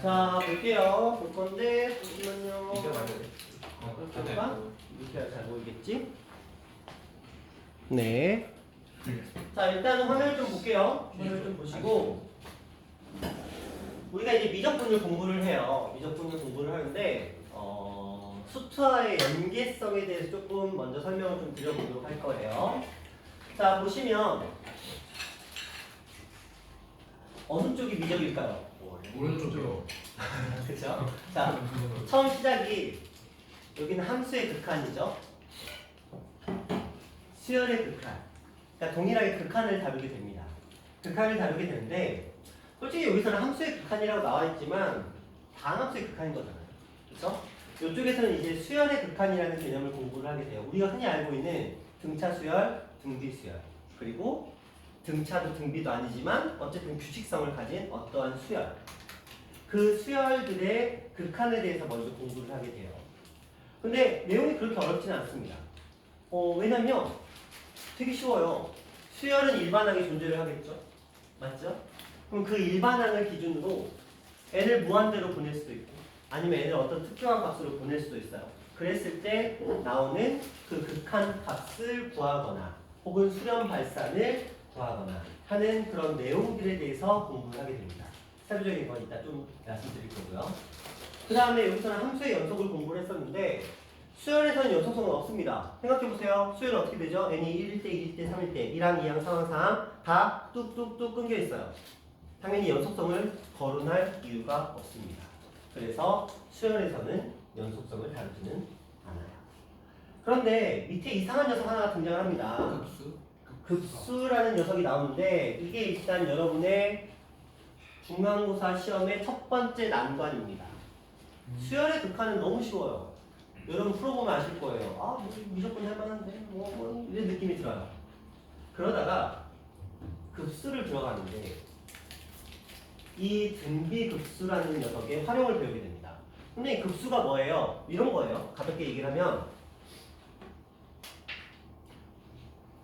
자, 볼게요. 볼 건데, 보시면요. 이게 맞아요. 볼까? 이렇게 해야 잘 보이겠지? 네. 자, 일단은 화면을 좀 볼게요. 화면을 좀 보시고. 우리가 이제 미적분율 공부를 해요. 미적분율 공부를 하는데, 수트와의 연계성에 대해서 조금 먼저 설명을 좀 드려보도록 할 거예요. 자, 보시면, 어느 쪽이 미적일까요? 오른쪽으로. 그쵸? 자, 처음 시작이 여기는 함수의 극한이죠. 수열의 극한. 그러니까 동일하게 극한을 다루게 됩니다. 극한을 다루게 되는데 솔직히 여기서는 함수의 극한이라고 나와 있지만 다항함수의 극한인 거잖아요. 그렇죠? 이쪽에서는 이제 수열의 극한이라는 개념을 공부를 하게 돼요. 우리가 흔히 알고 있는 등차 수열, 등비 수열, 그리고 등차도 등비도 아니지만 어쨌든 규칙성을 가진 어떠한 수열, 그 수열들의 극한에 대해서 먼저 공부를 하게 돼요. 근데 내용이 그렇게 어렵지는 않습니다. 왜냐면 되게 쉬워요. 수열은 일반항이 존재를 하겠죠? 맞죠? 그럼 그 일반항을 기준으로 n을 무한대로 보낼 수도 있고 아니면 n을 어떤 특정한 값으로 보낼 수도 있어요. 그랬을 때 나오는 그 극한 값을 구하거나 혹은 수렴 발산을 구하거나 하는 그런 내용들에 대해서 공부를 하게 됩니다. 사료적인 건 이따 좀 말씀드릴 거고요. 그 다음에 여기서는 함수의 연속을 공부를 했었는데 수열에서는 연속성은 없습니다. 생각해보세요. 수열은 어떻게 되죠? n이 1일 때, 2일 때, 3일 때 1항, 2항, 상항 다 뚝뚝뚝 끊겨 있어요. 당연히 연속성을 거론할 이유가 없습니다. 그래서 수열에서는 연속성을 다루지는 않아요. 그런데 밑에 이상한 녀석 하나가 등장을 합니다. 급수라는 녀석이 나오는데 이게 일단 여러분의 중간고사 시험의 첫 번째 난관입니다. 수열의 극한은 너무 쉬워요. 여러분 풀어보면 아실 거예요. 아, 무조건 할만한데 이런 느낌이 들어요. 그러다가 급수를 들어가는데 이 등비급수라는 녀석의 활용을 배우게 됩니다. 근데 이 급수가 뭐예요? 이런 거예요. 가볍게 얘기를 하면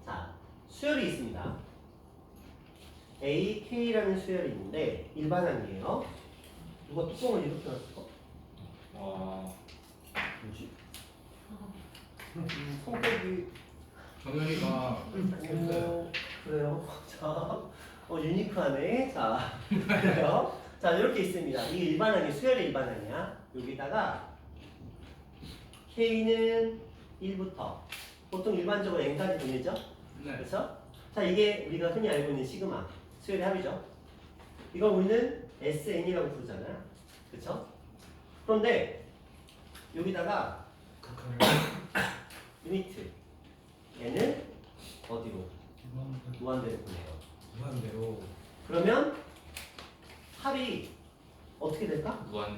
자, 수열이 있습니다. A, K라는 수열이 있는데 일반항이에요. 누가 뚜껑을 이렇게 놨을까? 뭐지? 성격이 정현이가 그래요? 자, 유니크하네. 자, 그래요? 자, 이렇게 있습니다. 이게 일반항이 수열의 일반항이야. 여기다가 K는 1부터 보통 일반적으로 N까지 보내죠? 네. 그렇죠? 자, 이게 우리가 흔히 알고 있는 시그마 수열의 합이죠. 이걸 우리는 SN이라고 부르잖아요. 그렇죠? 그런데 여기다가 리미트 얘는 어디로? 무한대로 보내요. 무한대로. 그러면 합이 어떻게 될까?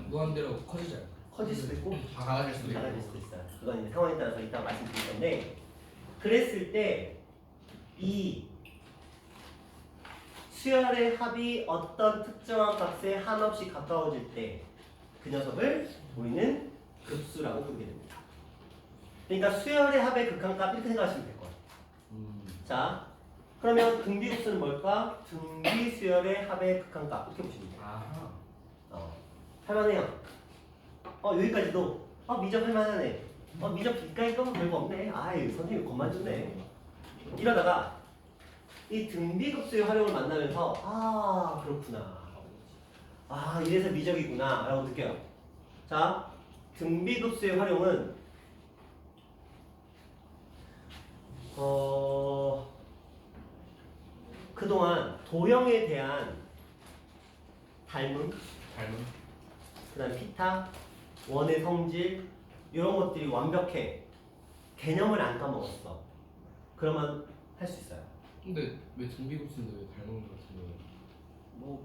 무한대로 커지죠. 커질 수도 있고 작아질 수도 있고. 작아질 수도 있어요. 그건 이제 상황에 따라서 이따 말씀드릴 건데 그랬을 때 이 수열의 합이 어떤 특정한 값에 한없이 가까워질 때 그 녀석을 우리는 급수라고 부르게 됩니다. 그러니까 수열의 합의 극한값 이렇게 생각하시면 될 거예요. 자, 그러면 등비급수는 뭘까? 등비수열의 합의 극한값 이렇게 보시면 돼요. 할만해요. 여기까지도 미적 할만하네. 미적 빛깔 거면 별거 없네. 아유, 선생님 겁만 주네. 이러다가 이 등비급수의 활용을 만나면서 그렇구나. 이래서 미적이구나 라고 느껴요. 자, 등비급수의 활용은 그동안 도형에 대한 닮음, 그 다음 피타, 원의 성질 이런 것들이 완벽해. 개념을 안 까먹었어. 그러면 할 수 있어요. 근데 왜 등비급수인데 왜 닮은 것 같은데?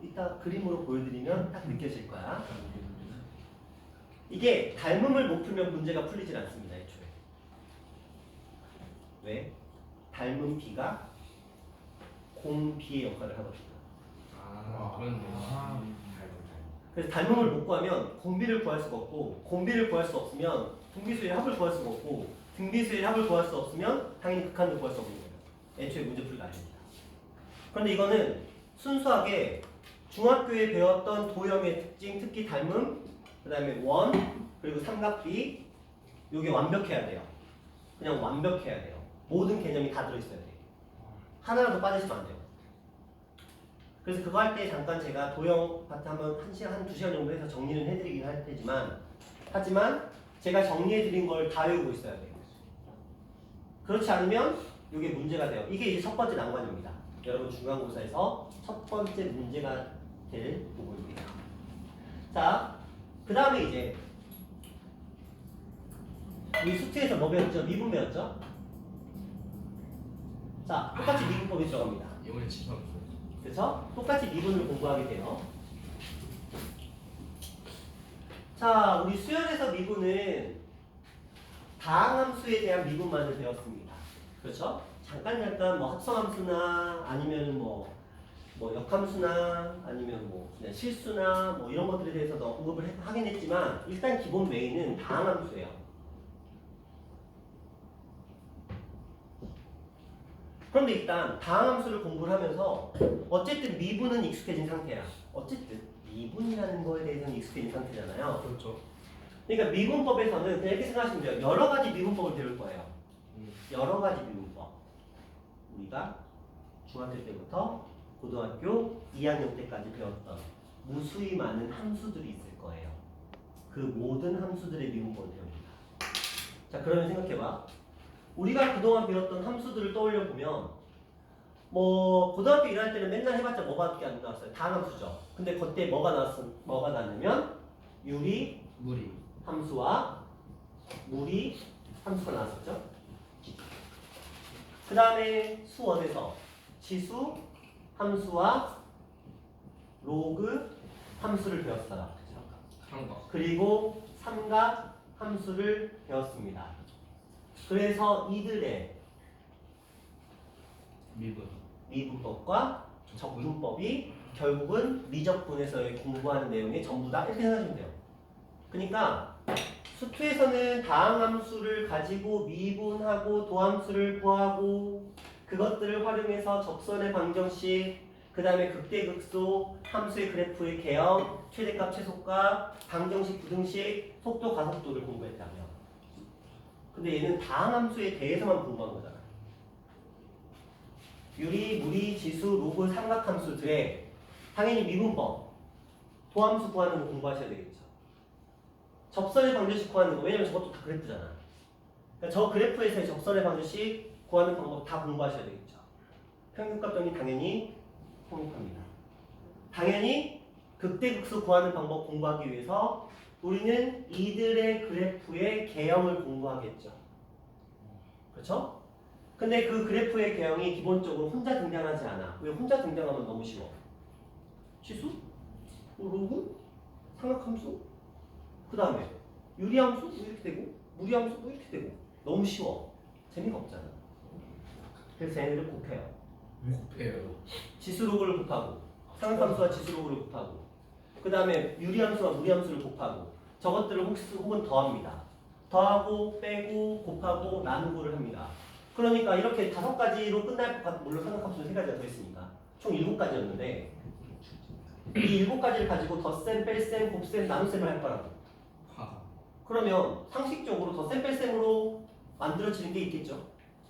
이따 그림으로 보여드리면 딱 느껴질 거야. 이게 닮음을 못 풀면 문제가 풀리질 않습니다. 애초에. 왜? 닮은 B가 공 B의 역할을 하거든요. 그렇네. 그래서 닮음을 못 구하면 공비를 구할 수가 없고 공비를 구할 수 없으면 등비수의 합을 구할 수가 없고 등비수의 합을 구할 수 없으면 당연히 극한도 구할 수 없는 거예요. 애초에 문제 풀이가 아닙니다. 그런데 이거는 순수하게 중학교에 배웠던 도형의 특징, 특히 닮음, 그 다음에 원, 그리고 삼각비, 요게 완벽해야 돼요. 그냥 완벽해야 돼요. 모든 개념이 다 들어있어야 돼요. 하나라도 빠지시면 안 돼요. 그래서 그거 할 때 잠깐 제가 도형 파트 한번 한 2시간 정도 해서 정리는 해드리긴 할 테지만, 하지만 제가 정리해드린 걸 다 외우고 있어야 돼요. 그렇지 않으면 이게 문제가 돼요. 이게 이제 첫 번째 난관입니다. 여러분 중간고사에서 첫 번째 문제가 될 부분입니다. 자, 그 다음에 이제 우리 수트에서 뭐 배웠죠? 미분 배웠죠? 자, 똑같이 미분법이 들어갑니다. 이번에 집합. 그렇죠? 똑같이 미분을 공부하게 돼요. 자, 우리 수열에서 미분은 다항함수에 대한 미분만을 배웠습니다. 그렇죠? 잠깐 뭐 합성함수나 아니면 뭐 역함수나 아니면 뭐 그냥 실수나 뭐 이런 것들에 대해서도 언급을 하긴 했지만 일단 기본 메인은 다항함수예요. 그런데 일단 다항함수를 공부를 하면서 어쨌든 미분은 익숙해진 상태야. 어쨌든 미분이라는 거에 대해서는 익숙해진 상태잖아요. 그렇죠. 그러니까 미분법에서는 그냥 이렇게 생각하시면 돼요. 여러 가지 미분법을 배울 거예요. 여러 가지 미분법. 우리가 중학교 때부터 고등학교 2학년 때까지 배웠던 무수히 많은 함수들이 있을 거예요. 그 모든 함수들의 미분법을 배웁니다. 자, 그러면 생각해봐. 우리가 그동안 배웠던 함수들을 떠올려 보면 뭐 고등학교 1학년 때는 맨날 해봤자 뭐밖에 안 나왔어요. 다항함수죠. 근데 그때 뭐가 나왔냐면 유리 무리. 함수와 무리 함수가 나왔었죠. 그 다음에 수원에서 지수 함수와 로그 함수를 배웠어요. 삼각. 그리고 삼각 함수를 배웠습니다. 그래서 이들의 미분법과 적분법이 결국은 미적분에서 공부하는 내용이 전부 다 이렇게 생각하시면 돼요. 그러니까 수투에서는 다항함수를 가지고 미분하고 도함수를 구하고 그것들을 활용해서 접선의 방정식, 그 다음에 극대극소, 함수의 그래프의 개형, 최대값, 최소값, 방정식, 부등식, 속도, 가속도를 공부했다며. 근데 얘는 다항함수에 대해서만 공부한 거잖아. 유리, 무리, 지수, 로그, 삼각함수들의 당연히 미분법, 도함수 구하는 거 공부하셔야 되겠죠. 접선의 방정식 구하는 거, 왜냐면 저것도 다 그래프잖아. 그러니까 저 그래프에서의 접선의 방정식 구하는 방법 다 공부하셔야 되겠죠. 평균값 정리 당연히 성립합니다. 당연히 극대극소 구하는 방법 공부하기 위해서 우리는 이들의 그래프의 개형을 공부하겠죠. 그렇죠? 근데 그 그래프의 개형이 기본적으로 혼자 등장하지 않아. 왜 혼자 등장하면 너무 쉬워? 치수? 로그? 삼각함수? 그 다음에 유리함수? 이렇게 되고 무리함수? 이렇게 되고 너무 쉬워. 재미가 없잖아. 그래서 얘네를 곱해요. 곱해요. 지수로그를 곱하고 삼각함수와 지수로그를 곱하고 그 다음에 유리함수와 무리함수를 곱하고 저것들을 혹은 더합니다. 더하고 빼고 곱하고 나누고를 합니다. 그러니까 이렇게 5가지로 끝날 것 같은, 물론 삼각함수는 3가지가 더 있으니까 총 7가지였는데 이 7가지를 가지고 덧셈, 뺄셈, 곱셈, 나눗셈을 할 거라고. 그러면 상식적으로 덧셈, 뺄셈으로 만들어지는 게 있겠죠.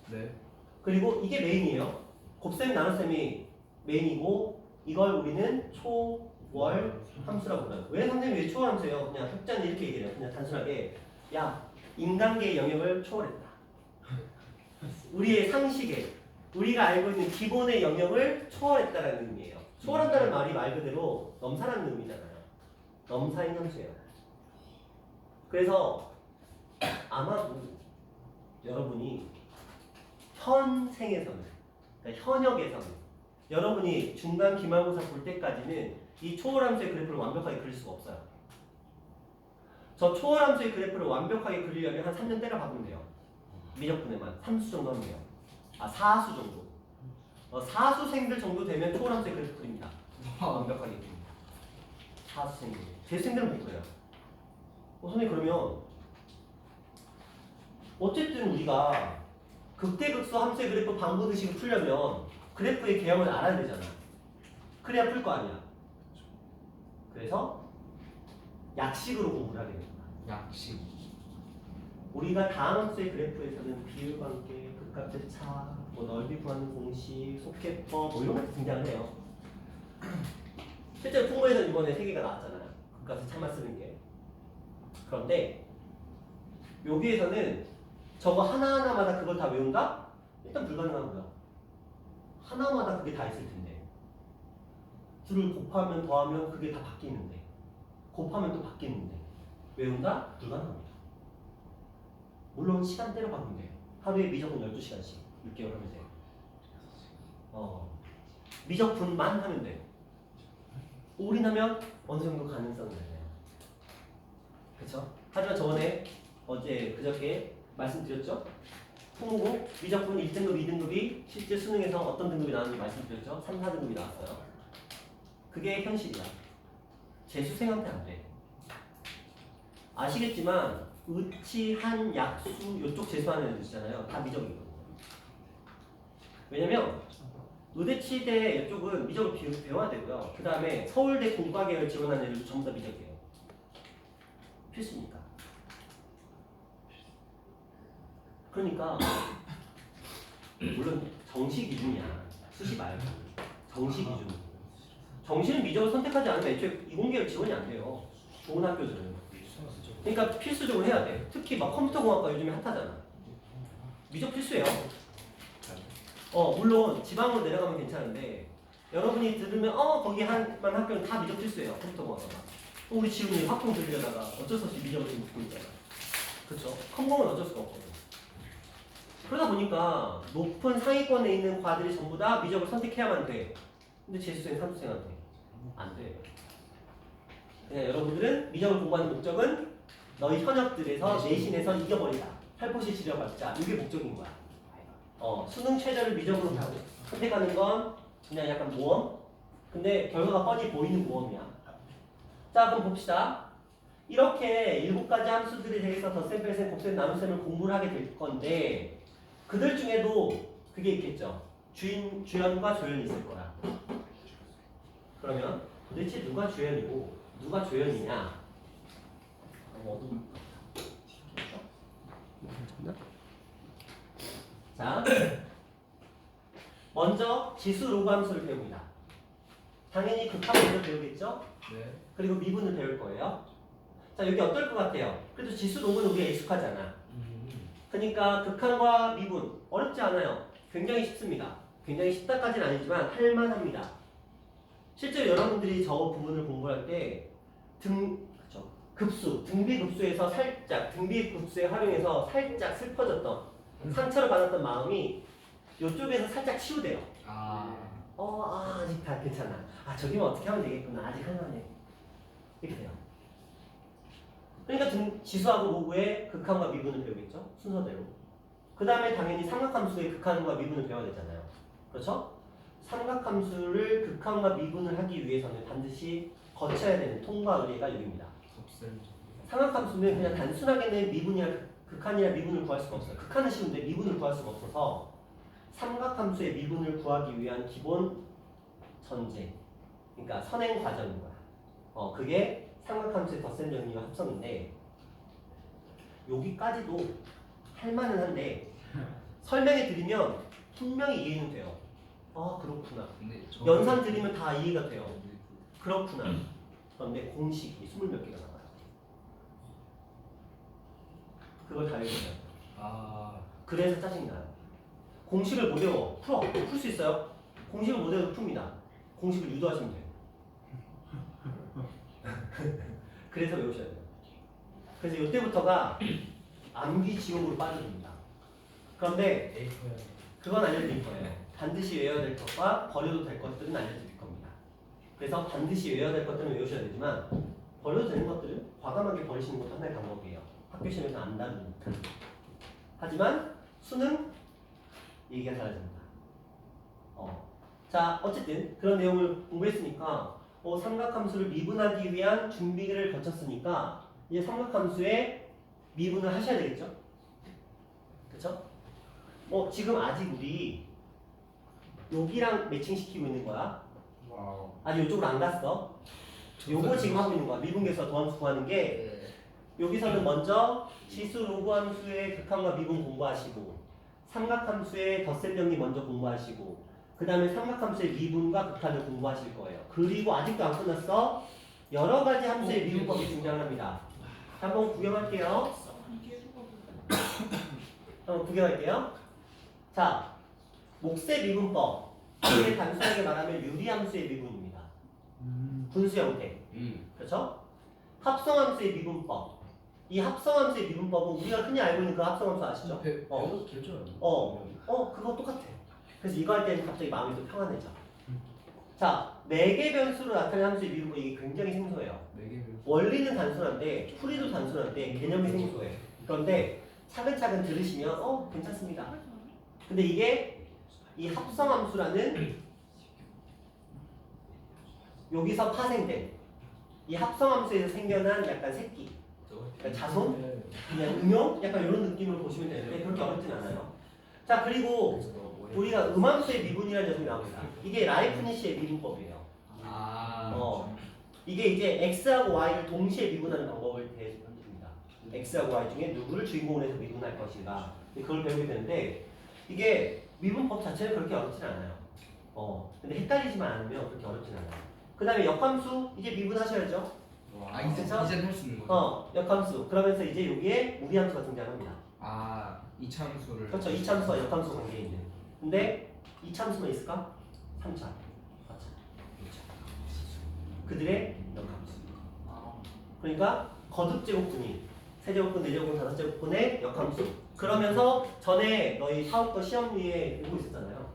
네. 그리고 이게 메인이에요. 곱셈, 나눗셈이 메인이고 이걸 우리는 초월 함수라고 불러요. 왜 선생님이 왜 초월 함수예요? 그냥 학자는 이렇게 얘기해요. 그냥 단순하게 야, 인간계의 영역을 초월했다. 우리의 상식에 우리가 알고 있는 기본의 영역을 초월했다라는 의미예요. 초월한다는 말이 말 그대로 넘사라는 의미잖아요. 넘사인 함수예요. 그래서 아마도 여러분이 현생에서는, 그러니까 현역에서는 여러분이 중간 기말고사 볼 때까지는 이 초월함수의 그래프를 완벽하게 그릴 수가 없어요. 저 초월함수의 그래프를 완벽하게 그리려면 한 3년 때려 박으면 돼요. 미적분에만 3수 정도 하면 돼요. 4수 정도. 4수생들 정도 되면 초월함수의 그래프 그립니다. 완벽하게 그립니다. 4수생들. 재수생들은 못 그려요. 선생님 그러면 어쨌든 우리가 극대극소 함수의 그래프 방부등식을 풀려면 그래프의 개형을 알아야 되잖아. 그래야 풀 거 아니야. 그래서 약식으로 공부를 하게 됩니다. 약식. 우리가 다음 수의 그래프에서는 비율 관계, 극값의 차, 뭐 넓이 구하는 공식, 속계법 뭐 이런 것도 등장을 해요. 실제로 풍고에서 이번에 3개가 나왔잖아요. 극값의 차만 쓰는 게. 그런데 여기에서는 저거 하나하나마다 그걸 다 외운다? 일단 불가능하고요. 하나마다 그게 다 있을 텐데. 둘을 곱하면 더하면 그게 다 바뀌는데. 곱하면 또 바뀌는데. 외운다? 불가능합니다. 물론 시간대로 바꾸면 돼요. 하루에 미적분 12시간씩 6개월 하면 돼요. 미적분만 하면 돼요. 올인하면 어느 정도 가능성이 있네요. 그쵸? 하지만 저번에 그저께 말씀드렸죠? 풍고 미적분 1등급, 2등급이 실제 수능에서 어떤 등급이 나왔는지 말씀드렸죠? 3, 4등급이 나왔어요. 그게 현실이야. 재수생한테 안 돼. 아시겠지만 의치, 한, 약수 이쪽 재수하는 애들 있잖아요. 다 미적이거든요. 왜냐면 의대치대 이쪽은 미적을 배워야 되고요. 그 다음에 서울대 공과계열 지원하는 애들도 전부 다 미적이에요. 필수니까. 그러니까 물론 정시 기준이야. 수시 말고 정시 기준. 정시는 미적을 선택하지 않으면 애초에 이공계열 지원이 안 돼요. 좋은 학교들은. 그러니까 필수적으로 해야 돼. 특히 막 컴퓨터공학과 요즘에 핫하잖아. 미적 필수예요. 물론 지방으로 내려가면 괜찮은데 여러분이 들으면 거기 한만 학교는 다 미적 필수예요. 컴퓨터공학과가. 우리 지훈이 학공 들으려다가 어쩔 수 없이 미적을 지금 듣고 있잖아. 그렇죠? 컴공은 어쩔 수가 없거든. 그러다 보니까 높은 상위권에 있는 과들이 전부 다 미적을 선택해야만 돼. 근데 재수생, 삼수생한테 안 돼. 그냥 여러분들은 미적을 공부하는 목적은 너희 현역들에서 내신에서 이겨버리자. 살포시 지려봤자. 이게 목적인 거야. 수능 최저를 미적으로 선택하는 건 그냥 약간 모험? 근데 결과가 뻔히 보이는 모험이야. 자, 그럼 봅시다. 이렇게 7가지 함수들에 대해서 덧셈, 뺄셈, 곱셈, 나눗셈을 공부를 하게 될 건데 그들 중에도 그게 있겠죠. 주연과 조연이 있을 거야. 그러면 도대체 누가 주연이고 누가 조연이냐? 자, 먼저 지수 로그 함수를 배웁니다. 당연히 극한 먼저 배우겠죠? 네. 그리고 미분을 배울 거예요. 자, 여기 어떨 것 같아요? 그래도 지수 로그는 우리가 익숙하잖아. 그러니까 극한과 미분 어렵지 않아요. 굉장히 쉽습니다. 굉장히 쉽다까지는 아니지만 할만합니다. 실제로 여러분들이 저 부분을 공부할 때 급수, 등비급수에서 살짝 등비급수에 활용해서 살짝 슬퍼졌던 상처를 받았던 마음이 이쪽에서 살짝 치유돼요. 아직 다 괜찮아. 저기만 어떻게 하면 되겠구나. 아직 할만해. 이렇게 돼요. 그러니까 지수하고 로그의 극한과 미분을 배우겠죠? 순서대로. 그 다음에 당연히 삼각함수의 극한과 미분을 배워야 되잖아요. 그렇죠? 삼각함수를 극한과 미분을 하기 위해서는 반드시 거쳐야 되는 통과 의례가 여기입니다. 삼각함수는 그냥 단순하게는 미분이나 극한이나 미분을 구할 수가 없어요. 극한은 쉬운데 미분을 구할 수가 없어서 삼각함수의 미분을 구하기 위한 기본 전제, 그러니까 선행 과정인 거야. 그게 삼각함수의 덧셈 정리와 합성인데 여기까지도 할만은 한데 설명해 드리면 분명히 이해는 돼요. 그렇구나. 연산 드리면 다 이해가 돼요. 그렇구나. 그런데 공식이 20몇 개가 나와요. 그걸 다 외워요. 그래서 짜증나요. 공식을 못 외워. 풀 수 있어요. 공식을 못 외워도 풉니다. 공식을 유도하시면 돼요. 그래서 외우셔야 돼요. 그래서 이때부터가 암기 지옥으로 빠져듭니다. 그런데 그건 알려드릴 거예요. 반드시 외워야 될 것과 버려도 될 것들은 알려드릴 겁니다. 그래서 반드시 외워야 될 것들은 외우셔야 되지만 버려도 되는 것들은 과감하게 버리시는 것도 하나의 방법이에요. 학교 시험에서 안 다루니까. 하지만 수능 얘기가 달라집니다. 자, 어쨌든 그런 내용을 공부했으니까 삼각함수를 미분하기 위한 준비를 거쳤으니까 이제 삼각함수의 미분을 하셔야 되겠죠? 그쵸? 지금 아직 우리 여기랑 매칭시키고 있는 거야. 아직 이쪽으로 안 갔어. 요거 지금 하고 있는 거야. 미분계에서 도함수 구하는 게 여기서는 먼저 지수 로그 함수의 극한과 미분 공부하시고 삼각함수의 덧셈 정리 먼저 공부하시고 그 다음에 삼각함수의 미분과 극한을 공부하실 거예요. 그리고 아직도 안 끝났어. 여러 가지 함수의 미분법이 등장합니다. 한번 구경할게요. 한번 구경할게요. 자, 목세 미분법. 이게 단순하게 말하면 유리함수의 미분입니다. 분수 형태. 그렇죠? 합성함수의 미분법. 이 합성함수의 미분법은 우리가 흔히 알고 있는 그 합성함수 아시죠? 배워서 결정. 그거 똑같아. 그래서 이거 할 때는 갑자기 마음이 좀 평안해져. 자, 4개 변수로 나타낸 함수의 미분법 이게 굉장히 생소해요. 4개 원리는 단순한데 풀이도 단순한데 개념이 생소해. 그런데 차근차근 들으시면 괜찮습니다. 근데 이게 이 합성함수라는 여기서 파생된 이 합성함수에서 생겨난 약간 새끼, 그러니까 자손, 그냥 응용, 약간 이런 느낌으로 보시면 되는데 그렇게 어렵진 않아요. 자, 그리고 우리가 음함수의 미분이라는 녀석이 나옵니다. 이게 라이프니시의 미분법이에요. 이게 이제 x하고 y를 동시에 미분하는 방법을 대해줍니다. x하고 y 중에 누구를 주인공으로 해서 미분할 것인가. 그걸 배우게 되는데 이게 미분법 자체는 그렇게 어렵진 않아요. 근데 헷갈리지만 않으면 그렇게 어렵진 않아요. 그 다음에 역함수 이제 미분하셔야죠. 이제는 할 수 있는 거죠? 역함수. 그러면서 이제 여기에 무리함수가 등장합니다. 이차함수를. 그렇죠. 이차함수와 역함수 관계에 있는. 근데 이차함수만 있을까? 3차, 4차, 6차. 그들의 역함수. 그러니까 거듭제곱분이 세제곱분, 네제곱분, 다섯제곱분의 역함수. 그러면서 전에 너희 사업과 시험 위에 보고 있었잖아요.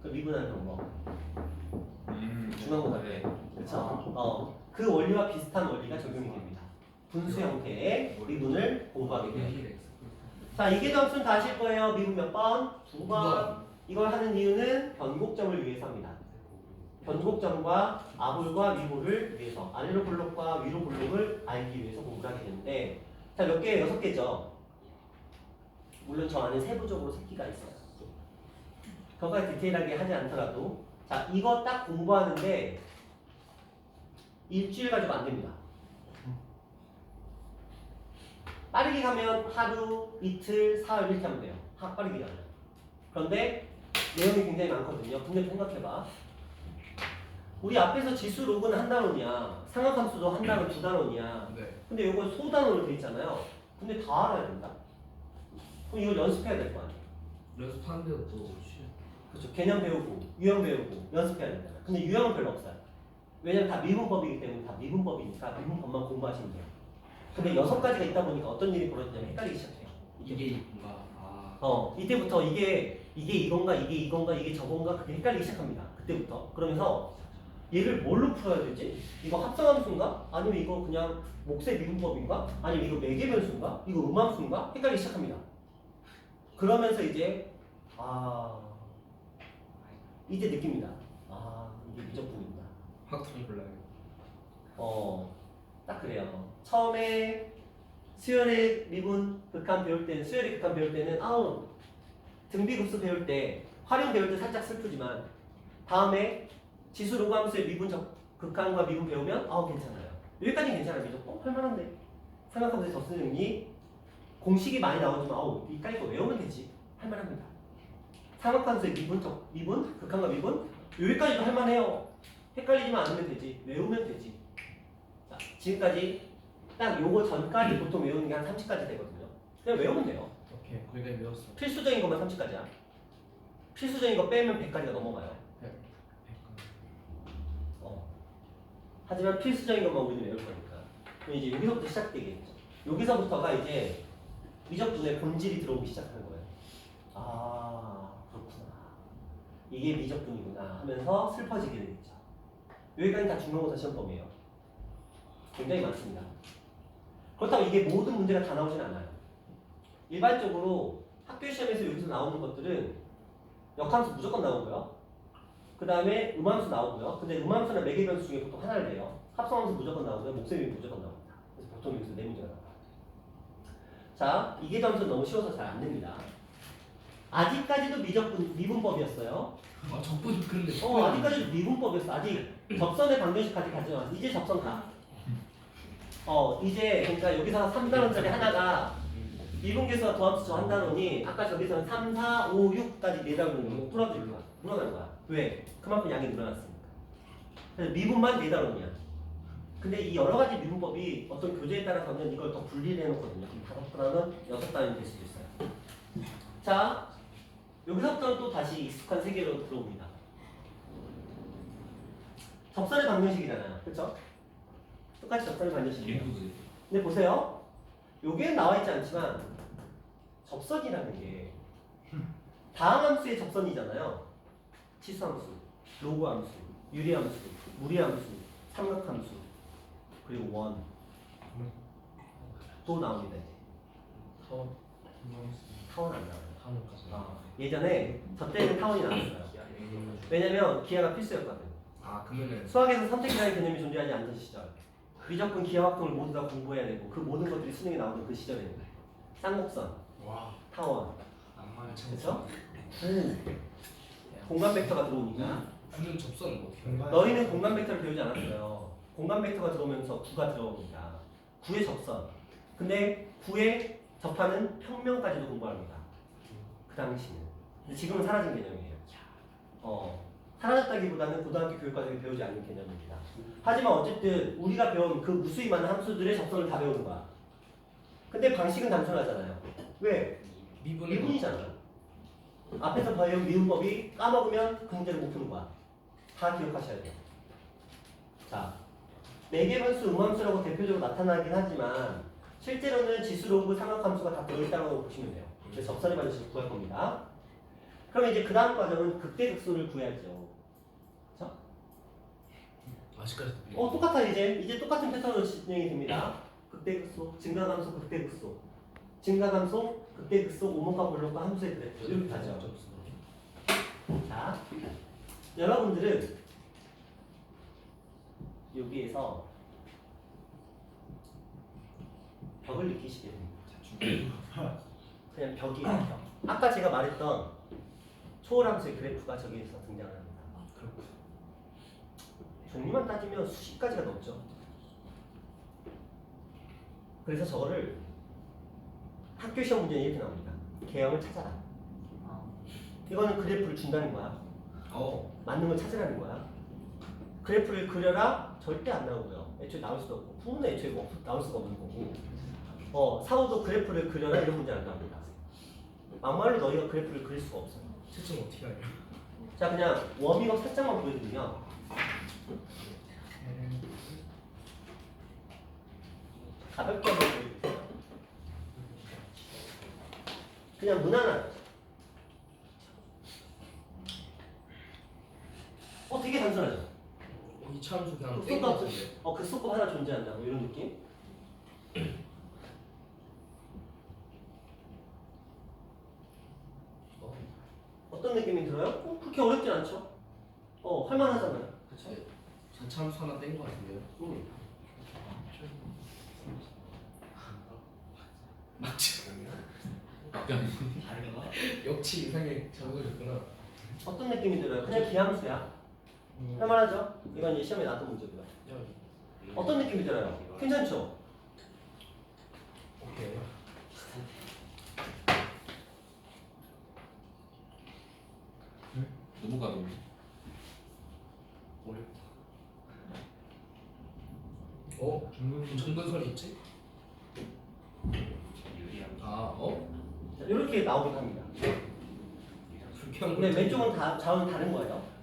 그 미분하는 방법. 중간고등학교. 그렇죠. 그 원리와 비슷한 원리가 적용이 됩니다. 분수 형태의 미분을 공부하게 돼요. 자, 이게 점수는 다 하실 거예요. 미분 몇 번? 2번. 이걸 하는 이유는 변곡점을 위해서입니다. 변곡점과 아볼과 위볼을 위해서 아래로 볼록과 위로 볼록을 알기 위해서 공부를 하게 되는데 자, 몇 개? 6개죠. 물론 저 안에 세부적으로 새끼가 있어요. 그것까지 디테일하게 하지 않더라도 자, 이거 딱 공부하는데 일주일 가지고 안 됩니다. 빠르게 가면 하루, 이틀, 사흘 이렇게 하면 돼요. 빠르게 가면. 그런데 내용이 굉장히 많거든요. 근데 생각해봐. 우리 앞에서 지수 로그는 한 단원이야. 상각함수도 한 단원, 두 단원이야. 근데 이거 소단원으로 돼 있잖아요. 근데 다 알아야 된다. 그럼 이걸 연습해야 될 거 아니야. 연습하는데도 또 쉬워. 그렇죠. 개념 배우고 유형 배우고 연습해야 된다. 근데 유형은 별로 없어요. 왜냐면 다 미분법이기 때문에 다 미분법이니까 미분법만 공부하시면 돼요. 근데 6가지가 있다 보니까 어떤 일이 벌어지냐면 헷갈리기 시작해요. 이게 뭔가 이때부터 이게 이건가 이게 저건가 그게 헷갈리기 시작합니다. 그때부터. 그러면서 얘를 뭘로 풀어야 되지? 이거 합성함수인가? 아니면 이거 그냥 목세 미분법인가? 아니면 이거 매개변수인가? 이거 음함수인가? 헷갈리기 시작합니다. 그러면서 이제 이제 느낍니다. 이게 미적분이구나. 확실히 골라요. 딱 그래요. 처음에 수열의 미분 극한 배울 때는 수열의 극한 배울 때는 등비급수 배울 때 활용 배울 때 살짝 슬프지만 다음에 지수 로그함수의 미분 극한과 미분 배우면 괜찮아요. 여기까지 괜찮아요. 미적 할만한데 생각하면서 덧쓰는 의미 공식이 많이 나오지만 이까지 거 외우면 되지. 할만합니다. 삼각함수의 미분 극한과 미분 여기까지도 할만해요. 헷갈리지만 않으면 되지. 외우면 되지. 자, 지금까지 딱 요거 전까지 보통 외우는 게 한 30까지 되거든요. 그냥 외우면 돼요. 오케이. 거기까지 외웠어. 필수적인 것만 30까지야. 필수적인 거 빼면 100까지가 넘어가요. 하지만 필수적인 것만 우리는 외울 거니까. 그럼 이제 여기서부터 시작되겠죠. 여기서부터가 이제 미적분의 본질이 들어오기 시작하는 거예요. 그렇구나. 이게 미적분이구나 하면서 슬퍼지게 되겠죠. 여기까지 다 중간고사 시험범이에요. 굉장히 많습니다. 그렇다고 이게 모든 문제가 다 나오진 않아요. 일반적으로 학교 시험에서 여기서 나오는 것들은 역함수 무조건 나오고요. 그 다음에 음함수 나오고요. 근데 음함수나 매개변수 중에 보통 하나를 내요. 합성함수 무조건 나오고요. 목셈이 무조건 나옵니다. 그래서 보통 여기서 4문제가 나와요. 자, 이게 점수는 너무 쉬워서 잘 안 됩니다. 아직까지도 미분법이었어요. 아 적분 근데 아직까지도 미분법이었어. 아직 접선의 방정식까지 가져와. 이제 접선 가. 이제 그러니까 여기서 3단원짜리 하나가 미분계수와 도함수 한 단원이 아까 저기서는 3, 4, 5, 6까지 내다보는 거 풀어줄 거야. 늘어난 거야. 왜? 그만큼 양이 늘어났으니까. 그래서 미분만 4단원이야. 근데 이 여러 가지 미분법이 어떤 교재에 따라서는 이걸 더 분리를 해놓거든요. 5단원, 6단원이 될 수도 있어요. 자, 여기서부터는 또 다시 익숙한 세계로 들어옵니다. 접선의 방정식이잖아요. 그렇죠? 똑같이 접선의 방정식이에요. 근데 보세요. 여기엔 나와 있지 않지만 접선이라는 게 다항함수의 접선이잖아요. 치수함수, 로그함수, 유리함수, 무리함수, 삼각함수, 그리고 원. 또 나옵니다. 이제. 타원 안 나와요. 예전에 저 때는 타원이 나왔어요. 왜냐면 기하가 필수였거든. 그러면은 수학에서 선택이라는 개념이 존재하지 않던 시절. 미적분 기하 확통을 모두 다 공부해야 되고 그 모든 것들이 수능에 나오는 그 시절에는 쌍곡선, 타원, 그렇죠? 공간 벡터가 들어오니까 구는 접선은 어떻게 해요? 너희는 공간 벡터를 배우지 않았어요. 공간 벡터가 들어오면서 구가 들어옵니다. 구의 접선. 근데 구에 접하는 평면까지도 공부합니다. 그 당시는. 근데 지금은 사라진 개념이에요. 사라졌다기보다는 고등학교 교육과정에 배우지 않는 개념입니다. 하지만 어쨌든 우리가 배운 그 무수히 많은 함수들의 접선을 다 배우는 거야. 근데 방식은 단순하잖아요. 왜? 미분이잖아요. 앞에서 배운 미분법이 까먹으면 그 문제를 못 푸는 거야. 다 기억하셔야 돼요. 자, 매개분수, 음함수라고 대표적으로 나타나긴 하지만 실제로는 지수, 로그, 삼각함수가 다 들어있다고 보시면 돼요. 그래서 접선의 방정식을 구할 겁니다. 그럼 이제 그 다음 과정은 극대극소를 구해야죠. 그렇죠? 아직까지 똑같아 이제 똑같은 패턴으로 진행이 됩니다. 극대극소, 증가감소, 극대극소, 증가감소, 극대극소, 오목과 볼록과 함수의 그래프 이렇게 가죠. 자, 여러분들은 여기에서 벽을 느끼시게 됩니다. 그냥 벽이에요. 벽. 아까 제가 말했던 초월함수의 그래프가 저기에서 등장합니다. 종류만 따지면 수십 가지가 넘죠. 그래서 저거를 학교 시험 문제는 이렇게 나옵니다. 개형을 찾아라. 이거는 그래프를 준다는 거야. 맞는 걸 찾으라는 거야. 그래프를 그려라. 절대 안 나오고요. 애초에 나올 수도 없고 부분은 애초에 나올 수가 없는 거고. 사후도 그래프를 그려라 이런 문제 안 나옵니다. 막말로 너희가 그래프를 그릴 수가 없어요. 채점 어떻게 하냐? 자, 그냥 워밍업 살짝만 보여드리면 가볍게 한번 보여드릴게요. 그냥 무난하게. 되게 단순하죠? 이차 함수 그냥 그 뺀 속도 거 같은데. 그 속도 하나 존재한다 뭐 이런 느낌? 어떤 느낌이 들어요? 그렇게 어렵진 않죠? 할만하잖아요. 그쵸? 자차 함수 하나 뺀 거 같은데요? 맞지? 역시 이상하게 적어졌구나. 어떤 느낌이 들어요? 그냥 기함수야. 할만하죠? 이건 이제 시험에 나왔던 문제고요. 어떤 느낌이 들어요? 괜찮죠? 오케이. 너무 가벼워. 어렵다. 정근선이 있지? 자, 이렇게 나오긴 합니다. 그렇게 한 근데 왼쪽은 좌우는 다른 거예요.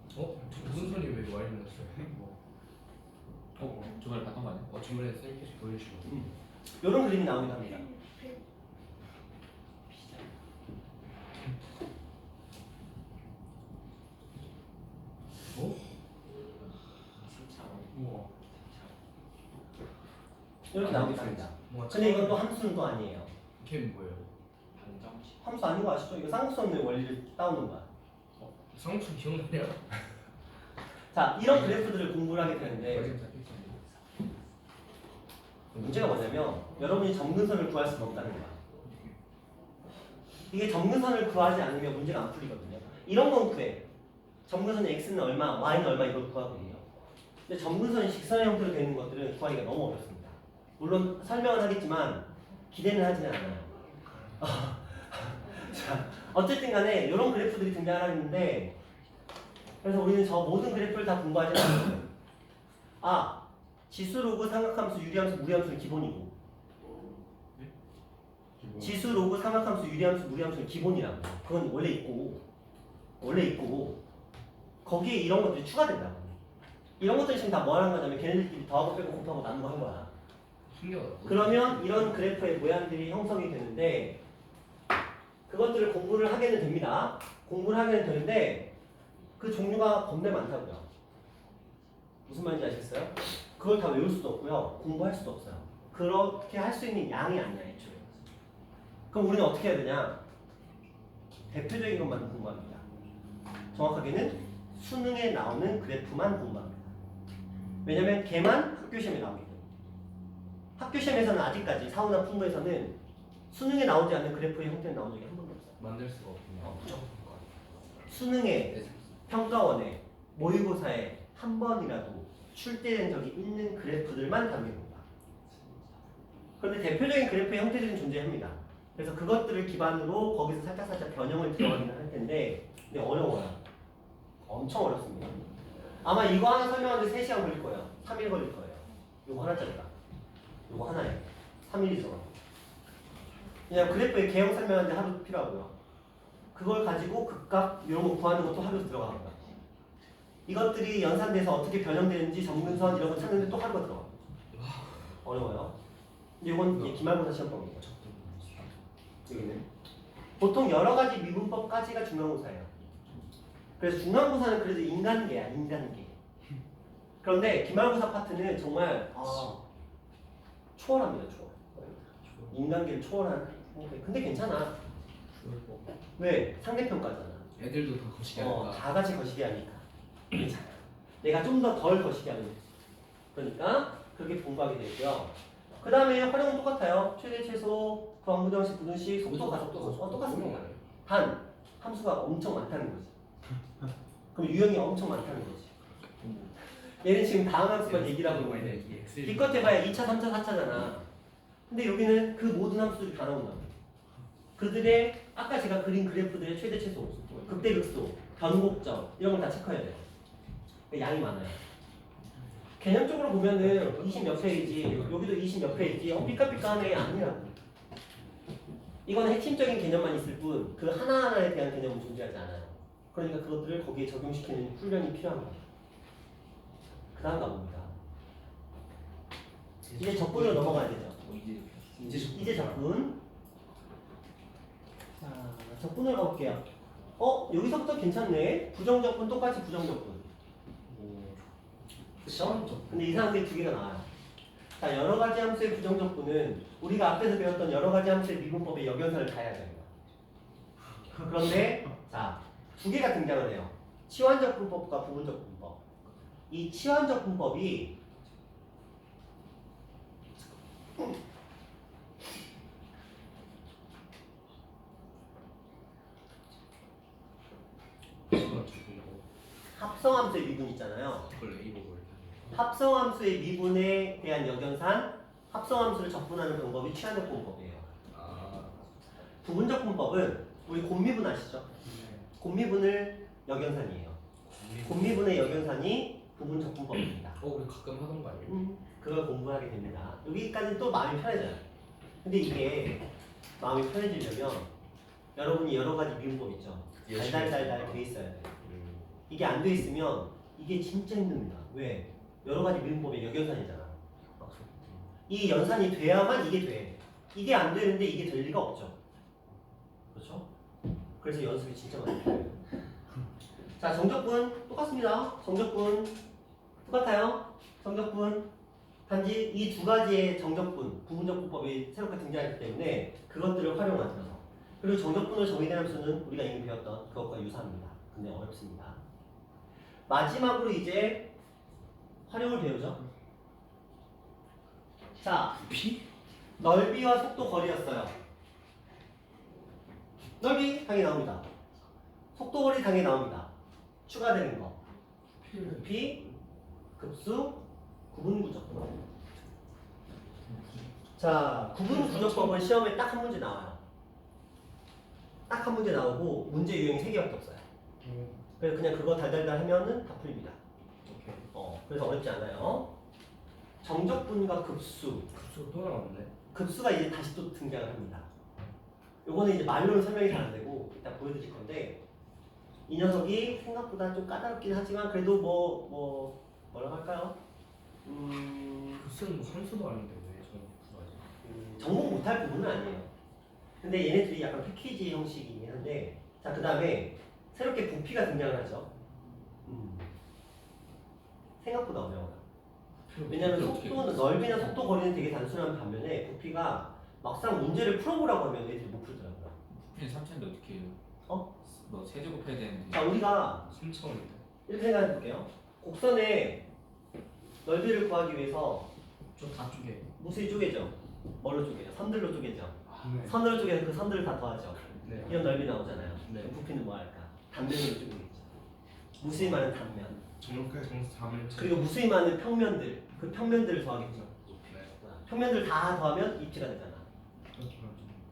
정근선이 왜 와이 났어요? 저번에 봤던 거 아니야? 저번에 셀프시 보여주시고. 이런 그림이 나오긴 합니다. 이렇게 나오긴 합니다. 근데 이건 또 함수는 또 아니에요. 걔는 뭐예요? 함수 아닌 거 아시죠? 이거 쌍곡선의 원리를 따오는 거야. 상수 기억나냐? 자, 이런 그래프들을 공부를 하게 되는데 문제가 뭐냐면 여러분이 점근선을 구할 수가 없다는 거야. 이게 점근선을 구하지 않으면 문제가 안 풀리거든요. 이런 건 구해. 점근선 x는 얼마, y는 얼마 이걸 구하거든요. 근데 점근선이 직선의 형태로 되는 것들은 구하기가 너무 어렵습니다. 물론 설명은 하겠지만 기대는 하지는 않아요. 자, 어쨌든 간에 이런 그래프들이 등장하는데 그래서 우리는 저 모든 그래프를 다 공부하지 않아요. 아, 지수, 로그, 삼각함수, 유리함수, 무리함수는 기본이고 지수, 로그, 삼각함수, 유리함수, 무리함수는 기본이라고. 그건 원래 있고 거기에 이런 것들이 추가된다고. 이런 것들이 지금 다 뭐 하는 거냐면 걔네들끼리 더하고 빼고 곱하고 나누고 한 거야. 신기하다. 그러면 이런 그래프의 모양들이 형성이 되는데 그것들을 공부를 하게는 됩니다. 공부를 하게는 되는데 그 종류가 겁내 많다고요. 무슨 말인지 아시겠어요? 그걸 다 외울 수도 없고요. 공부할 수도 없어요. 그렇게 할 수 있는 양이 아니야, 애초에. 그럼 우리는 어떻게 해야 되냐? 대표적인 것만 공부합니다. 정확하게는 수능에 나오는 그래프만 공부합니다. 왜냐면 걔만 학교 시험에 나오기 때문에. 학교 시험에서는 아직까지 사후나 풍부에서는 수능에 나오지 않는 그래프의 형태는 나온 적이 한 번도 없어요. 만들 수가 없군요. 무조건. 수능에 평가원에 모의고사에 한 번이라도 출제된 적이 있는 그래프들만 담깁니다. 그런데 대표적인 그래프의 형태들은 존재합니다. 그래서 그것들을 기반으로 거기서 살짝 변형을 들어가기는 할 텐데 근데 어려워요. 엄청 어렵습니다. 아마 이거 하나 설명하는데 3시간 걸릴 거예요. 3일 걸릴 거예요. 이거 하나짜리다. 이거 하나에 3일이 들어가. 그냥 그래프의 개형 설명하는데 하루 필요하고요. 그걸 가지고 극각 이런 거 구하는 것도 하루 들어갑니다. 이것들이 연산돼서 어떻게 변형되는지 점근선 이런 거 찾는데 또 하루가 들어가. 어려워요. 근데 이건 이제 기말고사 시험법입니다. 여기는 보통 여러 가지 미분법까지가 중간고사예요. 그래서 중간고사는 그래도 인간계야, 인간계. 그런데 기말고사 파트는 정말 초월합니다, 초월. 인간계를 초월한. 근데 괜찮아. 왜? 상대평가잖아. 애들도 다 거시기 하니까. 다 같이 거시기 하니까. 괜찮아. 내가 좀 더 덜 거시기 하면 돼. 그러니까 그렇게 공부하게 되고요. 그 다음에 활용은 똑같아요. 최대, 최소, 부항부정식, 부등식, 속도가 똑같습니다. 단 함수가 엄청 많다는 거지. 그럼 유형이 엄청 많다는 거지. 얘는 지금 다음 함수만 얘기를 하고 있는데 기껏 해봐야 2차, 3차, 4차잖아. 근데 여기는 그 모든 함수들이 다 나온다고. 그들의 아까 제가 그린 그래프들의 최대, 최소, 극대, 극소, 변곡점 이런 걸 다 체크해야 돼요. 양이 많아요. 개념적으로 보면은 20 몇 페이지, 여기도 20 몇 페이지, 삐까삐까하네 아니라고. 이건 핵심적인 개념만 있을 뿐 그 하나하나에 대한 개념은 존재하지 않아요. 그러니까 그것들을 거기에 적용시키는 훈련이 필요한 거예요. 그 다음 가봅니다. 이제 적분으로 넘어가야 되죠. 이제 적분. 자, 적분을 가볼게요. 여기서부터 괜찮네. 부정적분 똑같이 부정적분. 그쵸? 근데 이상한 게 두 개가 나와요. 자, 여러 가지 함수의 부정적분은 우리가 앞에서 배웠던 여러 가지 함수의 미분법의 역연사를 다 해야 됩니다. 그런데 자, 두 개가 등장을 해요. 치환적분법과 부분적분법. 이 치환적분법이 합성함수의 미분 있잖아요. 합성함수의 미분에 대한 역연산, 합성함수를 적분하는 방법이 치환적분법이에요. 부분적분법은 우리 곱미분 아시죠? 곱미분을 역연산이에요. 곱미분의 역연산이 부분적분법입니다. 우리 가끔 하던 거 아니에요? 그걸 공부하게 됩니다. 여기까지 또 마음이 편해져요. 근데 이게 마음이 편해지려면 여러분이 여러 가지 미분법 있죠? 달달달달 돼 있어야 돼요. 이게 안 돼 있으면 이게 진짜 힘듭니다. 왜? 여러 가지 미분법의 역연산이잖아. 이 연산이 돼야만 이게 돼. 이게 안 되는데 이게 될 리가 없죠. 그렇죠? 그래서 연습이 진짜 많이 필요해요. 자, 정적분 똑같습니다. 정적분 똑같아요. 정적분 단지 이 두 가지의 정적분, 부분적분법이 새롭게 등장했기 때문에 그것들을 활용하죠. 그리고 정적분을 정의된 함수는 우리가 이미 배웠던 그것과 유사합니다. 근데 어렵습니다. 마지막으로 이제 활용을 배우죠. 자, 피? 넓이와 속도 거리였어요. 넓이 당연히 나옵니다. 속도 거리 당연히 나옵니다. 추가되는 거. 피를 비, 급수, 구분 구조법. 자, 구분 구조법은 시험에 딱 한 문제 나와요. 딱 한 문제 나오고 문제 유형이 3개밖에 없어요. 그래서 그냥 그거 달달달 하면은 다 풀립니다. 오케이. 그래서 어렵지 않아요. 정적분과 급수. 급수 또 나왔네. 급수가 이제 다시 또 등장을 합니다. 요거는 이제 말로는 설명이 잘 안 되고 이따 보여드릴 건데 이 녀석이 생각보다 좀 까다롭긴 하지만 그래도 뭐라고 할까요? 급수는 뭐 함수도 아닌데 왜 저는 급수가 하지? 전공 못할 부분은 아니에요. 근데 얘네들이 약간 패키지 형식이긴 한데 자 그 다음에 새롭게 부피가 등장을 하죠. 생각보다 어려워요. 왜냐하면 속도는 넓이나 속도 거리는 되게 단순한 반면에 부피가 막상 문제를 풀어보라고 하면 애들이 못 풀더라고요. 부피는 3차인데 어떻게 해요? 뭐 세제곱해야 되는데. 자 우리가 3차원인데. 이렇게 생각해 볼게요. 곡선의 넓이를 구하기 위해서 저다 쪼개. 무수히 쪼개죠. 뭘로 쪼개죠? 선들로 쪼개죠. 네. 선으로 쪼개서 그 선들을 다 더하죠. 네. 이런 넓이 나오잖아요. 네. 그럼 부피는 뭐 할까? 단면으로 쪼개겠죠. 무수히 많은 단면. 정삼을 그리고 무수히 많은 평면들. 그 평면들을 더하겠죠. 네. 평면들 다 더하면 입지가 되잖아.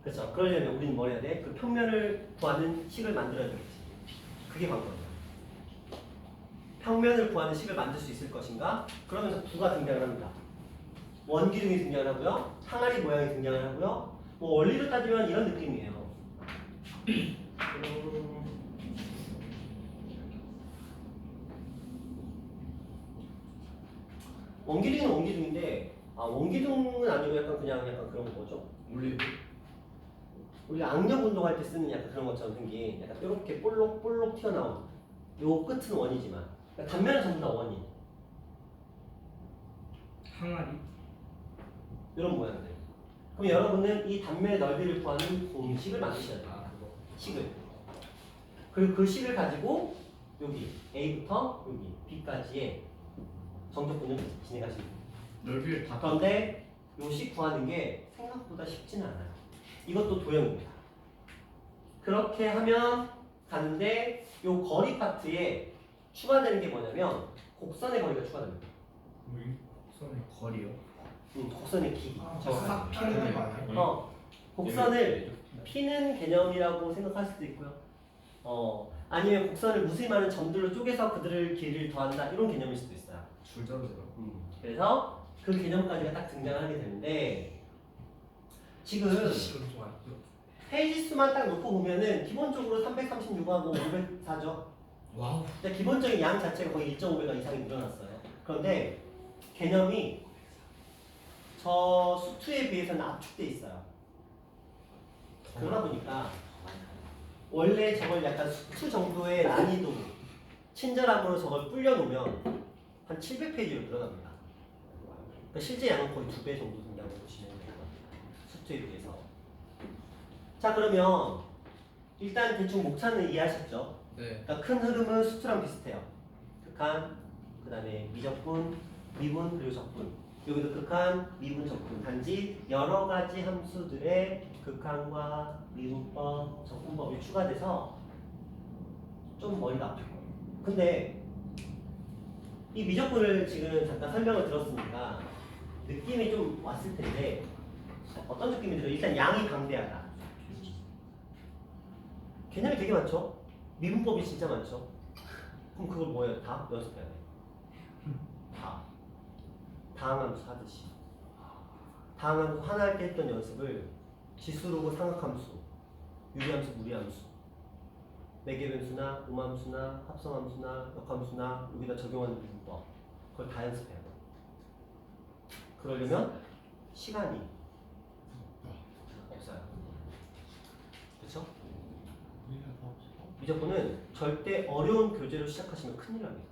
그렇죠. 그러려면 우리는 뭐 해야 돼? 그 평면을 구하는 식을 만들어야 되겠지. 그게 방법이야. 평면을 구하는 식을 만들 수 있을 것인가? 그러면서 부가 등장을 합니다. 원기둥이 등장을 하고요. 항아리 모양이 등장을 하고요. 뭐 원리로 따지면 이런 느낌이에요. 원기둥은 원기둥인데 원기둥은 아니고 약간 그냥 약간 그런 거죠. 우리 악력 운동할 때 쓰는 약간 그런 것처럼 생긴 약간 이렇게 볼록 튀어나온 요 끝은 원이지만 그러니까 단면은 전부 다 원이 항아리? 이런 모양들. 그럼 여러분은 이 단면의 넓이를 구하는 공식을 만드셔야 돼요. 식을. 그리고 그 식을 가지고 여기 A부터 여기 B까지의 정적분을 진행하시면 돼요. 넓이를 다 그런데 요 식 구하는 게 생각보다 쉽지는 않아요. 이것도 도형입니다. 그렇게 하면 가는데 요 거리 파트에 추가되는 게 뭐냐면 곡선의 거리가 추가됩니다. 손의 거리요? 곡선의 길이. 싹 피는 거 아니에요? 곡선을 피는 개념이라고 생각할 수도 있고요. 아니면 곡선을 무수히 많은 점들로 쪼개서 그들을 길이를 더한다 이런 개념일 수도 있어요. 줄자로세요. 그래서 그 개념까지가 딱 등장하게 되는데 지금 페이지 수만 딱 놓고 보면은 기본적으로 336하고 504죠. 와우. 근데 기본적인 양 자체가 거의 1.5배가 이상이 늘어났어요. 그런데 개념이 저 수투에 비해서는 압축돼 있어요. 그러다 보니까 원래 저걸 약간 수투 정도의 난이도, 친절함으로 저걸 불려놓으면 한 700페이지로 늘어납니다. 그러니까 실제 양은 거의 2배 정도 된다고 보시면 될 것 같아요. 수투에 비해서. 자 그러면 일단 대충 목차는 이해하셨죠? 네. 그러니까 큰 흐름은 수투랑 비슷해요. 극한, 그 다음에 미적분, 미분, 그리고 적분. 여기도 극한, 미분, 적분. 단지 여러 가지 함수들의 극한과 미분법, 적분법이 추가돼서 좀 머리가 아프고. 근데 이 미적분을 지금 잠깐 설명을 들었으니까 느낌이 좀 왔을 텐데 어떤 느낌이 들어요? 일단 양이 방대하다. 개념이 되게 많죠? 미분법이 진짜 많죠? 그럼 그걸 뭐예요? 다 연습해야 돼. 다. 다항함수 하듯이. 다항함수 하나 할 때 했던 연습을 지수로고 상학함수, 유리함수, 무리함수, 매개변수나 음함수나 합성함수나 역함수나 여기다 적용하는 미분법 그걸 다 연습해야 돼. 그러려면 시간이 없어요. 그렇죠? 미적분은 절대 어려운 교재로 시작하시면 큰일 납니다.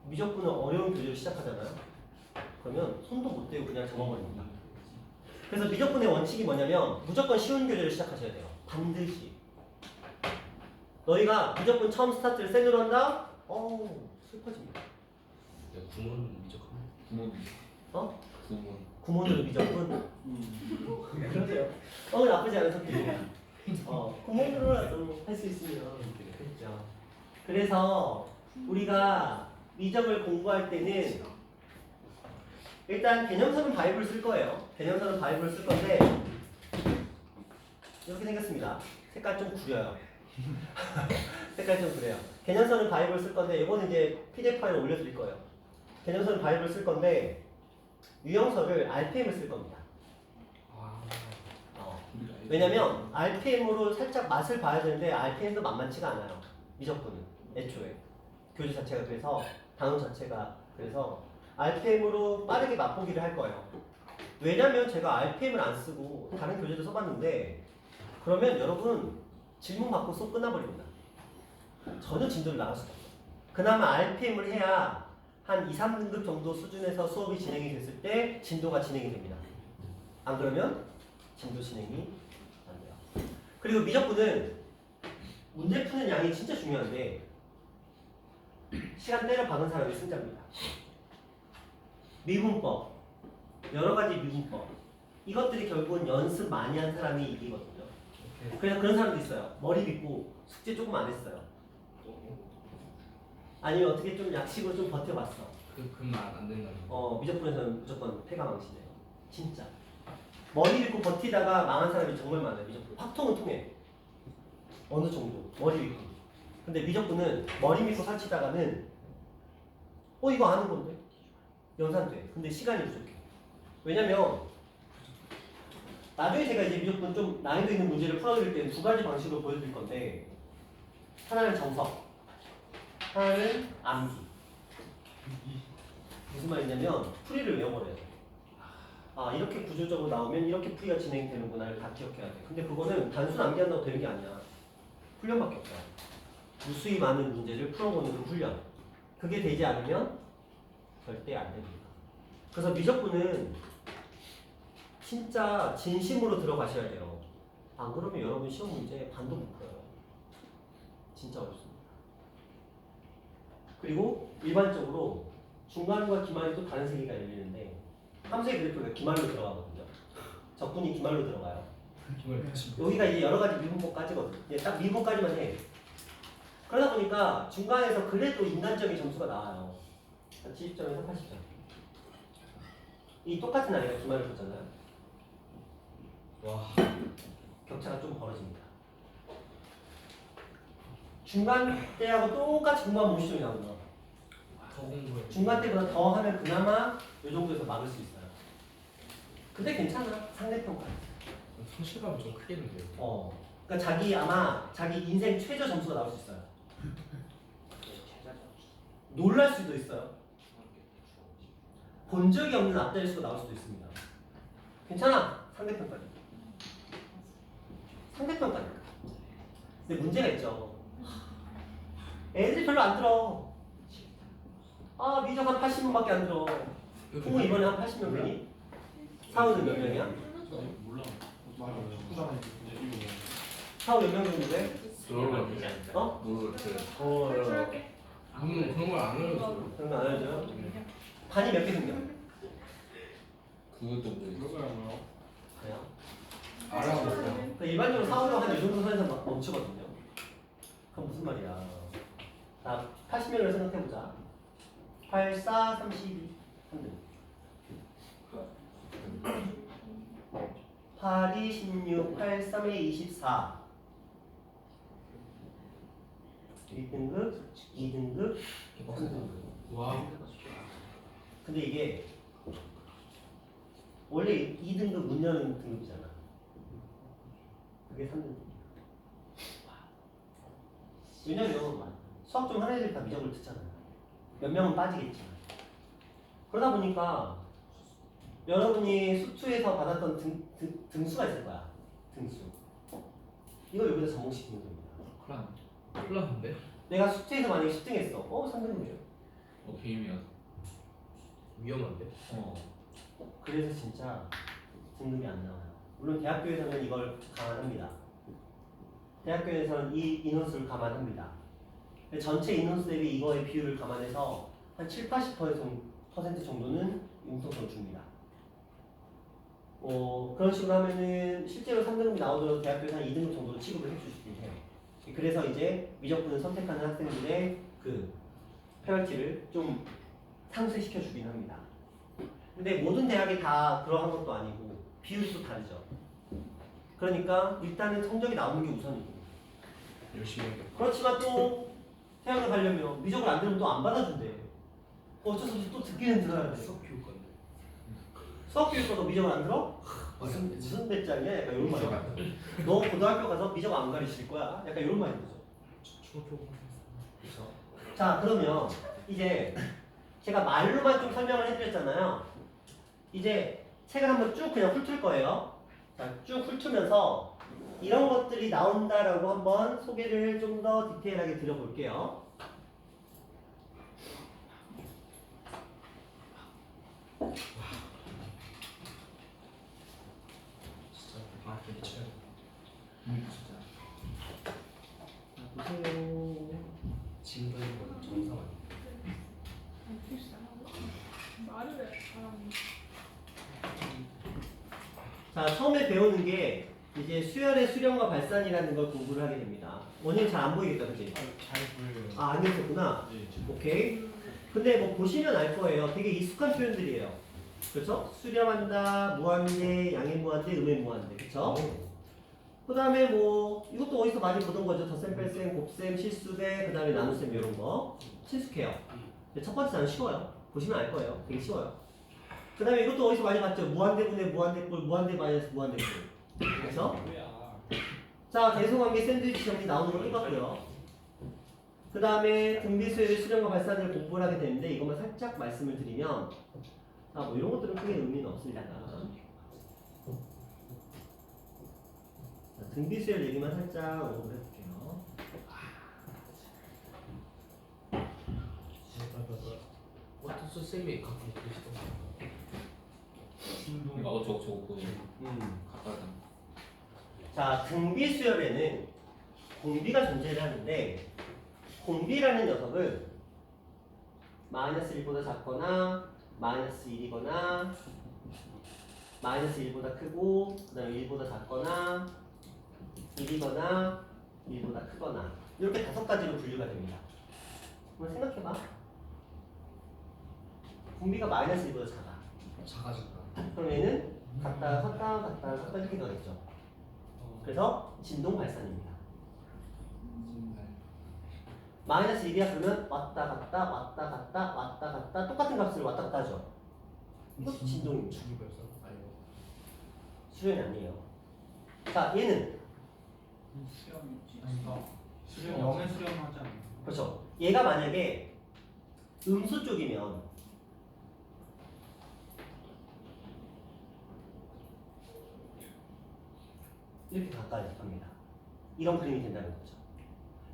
미적분은 어려운 교재로 시작하잖아요. 그러면 손도 못 대고 그냥 적어버립니다. 그래서 미적분의 원칙이 뭐냐면 무조건 쉬운 교재로 시작하셔야 돼요. 반드시. 너희가 미적분 처음 스타트를 센으로 한다? 슬퍼집니다. 구몬 미적분? 구몬. 어? 구몬. 구몬으로 미적분. 그러세요. 나쁘지 않은 선택입니다. 구몬으로라도 할 수 있으면 그렇죠. 그래서 우리가 미적을 공부할 때는 일단 개념서는 바이블 쓸 거예요. 개념서는 바이블 쓸 건데 이렇게 생겼습니다. 색깔 좀 구려요. 색깔 좀 그래요. 개념서는 바이블 쓸 건데 이거는 이제 PDF 파일을 올려드릴 거예요. 개념서는 바이블 쓸 건데 유형서를 RPM을 쓸 겁니다. 왜냐면 RPM으로 살짝 맛을 봐야 되는데 RPM도 만만치가 않아요. 미적분은 애초에 교재 자체가 그래서 단원 자체가 그래서 RPM으로 빠르게 맛보기를 할 거예요. 왜냐면 제가 RPM을 안 쓰고 다른 교재도 써봤는데 그러면 여러분 질문 받고 수업 끝나버립니다. 전혀 진도를 나갈 수가 없어요. 그나마 RPM을 해야 한 2, 3등급 정도 수준에서 수업이 진행이 됐을 때 진도가 진행이 됩니다. 안 그러면 진도 진행이 안 돼요. 그리고 미적분은 문제 푸는 양이 진짜 중요한데 시간 때려 박은 사람이 승자입니다. 미분법, 여러 가지 미분법 이것들이 결국은 연습 많이 한 사람이 이기거든요. 그래서 그런 사람도 있어요. 머리 빗고 숙제 조금 안 했어요. 아니면 어떻게 좀 약식으로 좀 버텨봤어. 그만 안 된다는 거. 미적분에서는 무조건 패가망신해요. 진짜. 머리 빗고 버티다가 망한 사람이 정말 많아요. 미적분. 확통은 통해. 어느 정도. 머리 빗고. 근데 미적분은 머리 믿고 설치다가는 이거 아는 건데? 연산돼. 근데 시간이 부족해. 왜냐면 나중에 제가 이제 미적분 좀 난이도 있는 문제를 풀어드릴 때는 두 가지 방식으로 보여드릴 건데 하나는 정석, 하나는 암기. 무슨 말이냐면 풀이를 외워버려야 돼. 이렇게 구조적으로 나오면 이렇게 풀이가 진행되는구나를 다 기억해야 돼. 근데 그거는 단순 암기한다고 되는 게 아니야. 훈련밖에 없어요. 무수히 많은 문제를 풀어보는 그 훈련. 그게 되지 않으면 절대 안 됩니다. 그래서 미적분은 진짜 진심으로 들어가셔야 돼요. 안 그러면 여러분 시험 문제 반도 못 풀어요. 진짜 어렵습니다. 그리고 일반적으로 중간과 기말이 또 다른 세계가 열리는데 함수의 그래프가 기말로 들어가거든요. 적분이 기말로 들어가요. 여기가 이제 여러 가지 미분법까지거든요. 딱 미분까지만 해. 그러다 보니까 중간에서 그래도 인간적인 점수가 나와요. 한 70점에서 80점. 이 똑같은 아이가 기말을 보잖아요. 와. 격차가 좀 벌어집니다. 중간 때하고 똑같이 공부하면 50점이 나오죠. 더 공부해. 중간 때보다 더 하면 그나마 이 정도에서 막을 수 있어요. 근데 괜찮아. 상대평가. 성실감이 좀 크게 느껴요. 그러니까 자기 인생 최저 점수가 나올 수 있어요. 놀랄 수도 있어요. 본 적이 없는 앞자리 수가 나올 수도 있습니다. 괜찮아. 상대평가니까. 상대평가니까. 근데 문제가 있죠. 애들이 별로 안 들어. 미적 한 80명밖에 안 들어. 풍우 이번에 한 80명 되니? 사우는 몇 명이야? 몰라. 사우 몇 명 정도 돼? 놀러 어? 그런 걸 안 알려줘요. 그런 거 안 알려줘요? 반이 몇 개 생겨? 그것도 모르겠어. 그래요? 알아보세요. 그러니까 일반적으로 사우가 한 이 정도 선에서 멈추거든요. 그럼 무슨 말이야? 자, 80명을 생각해보자. 8, 4, 32, 3등. 8, 2, 16, 8, 3에 24. 1등급, 2등급, 3등급. 와. 근데 이게 원래 2등급 문 여는 등급이잖아. 그게 3등급이야. 왜냐면 수학 좀 하는 애들이 다 미적을 듣잖아요. 몇 명은 빠지겠지만. 그러다 보니까 여러분이 수투에서 받았던 등수가 있을 거야. 등수. 이걸 여기다 접목시키는 겁니다. 큰일 났는데? 내가 수투에서 만약에 10등 했어. 3등급이야. 게임이야. 위험한데? 그래서 진짜 등급이 안 나와요. 물론 대학교에서는 이걸 감안합니다. 대학교에서는 이 인원수를 감안합니다. 전체 인원수 대비 이거의 비율을 감안해서 한 7, 80% 정도는 융통성 줍니다. 그런 식으로 하면은 실제로 3등급이 나오더라도 대학교에서 한 2등급 정도로 취급을 해주시긴 해요. 그래서 이제 미적분을 선택하는 학생들의 그 페널티를 좀 상쇄시켜 주긴 합니다. 근데 모든 대학이 다 그러한 것도 아니고 비율도 다르죠. 그러니까 일단은 성적이 나오는 게 우선이고. 열심히 해야 그렇지만 또 대학을 가려면 미적을 안 들으면 또 안 받아준대. 어쩔 수 없이 또 듣기는 들어야 돼. 수업 교육 건데. 수학 교육과도 미적을 안 들어? 무슨 배짱이야? 약간 이런 말이야. 너 고등학교 가서 미적 안 가르칠 거야? 약간 이런 말인 거죠. 중학교 그렇죠. 자, 그러면 이제 제가 말로만 좀 설명을 해드렸잖아요. 이제 책을 한번 쭉 그냥 훑을 거예요. 자, 쭉 훑으면서 이런 것들이 나온다라고 한번 소개를 좀 더 디테일하게 드려볼게요. 진짜 이렇게 쳐야 돼. 진짜. 보세요. 지금 가는 건 정상 아니야? 말을 해. 자, 처음에 배우는 게 이제 수열의 수렴과 발산이라는 걸 공부를 하게 됩니다. 원인 잘 안 보이겠다, 그치? 잘 보여요. 아, 안 계셨구나. 네, 오케이. 근데 뭐 보시면 알 거예요. 되게 익숙한 표현들이에요. 그렇죠? 수렴한다, 무한대, 양의 무한대, 음의 무한대. 그렇죠? 그 다음에 뭐 이것도 어디서 많이 보던 거죠. 덧셈, 뺄셈, 곱셈, 실수배, 그 다음에 나눗셈 이런 거 친숙해요. 근데 첫 번째 단어 쉬워요. 보시면 알 거예요. 되게 쉬워요. 그 다음에 이것도 어디서 많이 봤죠. 무한대분의 무한대꼴, 무한대 마이너스 무한대꼴. 그렇죠? 자, 대소관계 샌드위치 정리 나오는 거 똑같고요. 그 다음에 등비수열의 수렴과 발산을 공부를 하게 되는데 이것만 살짝 말씀을 드리면 뭐 이런 것들은 크게 의미는 없습니다. 자, 등비수열 얘기만 살짝 언급을 해볼게요. 어떤 쌤이 가끔 그러시던데. 저거 보여. 가까이. 자, 등비수열에는 공비가 존재를 하는데 공비라는 녀석을 마이너스 1보다 작거나 마이너스 1이거나 마이너스 1보다 크고 그 다음에 1보다 작거나 1이거나 1보다 크거나 이렇게 5가지로 분류가 됩니다. 한번 생각해봐. 공비가 마이너스 1보다 작아. 작아졌다. 그럼 얘는 갔다 갔다 이렇게 가겠죠. 그래서 진동 발산입니다. 마이너스 1이야 그러면 왔다 갔다 왔다 갔다 왔다 갔다 똑같은 값을 왔다 갔다 하죠. 이것도 진동입니다. 주기 발산 아니요. 수렴이 아니에요. 자, 얘는 수렴 영의 수렴하지 않나요? 그렇죠. 얘가 만약에 음수 쪽이면 이렇게 가까이 갑니다. 이런 그림이 된다는 거죠.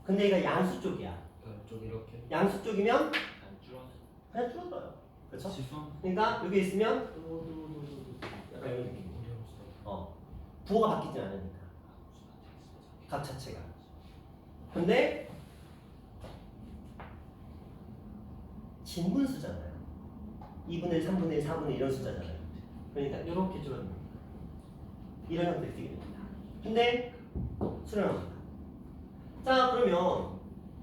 근데 얘가 양수 쪽이야. 좀 이렇게. 양수 쪽이면 안 줄어. 그냥 줄어들어요. 그렇죠? 지수함 그러니까 여기 있으면 약간 이런 느낌. 부호가 바뀌지 않으니까 값 자체가. 근데 진분수잖아요. 2분의 1, 3분의 1, 4분의 1 이런 숫자잖아요. 그러니까 이렇게 줄어듭니다. 이런 형태를 띄게 됩니다. 근데 수렴합니다. 자, 그러면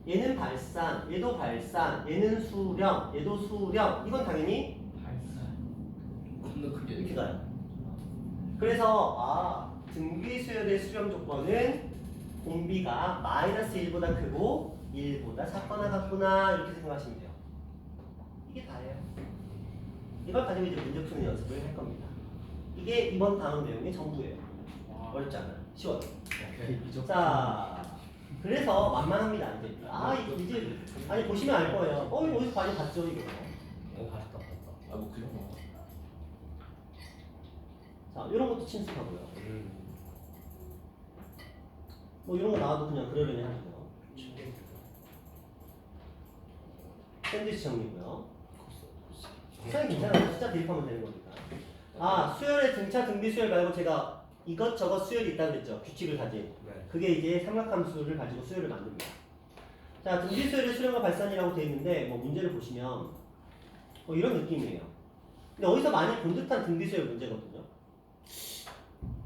얘는 발산, 얘도 발산, 얘는 수렴, 얘도 수렴. 이건 당연히 겁나 크게. 이렇게 가요. 그래서 등비수열의 수렴 조건은 공비가 마이너스 1보다 크고 1보다 작거나 같구나 이렇게 생각하시면 돼요. 이게 다예요. 이걸 가지고 이제 문제 푸는 연습을 할 겁니다. 이게 이번 다음 내용의 전부예요. 어렵지 않아요. 쉬워요. 자, 그래서 만만합니다. 이제 아니 보시면 알 거예요. 이거 어디서 많이 봤죠 이거. 봤다. 뭐 그런 거. 자, 이런 것도 친숙하고요. 뭐 이런 거 나와도 그냥 그러려니 하고요. 샌드위치 정리고요. 수열이 괜찮아요. 숫자 대입하면 되는 거니까. 수열의 등차 등비수열 말고 제가 이것저것 수열이 있다고 그랬죠. 규칙을 가진. 네. 그게 이제 삼각함수를 가지고 수열을 만듭니다. 자, 등비수열의 수렴과 발산이라고 되어 있는데 뭐 문제를 보시면 이런 느낌이에요. 근데 어디서 많이 본 듯한 등비수열 문제거든요.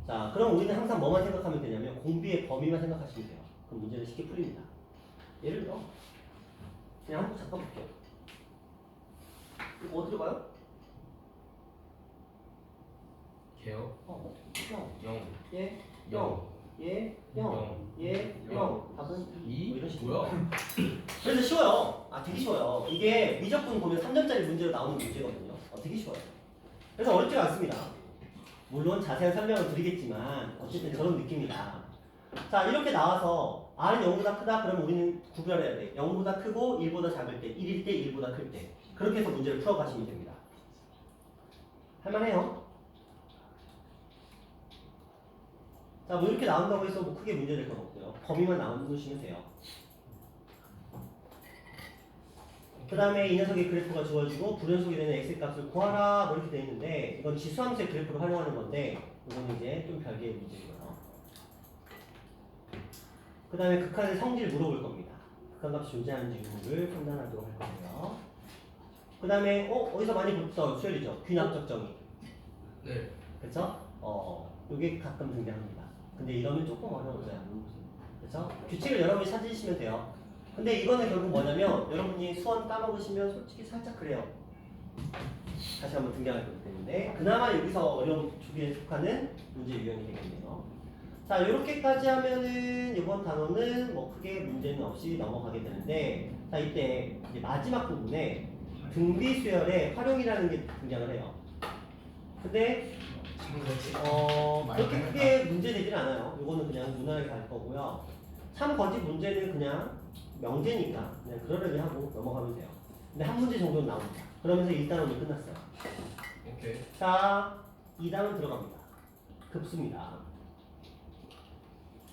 자, 그럼 우리는 항상 뭐만 생각하면 되냐면 공비의 범위만 생각하시면 돼요. 그럼 문제는 쉽게 풀립니다. 예를 들어 그냥 한번 잠깐 볼게요. 이거 어디로 가요? 개요? 영, 영. 예, 영, 예, 영, 예, 영. 답은 이? 뭐 이런 식으로. 뭐야? 그래서 쉬워요. 아, 되게 쉬워요. 이게 미적분 보면 3점짜리 문제로 나오는 문제거든요. 되게 쉬워요. 그래서 어렵지가 않습니다. 물론 자세한 설명을 드리겠지만 어쨌든 저런 느낌이다. 자, 이렇게 나와서 R은 0보다 크다 그러면 우리는 구별해야 돼. 0보다 크고 1보다 작을 때, 1일 때, 1보다 클 때. 그렇게 해서 문제를 풀어가시면 됩니다. 할만해요? 자, 뭐 이렇게 나온다고 해서 뭐 크게 문제될 건 없고요. 범위만 나오시면 돼요. 그 다음에 이 녀석의 그래프가 주어지고 불연속이 되는 x 값을 구하라 뭐 이렇게 되어 있는데 이건 지수함수의 그래프를 활용하는 건데 이거는 이제 좀 별개의 문제고요. 그 다음에 극한의 성질을 물어볼 겁니다. 극한값이 존재하는지 유무를 판단하도록 할 거고요. 그 다음에 어디서 많이 봤던 수열이죠. 균합적 정의. 네. 그쵸? 요게 가끔 등장합니다. 근데 이러면 조금 어려워져요. 그쵸? 규칙을 여러분이 찾으시면 돼요. 근데 이거는 결국 뭐냐면 여러분이 수원 까먹으시면 솔직히 살짝 그래요. 다시 한번 등장할 거기 때문에 그나마 여기서 어려운 주기에 속하는 문제 유형이 되겠네요. 자, 이렇게까지 하면은 이번 단어는 뭐 크게 문제는 없이 넘어가게 되는데 자, 이때 이제 마지막 부분에 등비 수열의 활용이라는 게 등장을 해요. 근데 그렇게 크게 문제 되지는 않아요. 이거는 그냥 무난하게 갈 거고요. 참 거짓 문제는 그냥 명제니까 그냥 그러려니 하고 넘어가면 돼요. 근데 한 문제 정도는 나옵니다. 그러면서 1단원이 끝났어요. 오케이. 자, 2단원 들어갑니다. 급수입니다.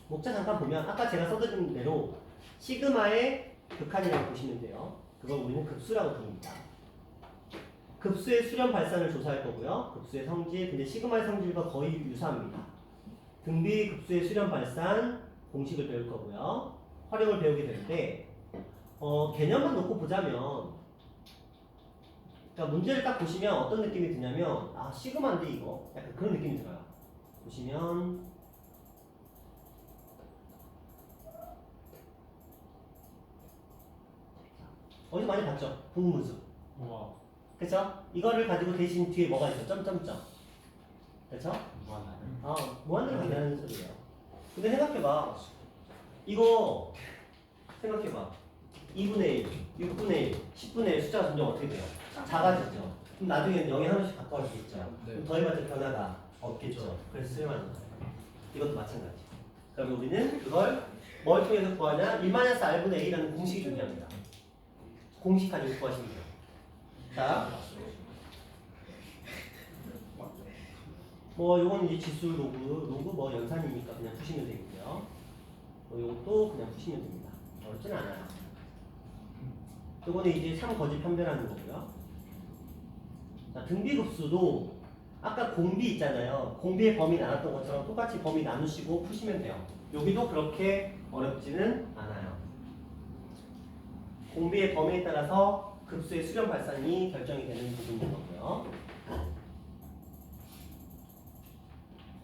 목차 잠깐 보면 아까 제가 써드린 대로 시그마의 극한이라고 보시면 돼요. 그걸 우리는 급수라고 부릅니다. 급수의 수렴 발산을 조사할 거고요. 급수의 성질, 근데 시그마의 성질과 거의 유사합니다. 등비 급수의 수렴 발산 공식을 배울 거고요. 활용을 배우게 되는데 개념만 놓고 보자면 그러니까 문제를 딱 보시면 어떤 느낌이 드냐면 아 시그마인데 이거 약간 그런 느낌이 들어요. 보시면 어디서 많이 봤죠? 분무수. 우와. 그쵸? 이거를 가지고 대신 뒤에 뭐가 있어? 점점점. 그쵸? 무한하네. 무한대로 간다는 소리예요. 근데 생각해봐. 이거 생각해봐. 2분의 1, 6분의 1, 10분의 1 숫자가 점점 어떻게 돼요? 작아지죠. 그럼 나중에는 0에 하나씩 가까워지겠죠. 네. 그럼 더해봤자 변화가 없겠죠. 그래서 수렴하는 거예요. 이것도 마찬가지. 그러면 우리는 그걸 뭘 통해서 구하냐? 1-r분의 a라는 공식이 존재합니다. 공식 가지고 구하시면 돼요. 자, 뭐 요거는 이제 지수 로그 뭐 연산이니까 그냥 푸시면 되고요. 뭐 요것도 그냥 푸시면 됩니다. 어렵지는 않아요. 요거는 이제 참 거짓 판별하는 거고요. 자, 등비급수도 아까 공비 있잖아요. 공비의 범위 나눴던 것처럼 똑같이 범위 나누시고 푸시면 돼요. 여기도 그렇게 어렵지는 않아요. 공비의 범위에 따라서 급수의 수렴 발산이 결정이 되는 부분인 거고요.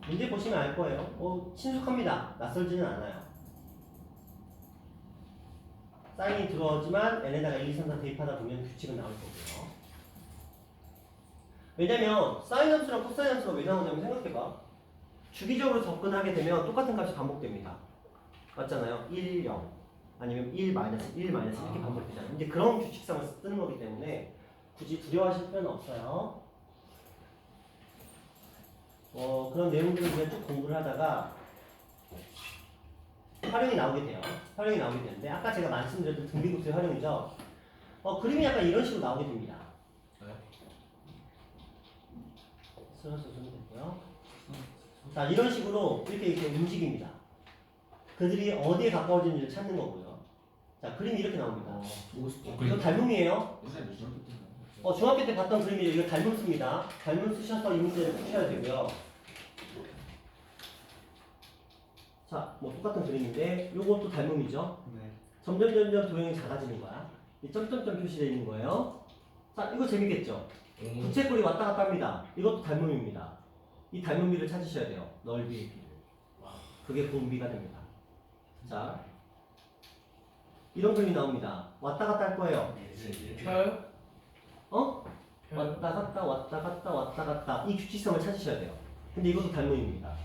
문제 보시면 알 거예요. 친숙합니다. 낯설지는 않아요. 사인이 들어오지만 n에다가 1, 2, 3, 4 대입하다 보면 규칙은 나올 거고요. 왜냐면 사인 함수랑 코사인 함수가 왜 나오냐면 생각해봐. 주기적으로 접근하게 되면 똑같은 값이 반복됩니다. 맞잖아요. 1, 0 아니면 1, 마이너스 1, 마이너스 이렇게 반복되잖아요. 이제 그런 규칙성을 쓰는 거기 때문에 굳이 두려워하실 필요는 없어요. 그런 내용들을 그냥 쭉 공부를 하다가 활용이 나오게 돼요. 활용이 나오게 되는데 아까 제가 말씀드렸던 등비급수의 활용이죠. 그림이 약간 이런 식으로 나오게 됩니다. 쓰러서 좀 되고요. 자, 이런 식으로 이렇게 움직입니다. 그들이 어디에 가까워지는지를 찾는 거고요. 자, 그림이 이렇게 나옵니다. 이거 닮음이에요. 중학교 때 봤던 그림이에요. 이거 닮음수입니다. 닮음 쓰셔서 이 문제를 푸셔야 되고요. 자, 뭐 똑같은 그림인데 요것도 닮음이죠. 네. 점점 도형이 작아지는 거야. 이 점점점 표시되어 있는 거예요. 자, 이거 재밌겠죠? 부채꼴이 왔다 갔다 합니다. 이것도 닮음입니다. 이 닮은 비를 찾으셔야 돼요. 넓이의 비를. 그게 공비가 됩니다. 자, 이런 그림이 나옵니다. 왔다 갔다 할 거예요. 펴요? 어? 펴요? 왔다 갔다 왔다 갔다 왔다 갔다 이 규칙성을 찾으셔야 돼요. 근데 이것도 닮음입니다.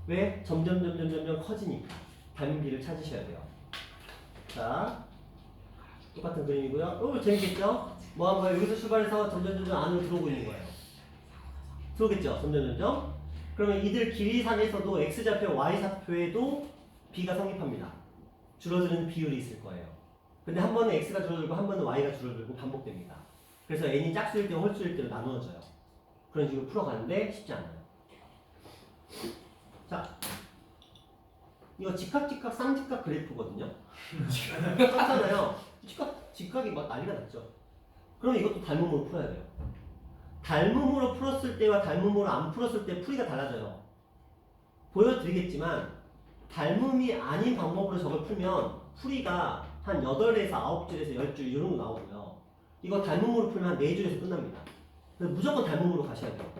왜? 점점 커지니까 닮은 비를 찾으셔야 돼요. 자, 똑같은 그림이고요. 재밌겠죠? 뭐 한 거예요? 여기서 출발해서 점점 안으로 들어오고 있는 거예요. 들어오겠죠? 점점. 그러면 이들 길이상에서도 x좌표, y좌표에도 b가 성립합니다. 줄어드는 비율이 있을 거예요. 근데 한 번은 x가 줄어들고 한 번은 y가 줄어들고 반복됩니다. 그래서 n이 짝수일 때와 홀수일 때로 나누어져요. 그런 식으로 풀어가는데 쉽지 않아요. 자, 이거 직각, 쌍직각 그래프거든요. 떴잖아요. 직각이 막 난리가 났죠. 그럼 이것도 닮음으로 풀어야 돼요. 닮음으로 풀었을 때와 닮음으로 안 풀었을 때 풀이가 달라져요. 보여드리겠지만 닮음이 아닌 방법으로 저걸 풀면 풀이가 한 8에서 9줄에서 10줄 이런 거 나오고요. 이거 닮음으로 풀면 한 4줄에서 끝납니다. 그래서 무조건 닮음으로 가셔야 돼요.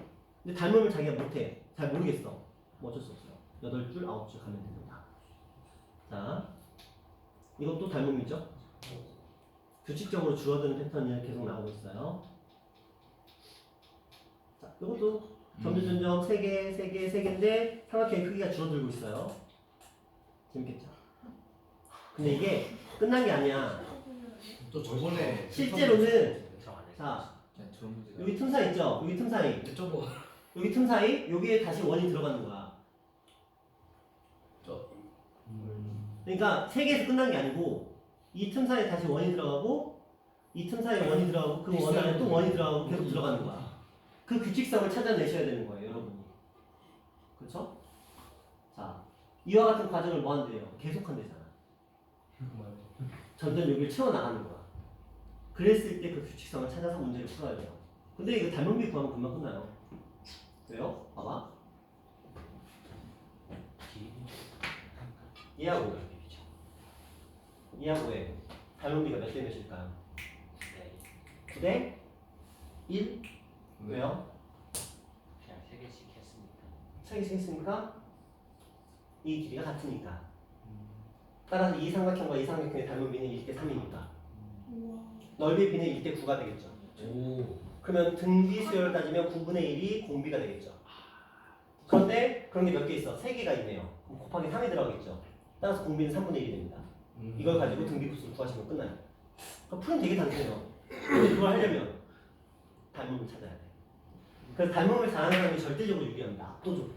근데 닮음을 자기가 못해. 잘 모르겠어. 뭐 어쩔 수 없어요. 8줄, 9줄 가면 됩니다. 자, 이것도 닮음이죠. 규칙적으로 줄어드는 패턴이 계속 나오고 있어요. 자, 이것도 점점 3개인데 삼각형의 크기가 줄어들고 있어요. 재밌겠죠? 근데 이게 끝난 게 아니야. 또 저번에 실제로는 자, 자, 좋은 문제가. 여기 틈 사이 있죠? 여기 틈 사이. 저거 여기 틈 사이, 여기에 다시 원이 들어가는 거야. 그러니까 3개에서 끝난 게 아니고 이 틈 사이에 다시 원이 들어가고 이 틈 사이에 원이 들어가고 그 원 안에 또 원이 들어가고 계속 들어가는 거야. 그 규칙성을 찾아내셔야 되는 거예요, 여러분이. 그렇죠? 자, 이와 같은 과정을 뭐 한대요? 계속한대잖아. 점점 여기를 채워나가는 거야. 그랬을 때 그 규칙성을 찾아서 문제를 풀어야 돼요. 근데 이거 닮은비 구하면 금방 끝나요. 왜요? 봐봐. 이하고 2하고에 닮은비가 몇 대 몇일까요? 9대 1? 왜요? 그냥 3개씩 했으니까. 3개씩 했으니까 이 길이가 같으니까. 따라서 이 삼각형과 이 삼각형의 닮은비는 1대 3이니까. 넓이의 비는 1대 9가 되겠죠. 오. 그러면 등비 수열을 따지면 9분의 1이 공비가 되겠죠. 그런데 그런 게 몇 개 있어? 3개가 있네요. 그럼 곱하기 3이 들어가겠죠. 따라서 공비는 3분의 1이 됩니다. 이걸 가지고 등비 부수를 구하시면 끝나요. 그럼 풀은 되게 단순해요. 근데 그걸 하려면 닮음을 찾아야 돼. 그래서 닮음을 잘하는 사람이 절대적으로 유리합니다. 압도적으로.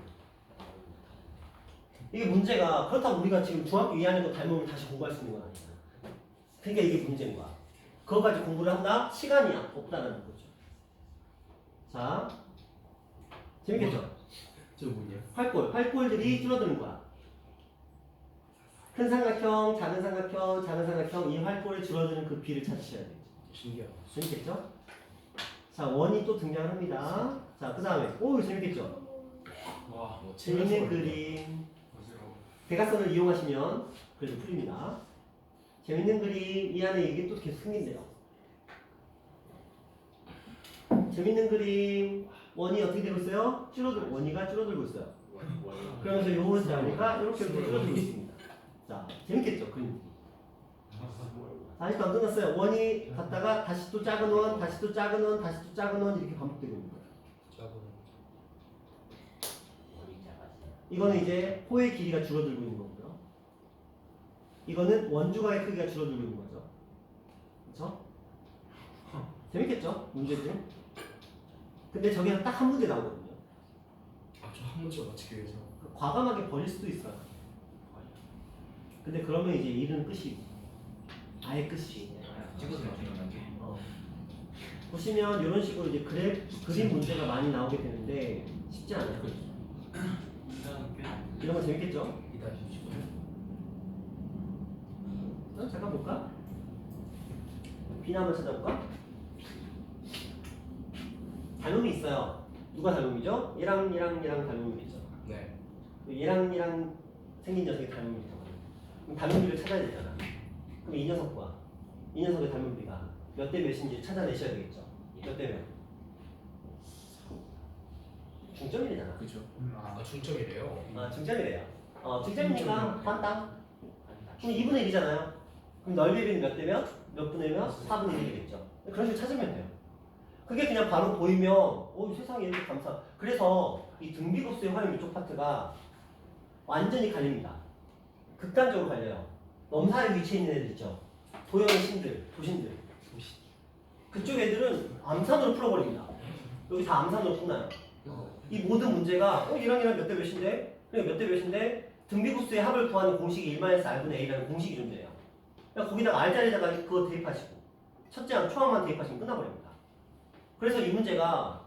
이게 문제가 그렇다고 우리가 지금 중학교 2학년도 닮음을 다시 공부할 수 있는 건 아니잖아. 그러니까 이게 문제인 거야. 그거 가지고 공부를 한다? 시간이 없다는 거죠. 자, 재밌겠죠? 저 뭐냐? 활골들이 줄어드는 거야. 큰 삼각형, 작은 삼각형, 작은 삼각형 이 활골이 줄어드는 그 비를 찾으셔야 돼요. 신기하다. 재밌겠죠? 자, 원이 또 등장합니다. 자, 그 다음에 오 재밌겠죠? 와, 뭐 재밌는 그림. 대각선을 이용하시면 그래도 풀립니다. 재밌는 그림 이 안에 이게 또 계속 생긴대요. 재밌는 그림 원이 어떻게 되고 있어요? 원이가 줄어들고 있어요. 그러면서 요런 자리가 이렇게 줄어들고 있습니다. 자, 재밌겠죠? 그림. 아직도 안 끝났어요. 원이 갔다가 다시 또 작은 원, 다시 또 작은 원, 다시 또 작은 원 이렇게 반복되고 있는 거예요. 이거는 이제 호의 길이가 줄어들고 있는 거고요. 이거는 원주가의 크기가 줄어들고 있는 거죠. 그렇죠? 재밌겠죠? 문제들. 근데 저기서 딱 한 문제 나오거든요. 저 한 문제 맞추기 위해서. 과감하게 버릴 수도 있어요. 근데 그러면 이제 일은 끝이 아예 끝이. 찍어서 맞추는 게. 보시면 이런 식으로 이제 그림 문제가 많이 나오게 되는데 쉽지 않아요. 이런 거 재밌겠죠? 이다 주시고. 잠깐 볼까? 비나 한번 찾아볼까? 닮음이 있어요. 누가 닮음이죠? 얘랑 닮음이 있죠. 네. 얘랑 생긴 녀석이 닮음이죠. 그럼 닮음비를 찾아야 되잖아. 그럼 이 녀석과 이 녀석의 닮음비가 몇 대 몇인지 찾아내셔야 되겠죠. 몇 대 몇? 중점이래잖아. 그죠? 아 중점이래요. 아, 중점이래요. 중점이니까 반땅. 한다. 그럼 2분의 1이잖아요. 그럼 넓이비는 몇 대면? 몇 분의 1면? 4분의 1이겠죠. 그런 식으로 찾으면 돼요. 그게 그냥 바로 보이면 세상에 이렇게 감사. 그래서 이 등비급수의 활용 이쪽 파트가 완전히 갈립니다. 극단적으로 갈려요. 넘사에 위치해 있는 애들 있죠. 도형의 신들, 도신들. 그쪽 애들은 암산으로 풀어버립니다. 여기 다 암산으로 끝나요. 이 모든 문제가 이랑 몇 대 몇인데? 몇 대 몇인데? 등비급수의 합을 구하는 공식이 1-r분의 a라는 공식이 존재해요. 그러니까 거기다가 r자리에다가 그거 대입하시고 첫째 항 초항만 대입하시면 끝나버립니다. 그래서 이 문제가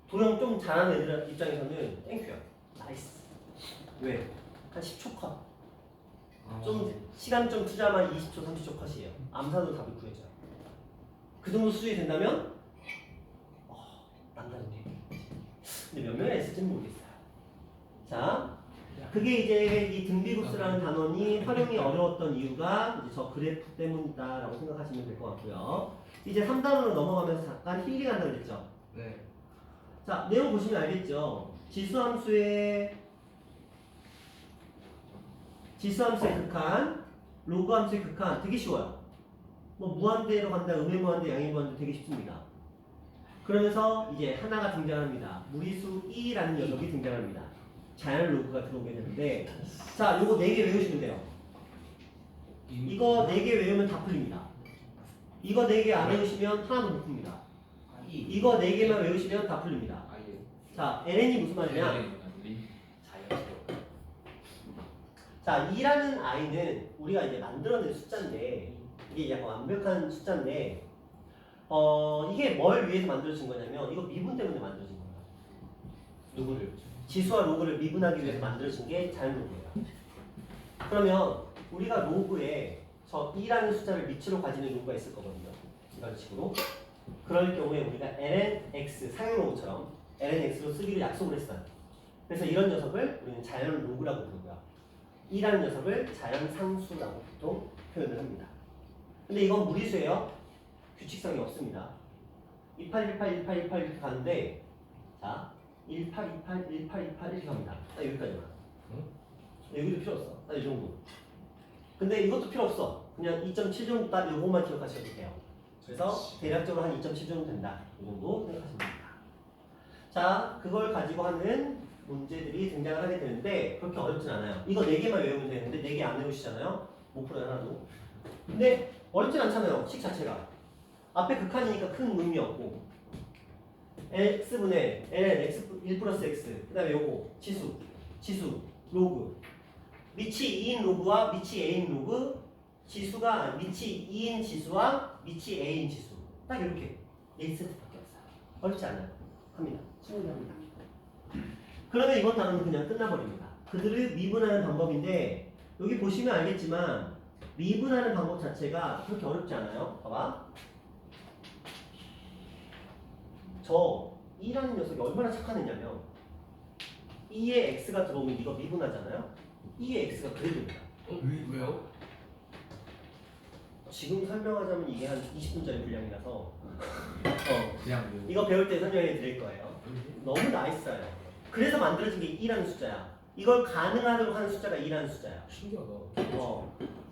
도형 좀 잘하는 애들 입장에서는 땡큐야. 나이스. 왜? 한 10초 컷. 좀 시간 좀 투자하면 20초, 30초 컷이에요. 암산으로 답을 구해줘요. 그 정도 수준이 된다면 남다른데. 근데 몇 명이나 있을지는 모르겠어요. 자, 그게 이제 이 등비급수라는 단원이 활용이 어려웠던 이유가 이제 저 그래프 때문이다라고 생각하시면 될 것 같고요. 이제 3단원으로 넘어가면서 잠깐 힐링한다고 그랬죠. 네. 자, 내용 보시면 알겠죠. 지수함수의 극한, 로그 함수의 극한 되게 쉬워요. 뭐 무한대로 간다, 음의 무한대, 양의 무한대 되게 쉽습니다. 그러면서 이제 하나가 등장합니다. 무리수 E라는 녀석이 등장합니다. 자연 로그가 들어오게 되는데, 자, 요거 4개 외우시면 돼요. 이거 4개 외우면 다 풀립니다. 이거 4개 안 외우시면 하나도 못 풉니다. 이거 4개만 외우시면 다 풀립니다. 자, LN이 무슨 말이냐? 자연스러워. 자, 2라는 i는 우리가 이제 만들어낸 숫자인데, 이게 약간 완벽한 숫자인데, 이게 뭘 위해서 만들어진 거냐면, 이거 미분 때문에 만들어진 거예요. 누구를? 지수와 로그를 미분하기 위해서 만들어진 게 자연 로그예요. 그러면 우리가 로그에 저 2라는 숫자를 밑으로 가지는 로그가 있을 거거든요. 이런 식으로. 그럴 경우에 우리가 lnx, 상용 로그처럼 lnx로 쓰기로 약속을 했어요. 그래서 이런 녀석을 우리는 자연 로그라고 부르고요. 2라는 녀석을 자연 상수라고 보통 표현을 합니다. 근데 이건 무리수예요. 규칙성이 없습니다. 28, 18, 18, 18 이렇게 가는데, 자, 18, 28, 18, 28 이렇게 갑니다. 딱 여기까지만. 여기도 필요 없어. 딱 이 정도. 근데 이것도 필요 없어. 그냥 2.7 정도 딱 요것만 기억하셔도 돼요. 그래서 대략적으로 한 2.7 정도 된다. 이 정도 생각하시면 됩니다. 자, 그걸 가지고 하는 문제들이 등장을 하게 되는데 그렇게 어렵진 않아요. 이거 4개만 외우면 되는데 4개 안 외우시잖아요. 못 풀어요, 하나도. 근데 어렵진 않잖아요. 식 자체가. 앞에 극한이니까 큰 의미 없고 x분의 ln x 1 플러스 x 그 다음에 요거 지수 로그 밑이 2인 로그와 밑이 a인 로그 지수가 밑이 2인 지수와 밑이 a인 지수 딱 이렇게 4세트밖에 없어요. 어렵지 않아요. 합니다. 충분히 합니다. 그러면 이번 단어는 그냥 끝나버립니다. 그들을 미분하는 방법인데 여기 보시면 알겠지만 미분하는 방법 자체가 그렇게 어렵지 않아요. 봐봐. 저 2라는 녀석이 얼마나 착한 애냐면 2에 x가 들어오면 이거 미분하잖아요. 2에 x가 그래도입니다. 왜요? 지금 설명하자면 이게 한 20분짜리 분량이라서 그냥 이거 배울 때 설명해 드릴 거예요. 너무 나이스해요. 그래서 만들어진 게 2라는 숫자야. 이걸 가능하도록 하는 숫자가 2라는 숫자야. 신기하다.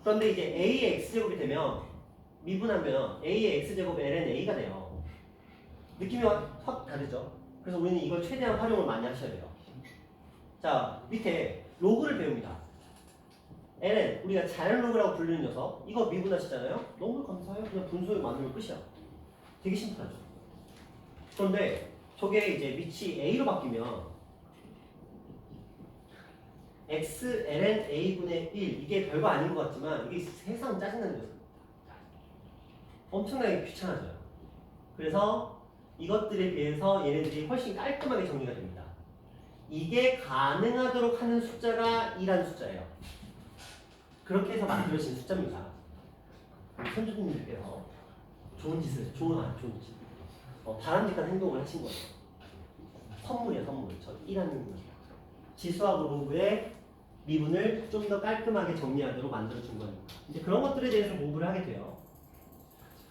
그런데 이제 a의 x제곱이 되면 미분하면 a의 x제곱 ln a가 돼요. 느낌이 확 다르죠? 그래서 우리는 이걸 최대한 활용을 많이 하셔야 돼요. 자, 밑에 로그를 배웁니다. ln, 우리가 자연 로그라고 부르는 녀석, 이거 미분하시잖아요? 너무 감사해요. 그냥 분수를 만들면 끝이야. 되게 심플하죠? 그런데 저게 이제 밑이 a로 바뀌면 x ln a분의 1 이게 별거 아닌 것 같지만 이게 세상 짜증나는 녀석입니다. 엄청나게 귀찮아져요. 그래서 이것들에 비해서 얘네들이 훨씬 깔끔하게 정리가 됩니다. 이게 가능하도록 하는 숫자가 2라는 숫자예요. 그렇게 해서 만들어진 숫자입니다. 선주님들께서 좋은 짓을, 좋은 짓, 바람직한 행동을 하신 거예요. 선물이에요, 선물. 저 1라는 지수하고 로그의 미분을 좀 더 깔끔하게 정리하도록 만들어준 겁니다. 이제 그런 것들에 대해서 공부를 하게 돼요.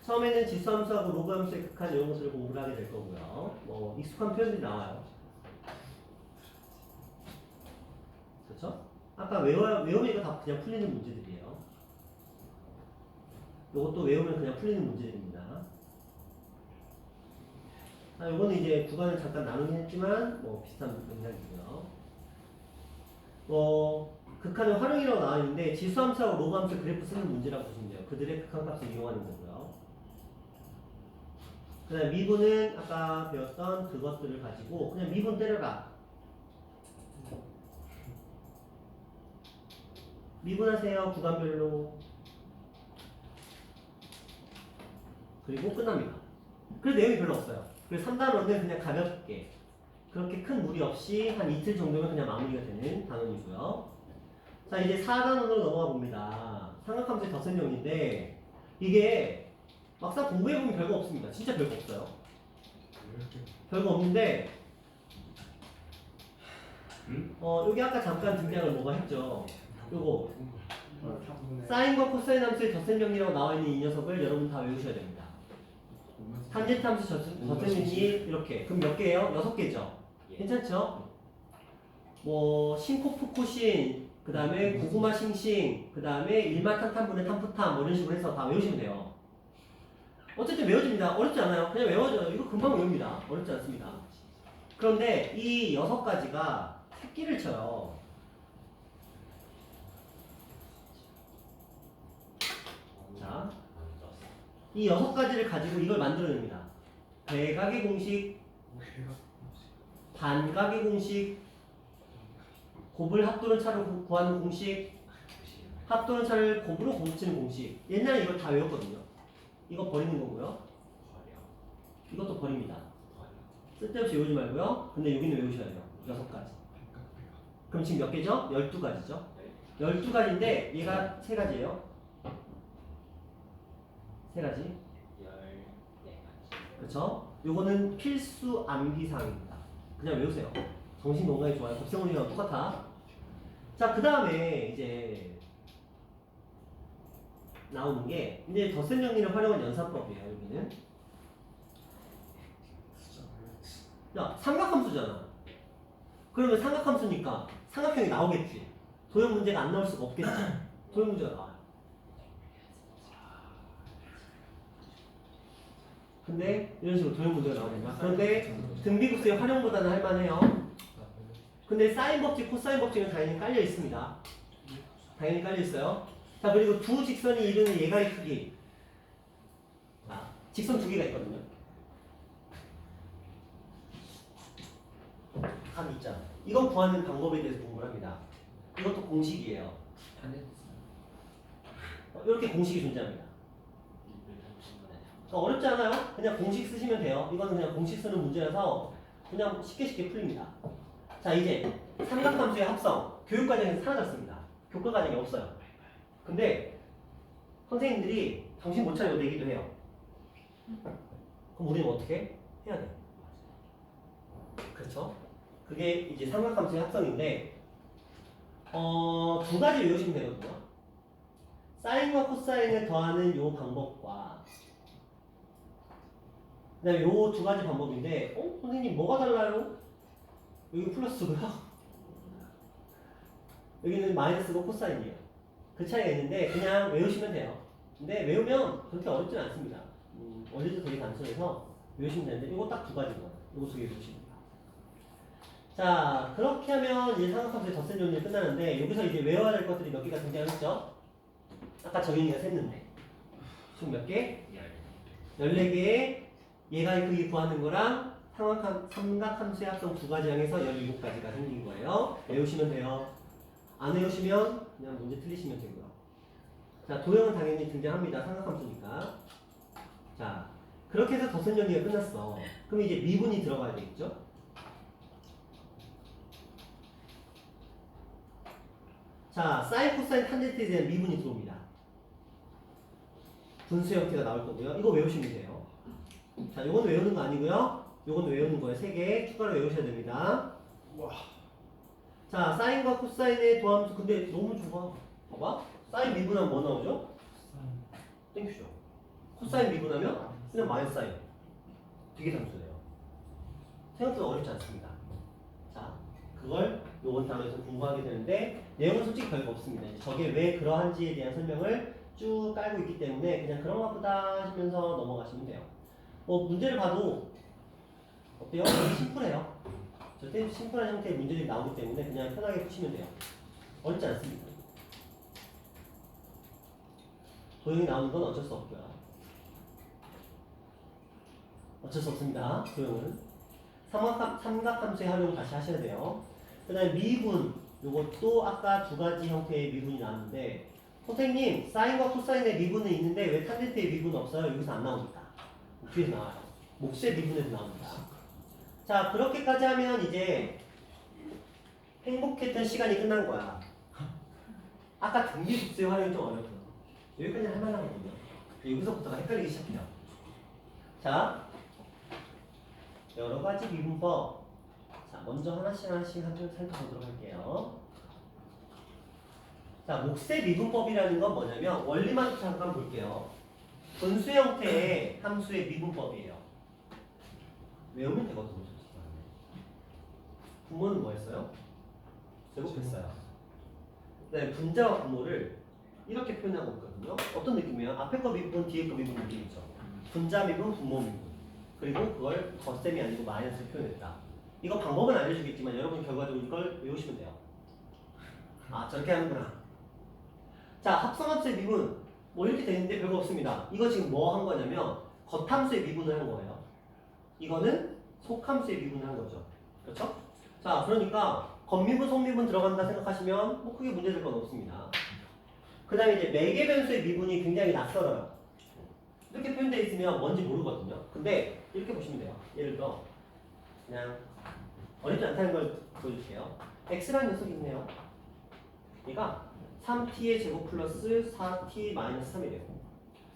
처음에는 지수함수하고 로그함수의 극한 이런 것들을 공부를 하게 될 거고요. 뭐 익숙한 표현들이 나와요. 그렇죠? 아까 외우면 이거 다 그냥 풀리는 문제들이에요. 이것도 외우면 그냥 풀리는 문제들입니다. 자, 요거는 이제 구간을 잠깐 나누긴 했지만 뭐 비슷한 맥락이고요. 극한의 활용이라고 나와 있는데 지수함수하고 로그함수 그래프 쓰는 문제라고 보시면 돼요. 그들의 극한값을 이용하는 거고요. 그 다음 미분은 아까 배웠던 그것들을 가지고 그냥 미분 때려라. 미분하세요. 구간별로. 그리고 끝납니다. 그래서 내용이 별로 없어요. 그래서 3단원은 그냥 가볍게 그렇게 큰 무리 없이 한 이틀 정도면 그냥 마무리가 되는 단원이고요. 자, 이제 4단원으로 넘어가 봅니다. 삼각함수의 덧셈용인데 이게 막상 공부해보면 별거 없습니다. 진짜 별거 없어요. 별거 없는데 여기 아까 잠깐 등장을 뭐가 했죠. 요거 사인과 코사인 함수의 덧셈용이라고 나와 있는 이 녀석을 여러분 다 외우셔야 됩니다. 탄젠트 함수 덧셈용이 이렇게 그럼 몇 개예요? 6개죠. 괜찮죠? 뭐 신코프 코신 그 다음에 고구마 싱싱 그 다음에 일마탄탄분의 탄푸탄 뭐 이런 식으로 해서 다 외우시면 돼요. 어쨌든 외워집니다. 어렵지 않아요. 그냥 외워져요. 이거 금방 외웁니다. 어렵지 않습니다. 그런데 이 6가지가 새끼를 쳐요. 자, 이 6가지를 가지고 이걸 만들어냅니다. 대각의 공식, 반각의 공식, 곱을 합도는 차로 구하는 공식, 합도는 차를 곱으로 고치는 공식. 옛날에 이걸 다 외웠거든요. 이거 버리는 거고요. 이것도 버립니다. 쓸데없이 외우지 말고요. 근데 여기는 외우셔야 돼요. 6가지. 그럼 지금 몇 개죠? 12가지죠. 12가지인데 얘가 3가지예요. 3가지. 그렇죠? 요거는 필수 암기사항입니다. 그냥 외우세요. 정신 건강이 좋아요. 곱셈원리랑 똑같아. 자, 그 다음에 이제 나오는 게 이제 덧셈 정리를 활용한 연산법이에요. 여기는 야, 삼각함수잖아. 그러면 삼각함수니까 삼각형이 나오겠지. 도형 문제가 안 나올 수가 없겠지. 도형 문제가 나와요. 근데 이런 식으로 도형 문제가 나오니까. 그런데 등비급수의 활용보다는 할만해요. 근데 사인 법칙, 코사인 법칙은 당연히 깔려 있습니다. 당연히 깔려 있어요. 자, 그리고 두 직선이 이루는 예가의 크기. 자, 직선 2개가 있거든요. 감 있죠. 이건 구하는 방법에 대해서 공부를 합니다. 이것도 공식이에요. 이렇게 공식이 존재합니다. 어렵지 않아요? 그냥 공식 쓰시면 돼요. 이거는 그냥 공식 쓰는 문제라서 그냥 쉽게 풀립니다. 자, 이제 삼각함수의 합성 교육과정에서 사라졌습니다. 교과과정이 없어요. 근데 선생님들이 정신 못 차리고 내기도 해요. 그럼 우리는 어떻게 해야 돼? 그렇죠? 그게 이제 삼각함수의 합성인데 2가지 외우시면 되거든요. 사인과 코사인을 더하는 요 방법과 그 다음에 요 2가지 방법인데 선생님 뭐가 달라요? 여기 플러스고요. 여기는 마이너스고 코사인이에요. 그 차이가 있는데 그냥 외우시면 돼요. 근데 외우면 그렇게 어렵진 않습니다. 원리도 되게 단순해서 외우시면 되는데 이거 딱 2가지고 이거 2개 외우시면 돼요. 자, 그렇게 하면 이제 삼각함수의 덧셈 정리 끝나는데 여기서 이제 외워야 될 것들이 몇 개가 등장했죠? 아까 정인이가 셌는데 총 몇 개? 14개의 예가의 크기 구하는 거랑 삼각함수의 합성 2가지 항에서 17가지가 생긴 거예요. 외우시면 돼요. 안 외우시면 그냥 문제 틀리시면 되고요. 자, 도형은 당연히 등장합니다. 삼각함수니까. 자, 그렇게 해서 덧셈 정리가 끝났어. 그럼 이제 미분이 들어가야 되겠죠? 자, 사인, 코사인, 탄젠트에 대한 미분이 들어옵니다. 분수 형태가 나올 거고요. 이거 외우시면 돼요. 자, 요건 외우는 거 아니고요. 요건 외우는 거예요. 3개 추가로 외우셔야 됩니다. 와. 자, 사인과 코사인의 도함수. 근데 너무 좋아. 봐봐. 사인 미분하면 뭐 나오죠? 땡큐죠. 코사인 미분하면 그냥 마이너스 사인. 되게 단순해요. 생각보다 어렵지 않습니다. 자, 그걸 요번 단어에서 공부하게 되는데 내용은 솔직히 별거 없습니다. 이제 저게 왜 그러한지에 대한 설명을 쭉 깔고 있기 때문에 그냥 그런가 보다 하시면서 넘어가시면 돼요. 뭐 문제를 봐도 어때요? 되게 심플해요. 절대 심플한 형태의 문제들이 나오기 때문에 그냥 편하게 푸시면 돼요. 어렵지 않습니다. 도형이 나오는 건 어쩔 수 없고요. 어쩔 수 없습니다. 도형은 삼각함수의 활용 다시 하셔야 돼요. 그 다음에 미분, 요것도 아까 두 가지 형태의 미분이 나왔는데 선생님 사인과 코사인의 미분은 있는데 왜 탄젠트의 미분은 없어요? 여기서 안 나옵니다. 뒤에서 나와요. 몫의 미분에서 나옵니다. 자, 그렇게까지 하면 이제 행복했던 시간이 끝난 거야. 아까 등비급수의 활용이 좀 어렵고요. 여기까지 할 만하거든요. 여기서부터가 헷갈리기 시작해요. 자, 여러 가지 미분법. 자, 먼저 하나씩 살펴보도록 할게요. 자, 몫의 미분법이라는 건 뭐냐면 원리만 잠깐 볼게요. 분수 형태의 함수의 미분법이에요. 외우면 되거든요. 분모는 뭐 했어요? 제곱했어요. 네, 분자와 분모를 이렇게 표현하고 있거든요. 어떤 느낌이에요? 앞에 거 미분, 뒤에 거 미분 느낌이죠. 분자 미분, 분모 미분. 그리고 그걸 덧셈이 아니고 마이너스로 표현했다. 이거 방법은 알려주겠지만 여러분 결과적으로 이걸 외우시면 돼요. 아, 저렇게 하는구나. 자, 합성함수의 미분 뭐 이렇게 되는데 별거 없습니다. 이거 지금 뭐 한 거냐면 겉함수의 미분을 한 거예요. 이거는 속함수의 미분을 한 거죠. 그렇죠? 자, 그러니까 겉미분, 속미분 들어간다 생각하시면 뭐 크게 문제될 건 없습니다. 그 다음에 이제 매개 변수의 미분이 굉장히 낯설어요. 이렇게 표현되어 있으면 뭔지 모르거든요. 근데 이렇게 보시면 돼요. 예를 들어 그냥 어렵지 않다는 걸 보여줄게요. x라는 녀석이 있네요. 얘가 3t의 제곱 플러스 4t 마이너스 3이 되고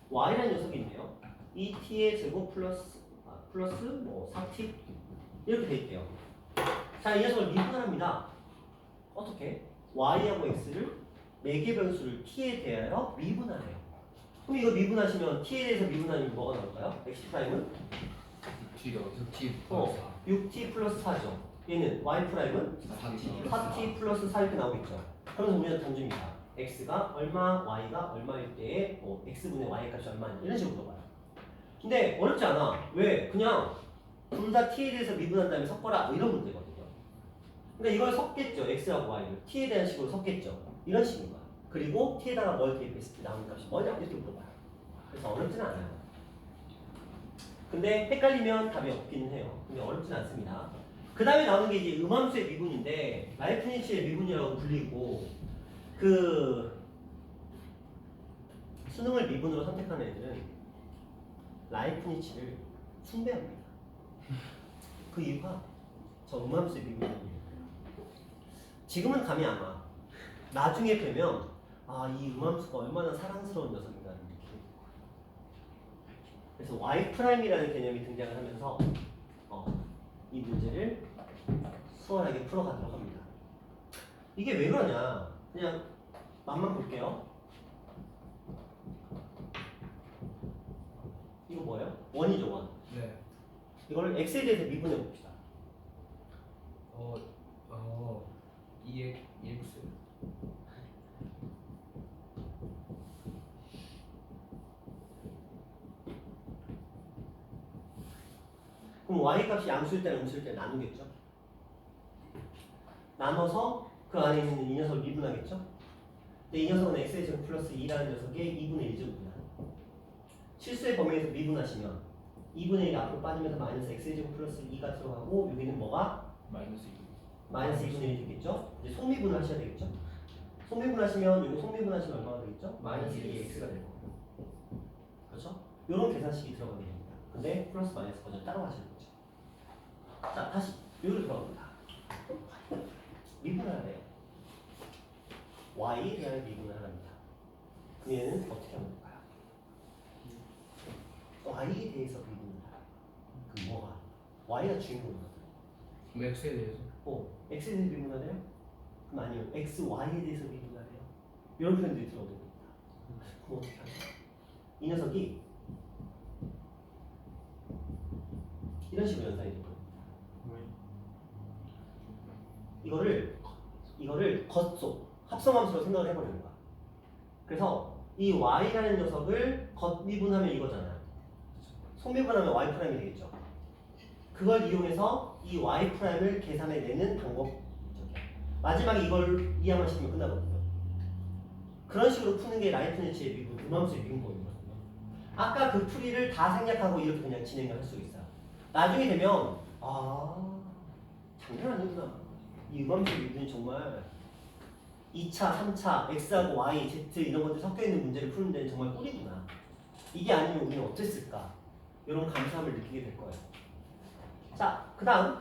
y라는 녀석이 있네요. 2t의 제곱 플러스 뭐 4t 이렇게 돼 있대요. 자, 이 녀석을 미분합니다. 어떻게? y하고 x를 매개 변수를 t에 대하여 미분하래요. 그럼 이거 미분하시면 t에 대해서 미분하면 뭐가 나올까요? x 프라임은 T가 6T 6t 플러스 4죠. 얘는 y 프라임은 4t 플러스 4 이렇게 나오겠죠. 그러면서 우리는 단주입니다. x가 얼마, y가 얼마일 때에 뭐 x분의 y 값이 얼마냐 이런 식으로 물어봐요. 근데 어렵지 않아. 왜? 그냥 둘 다 t에 대해서 미분한 다음에 섞어라 뭐 이런 문제거든요. 근데 이걸 섞겠죠. x하고 y를 t에 대한 식으로 섞겠죠. 이런 식인 거야. 그리고 t에다가 뭘 대입했을 때 나오는 값이 뭐냐 이렇게 물어봐요. 그래서 어렵진 않아요. 근데 헷갈리면 답이 없기는 해요. 근데 어렵진 않습니다. 그 다음에 나오는 게 이제 음함수의 미분인데 라이프니츠의 미분이라고 불리고 그 수능을 미분으로 선택하는 애들은 라이프니츠를 숭배합니다. 그 이유가 저 음함수의 미분이에요. 지금은 감이 안 와. 나중에 뵈면 아, 이 음함수가 얼마나 사랑스러운 녀석인가를 느끼게 돼요. 그래서 y'이라는 개념이 등장을 하면서 이 문제를 수월하게 풀어가도록 합니다. 이게 왜 그러냐? 그냥 맛만 볼게요. 이거 뭐예요? 원이죠, 원. 네. 이걸 x에 대해서 미분해 봅시다. EX. 그럼 y 값이 양수일 때랑 음수일 때 나누겠죠? 나눠서 그 안에 있는 이 녀석을 미분하겠죠? 근데 이 녀석은 x의 제곱 플러스 2라는 녀석의 2분의 1제곱이야. 실수의 범위에서 미분하시면 2분의 1이 앞으로 빠지면서 마이너스 x의 제곱 플러스 2가 들어가고 여기는 뭐가? 마이너스 2. 마이너스 2분의 1이 되겠죠? 이제 속미분을 하셔야 되겠죠? 속미분 하시면 이거 속미분 하시면 얼마가 되겠죠? 마이너스 2x가 되고 그렇죠? 이런 계산식이 들어가게 됩니다. 근데 플러스 마이너스 버전 따로 하시는 거죠. 자, 다시 여기로 들어갑니다. 미분을 하래요. y에 대한 미분을 합니다. 그럼 얘는 어떻게 하는 걸까요? y에 대해서 미분을 하라. 그 뭐가? y가 주인공이거든. 그럼 X에 대해서. x에 대해서 미분하래요? 그럼 아니요. x, y에 대해서 미분하래요. 이런 표현들이 들어오는 겁니다. 그럼 어떻게 하죠? 이 녀석이 이런 식으로 연산이 될 겁니다. 이거를 이거를 겉속 합성함수로 생각을 해버리는 거야. 그래서 이 y라는 녀석을 겉미분하면 이거잖아요. 속미분하면 y' 이 되겠죠. 그걸 이용해서 이 y'을 계산해내는 방법. 마지막에 이걸 이해만 시키면 끝나거든요. 그런 식으로 푸는 게 라이프니츠의 미분, 음함수의 미분법이거든요. 아까 그 풀이를 다 생략하고 이렇게 그냥 진행을 할 수 있어요. 나중에 되면 아 장난 아니구나. 이 음함수의 미분이 정말 2차, 3차, x하고 y, z 이런 것들이 섞여있는 문제를 푸는 데는 정말 꿀이구나. 이게 아니면 우리는 어땠을까? 이런 감사함을 느끼게 될 거예요. 자, 그 다음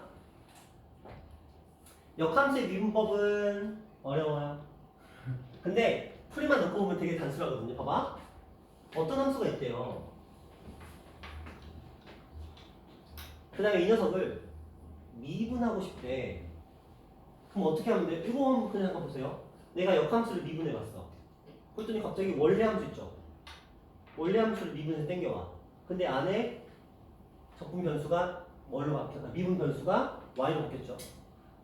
역함수의 미분법은 어려워요. 근데 풀이만 넣고 보면 되게 단순하거든요. 봐봐. 어떤 함수가 있대요. 그 다음에 이 녀석을 미분하고 싶대. 그럼 어떻게 하면 돼? 이거 그냥 한번 보세요. 내가 역함수를 미분해봤어. 그랬더니 갑자기 원래 함수 있죠. 원래 함수를 미분해서 땡겨와. 근데 안에 적분 변수가 뭘로 바뀌었다? 미분 변수가 y로 바뀌었죠.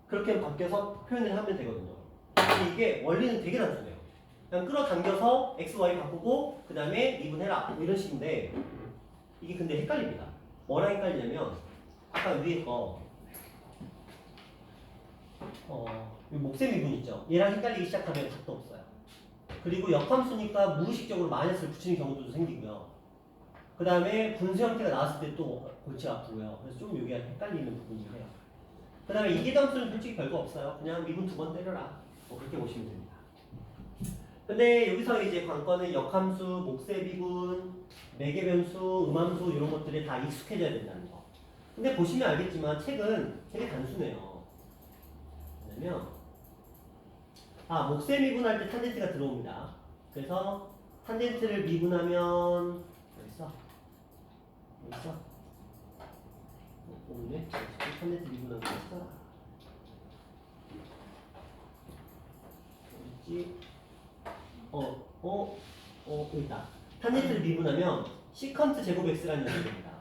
그렇게 바뀌어서 표현을 하면 되거든요. 근데 이게 원리는 되게 단순해요. 그냥 끌어당겨서 x, y 바꾸고 그 다음에 미분해라 뭐 이런 식인데 이게 근데 헷갈립니다. 뭐랑 헷갈리냐면 아까 위에 거 이 목세 미분 있죠. 얘랑 헷갈리기 시작하면 답도 없어요. 그리고 역함수니까 무의식적으로 마이너스를 붙이는 경우도 생기고요. 그 다음에 분수 형태가 나왔을 때 또 골치가 아프고요. 그래서 좀 여기가 헷갈리는 부분이에요. 그 다음에 이계함수는 솔직히 별거 없어요. 그냥 미분 2번 때려라. 뭐 그렇게 보시면 됩니다. 근데 여기서 이제 관건은 역함수, 목세 미분, 매개변수, 음함수 이런 것들이 다 익숙해져야 된다는 거. 근데 보시면 알겠지만 책은 되게 단순해요. 왜냐면 목세 미분할 때 탄젠트가 들어옵니다. 그래서 탄젠트를 미분하면 어디 있어? 어디 있어? 없네? 탄젠트 미분하는 거 있어? 어디 있지? 여기 있다. 탄젠트를 미분하면 시컨트 제곱 x라는 녀석이 됩니다.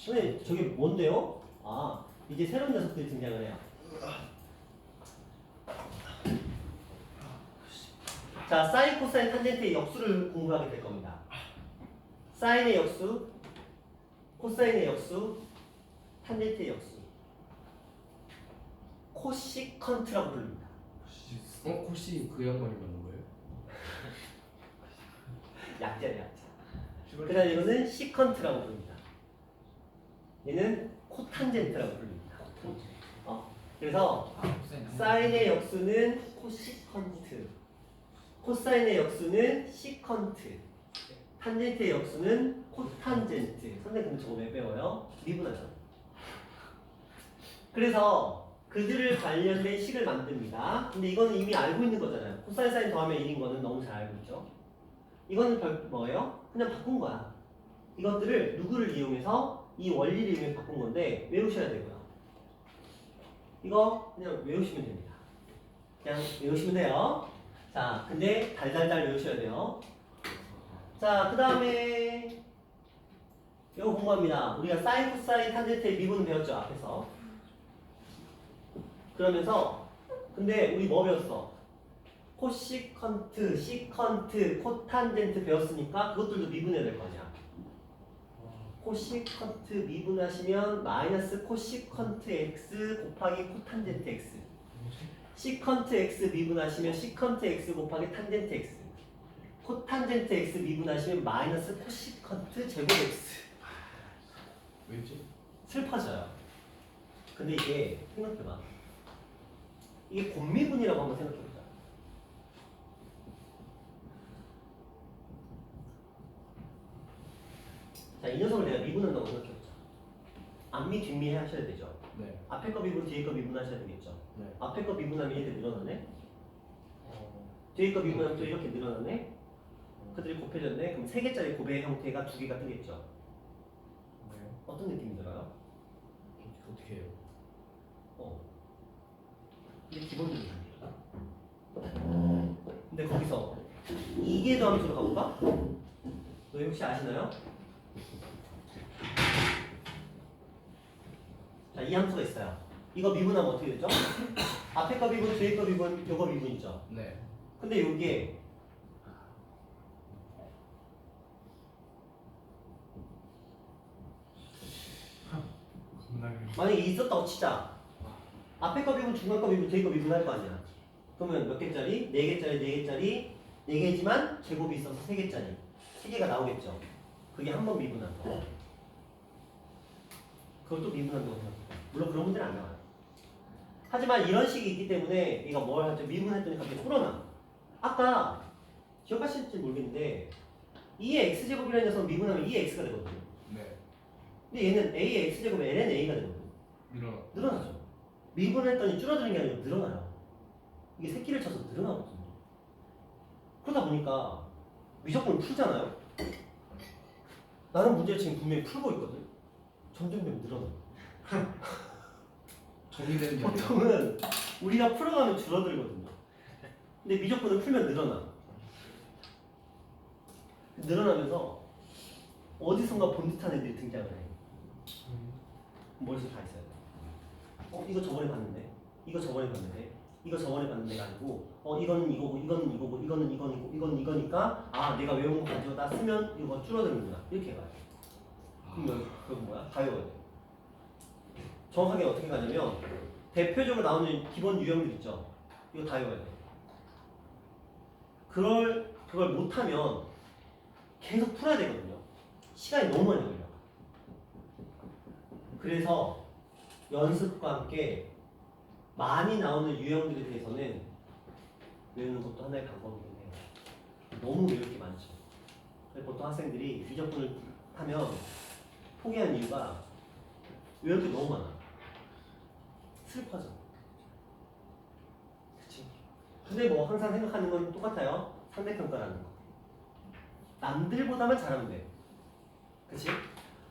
근데 저게 뭔데요? 이제 새로운 녀석들이 등장을 해요. 자, 사인, 코사인, 탄젠트의 역수를 공부하게 될 겁니다. 사인의 역수, 코사인의 역수, 탄젠트의 역수. 코시컨트라고 부릅니다. 혹시 그 양반이 맞는 거예요? 약자네, 약자. 그 다음 이거는 시컨트라고 부릅니다. 얘는 코탄젠트라고 부릅니다. 그래서 사인의 역수는 코시컨트, 코사인의 역수는 시컨트, 탄젠트의 역수는 코탄젠트. 선생님 근데 저거 왜 배워요? 미분하죠. 그래서 그들을 관련된 식을 만듭니다. 근데 이거는 이미 알고 있는 거잖아요. 코사인 사인 더하면 1인 거는 너무 잘 알고 있죠. 이거는 뭐예요? 그냥 바꾼 거야. 이것들을 누구를 이용해서 이 원리를 이용해 바꾼 건데 외우셔야 되고요. 이거 그냥 외우시면 됩니다. 그냥 외우시면 돼요. 자, 근데 달달달 외우셔야 돼요. 자, 그 다음에 이거 공부합니다. 우리가 사인, 코사인, 탄젠트의 미분 배웠죠, 앞에서. 그러면서 근데 우리 뭐 배웠어? 코시컨트, 시컨트, 코탄젠트 배웠으니까 그것들도 미분해야 될 거 아니야. 코시컨트 미분하시면 마이너스 코시컨트 x 곱하기 코탄젠트 x. 시컨트 x 미분하시면 시컨트 x 곱하기 탄젠트 x. 코탄젠트 x 미분하시면 마이너스 코시컨트 제곱 x. 왜지? 슬퍼져요. 근데 이게 생각해봐. 이게 곱미분이라고 한번 생각해보자. 자, 이 녀석을 내가 미분한다고 생각해보자. 앞미 뒷미 하셔야 되죠. 네. 앞에 거 미분, 뒤에 거 미분하셔야 되겠죠. 네. 앞에 거 미분하면 이렇게 늘어나네. 뒤에 거 미분하면 또 이렇게 늘어나네. 그들이 곱해졌네. 그럼 3개짜리 곱의 형태가 2개가 뜨겠죠. 네. 어떤 느낌이 들어요? 어떻게 해요? 이게 기본적인 단계예요. 근데 거기서 이게 더함수로 가볼까? 너 혹시 아시나요? 자, 이 함수가 있어요. 이거 미분하면 어떻게 되죠? 앞에 거 미분, 뒤에 거 미분, 요거 미분이죠. 네. 근데 요게 만약에 있었다고 치자. 앞에 거 미분, 중간 거 미분, 뒤에 거 미분 할 거 아니야. 그러면 몇 개짜리? 4개짜리, 4개짜리, 4개지만 제곱이 있어서 3개짜리. 3개가 나오겠죠. 그게 한 번 미분한 거. 그것도 미분한다고 생각해요. 물론 그런 문제는 안 나와요. 하지만 이런 식이 있기 때문에 이거 뭘 하죠? 미분했더니 갑자기 풀어놔. 아까 기억하실지 모르겠는데 2의 x제곱이라는 녀석은 미분하면 2의 x가 되거든요. 네. 근데 얘는 a의 x제곱은 ln a가 되거든요. 밀어넣. 늘어나죠. 미분했더니 줄어드는 게 아니고 늘어나요. 이게 새끼를 쳐서 늘어나거든요. 그러다 보니까 미적분을 풀잖아요. 나는 문제를 지금 분명히 풀고 있거든. 점점 늘어나. 정리되는 게 아니라. 보통은 우리가 풀어가면 줄어들거든요. 근데 미적분을 풀면 늘어나. 늘어나면서 어디선가 본 듯한 애들이 등장을 해. 머릿속에 다 있어요. 이거 저번에 봤는데, 이거 저번에 봤는데, 이거 저번에 봤는데가 아니고, 이거는 이거고, 이거는 이거고, 이거는 이거니고, 이건 이거니까, 아, 내가 외운 거 가져다 쓰면 이거 줄어드는구나. 이렇게 가요. 그러면 그건 뭐야? 다 외워야 돼. 정확하게 어떻게 가냐면 대표적으로 나오는 기본 유형들 있죠. 이거 다 외워야 돼. 그걸 못하면 계속 풀어야 되거든요. 시간이 너무 많이 걸려. 그래서 연습과 함께 많이 나오는 유형들에 대해서는 외우는 것도 하나의 방법이긴 해요. 너무 외울 게 많죠. 그래서 보통 학생들이 미적분을 하면 포기한 이유가 외울 게 너무 많아. 슬퍼져. 그치? 근데 뭐 항상 생각하는 건 똑같아요. 상대평가라는 거. 남들보다만 잘하면 돼. 그치?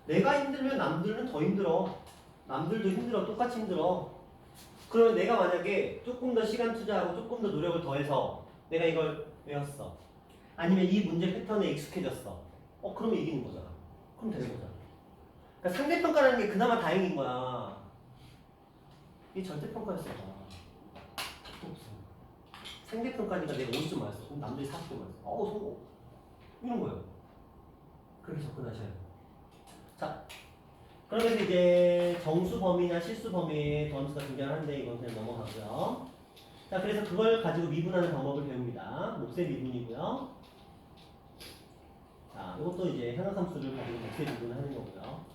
내가 힘들면 남들은 더 힘들어. 남들도 힘들어. 똑같이 힘들어. 그러면 내가 만약에 조금 더 시간 투자하고 조금 더 노력을 더해서 내가 이걸 외웠어. 아니면 이 문제 패턴에 익숙해졌어. 그러면 이기는 거잖아. 그럼 되는 거잖아. 그러니까 상대평가라는 게 그나마 다행인 거야. 이게 절대평가였어. 없어. 상대평가니까 내가 50점 맞았어. 그럼 남들이 40점 맞았어. 성공. 이런 거예요. 그렇게 접근하셔야 돼요. 자, 그러면서 이제 정수 범위나 실수 범위의 던수가 등장하는데 이건 그냥 넘어가고요. 자, 그래서 그걸 가지고 미분하는 방법을 배웁니다. 몫의 미분이고요. 자, 이것도 이제 현황함수를 가지고 몫의 미분을 하는 거고요.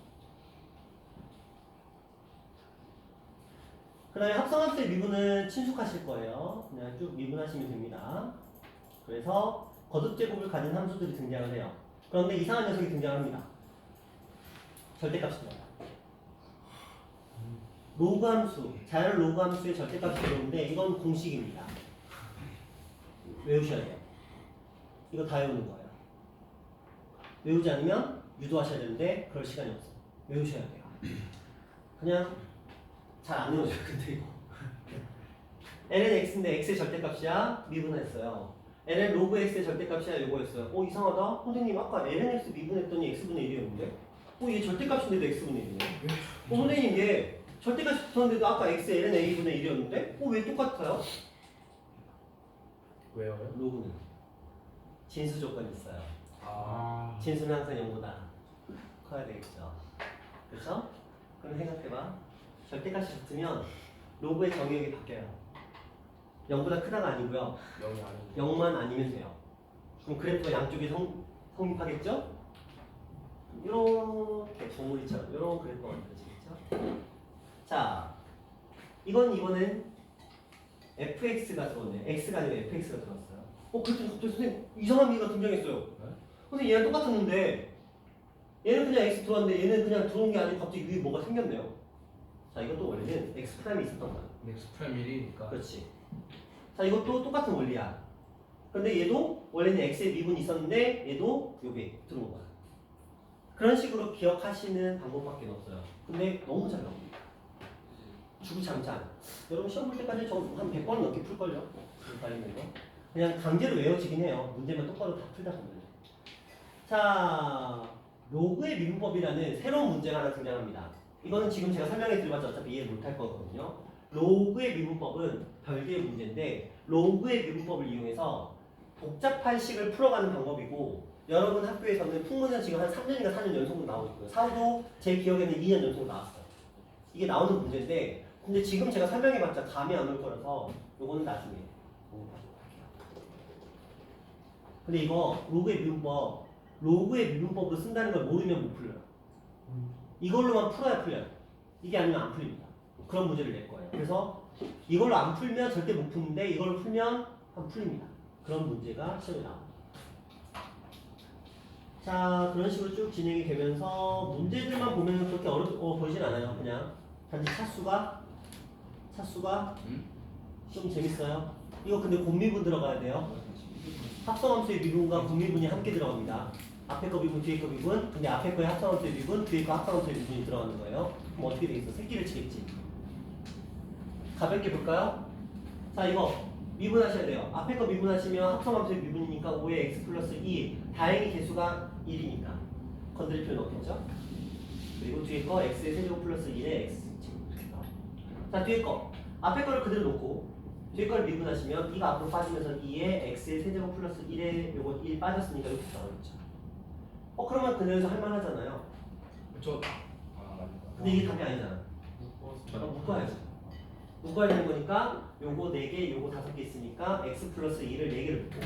그 다음에 합성함수의 미분은 친숙하실 거예요. 그냥 쭉 미분하시면 됩니다. 그래서 거듭제곱을 가진 함수들이 등장을 해요. 그런데 이상한 녀석이 등장합니다. 절대값입니다. 로그 함수, 자연 로그 함수의 절대값이 들어오는데 이건 공식입니다. 외우셔야 돼요. 이거 다 외우는 거예요. 외우지 않으면 유도하셔야 되는데 그럴 시간이 없어요. 외우셔야 돼요. 그냥 잘 안 외워져요. 근데 이거 ln x인데 x의 절대값이야 미분했어요. ln 로그 x의 절대값이야 이거였어요. 이상하다. 선생님 아까 ln x 미분했더니 x분의 1이었는데 얘 절대값인데도 x분의 1이네. 선생님 얘 절대값이 붙었는데도 아까 x ln a분의 1이었는데 왜 똑같아요? 왜요? 로그는 진수 조건이 있어요. 아. 진수는 항상 0보다 커야 되겠죠. 그렇죠? 그럼 생각해봐. 절대값이 붙으면 로그의 정의역이 바뀌어요. 0보다 크다가 아니고요. 0이 아니고. 0만 아니면 돼요. 그럼 그래프가 양쪽에 성립하겠죠? 이렇게 조물이처럼 이런 그래프가 만들어지겠죠? 자, 이번엔 fx가 들어오네. x가 아니고 fx가 들어왔어요. 그랬더니 갑자기 선생님 이상한 미가 등장했어요. 네? 선생님 얘랑 똑같았는데 얘는 그냥 x 들어왔는데 얘는 그냥 들어온 게 아니고 갑자기 위에 뭐가 생겼네요. 자, 이것도 원래는 x 프라임이 있었던 거야. x 프라임 1이니까. 그렇지. 자, 이것도 똑같은 원리야. 근데 얘도 원래는 x의 미분이 있었는데 얘도 여기 들어온 거야. 그런 식으로 기억하시는 방법밖에 없어요. 근데 너무 잘 나옵니다. 주구장창. 여러분 시험 볼 때까지 한 100번 넘게 풀걸요? 관련된 거. 그냥 강제로 외워지긴 해요. 문제만 똑바로 다 풀다 보면. 자, 로그의 미분법이라는 새로운 문제가 하나 등장합니다. 이거는 지금 제가 설명해 드려봤자 어차피 이해 못할 거거든요. 로그의 미분법은 별개의 문제인데 로그의 미분법을 이용해서 복잡한 식을 풀어가는 방법이고 여러분 학교에서는 풍문은 지금 한 3년인가 4년 연속으로 나오고 있고요. 사우도 제 기억에는 2년 연속으로 나왔어요. 이게 나오는 문제인데 근데 지금 제가 설명해봤자 감이 안 올 거라서 요거는 나중에 근데 이거 로그의 미분법으로 쓴다는 걸 모르면 못 풀려요. 이걸로만 풀어야 풀려요. 이게 아니면 안 풀립니다. 그런 문제를 낼 거예요. 그래서 이걸로 안 풀면 절대 못 푸는데 이걸로 풀면 한 풀립니다. 그런 문제가 시험에 나옵니다. 자, 그런 식으로 쭉 진행이 되면서 문제들만 보면 그렇게 보이진 않아요. 그냥 단지 차수가 좀 재밌어요. 이거 근데 곱미분 들어가야 돼요. 합성함수의 미분과 곱미분이 함께 들어갑니다. 앞에 거 미분, 뒤에 거 미분. 근데 앞에 거의 합성함수의 미분, 뒤에 거 합성함수의 미분이 들어가는 거예요. 그럼 어떻게 되겠어? 새끼를 치겠지. 가볍게 볼까요? 자, 이거 미분하셔야 돼요. 앞에 거 미분하시면 합성함수의 미분이니까 5의 x 플러스 2. 다행히 개수가 1이니까 건드릴 필요는 없겠죠? 그리고 뒤에 거 x의 세제곱 플러스 1의 x. 자, 뒤에 거. 앞에 거를 그대로 놓고 뒤에 걸 미분하시면 2가 앞으로 빠지면서 2의 x의 세제곱 플러스 1에 요거 1 빠졌으니까 이렇게 나오겠죠. 그러면 그대로서 할만하잖아요. 근데 이게 답이 아니잖아. 묶어야지. 묶어야 되는 거니까 요거 4개, 요거 5개 있으니까 x 플러스 2를 4개를 묶고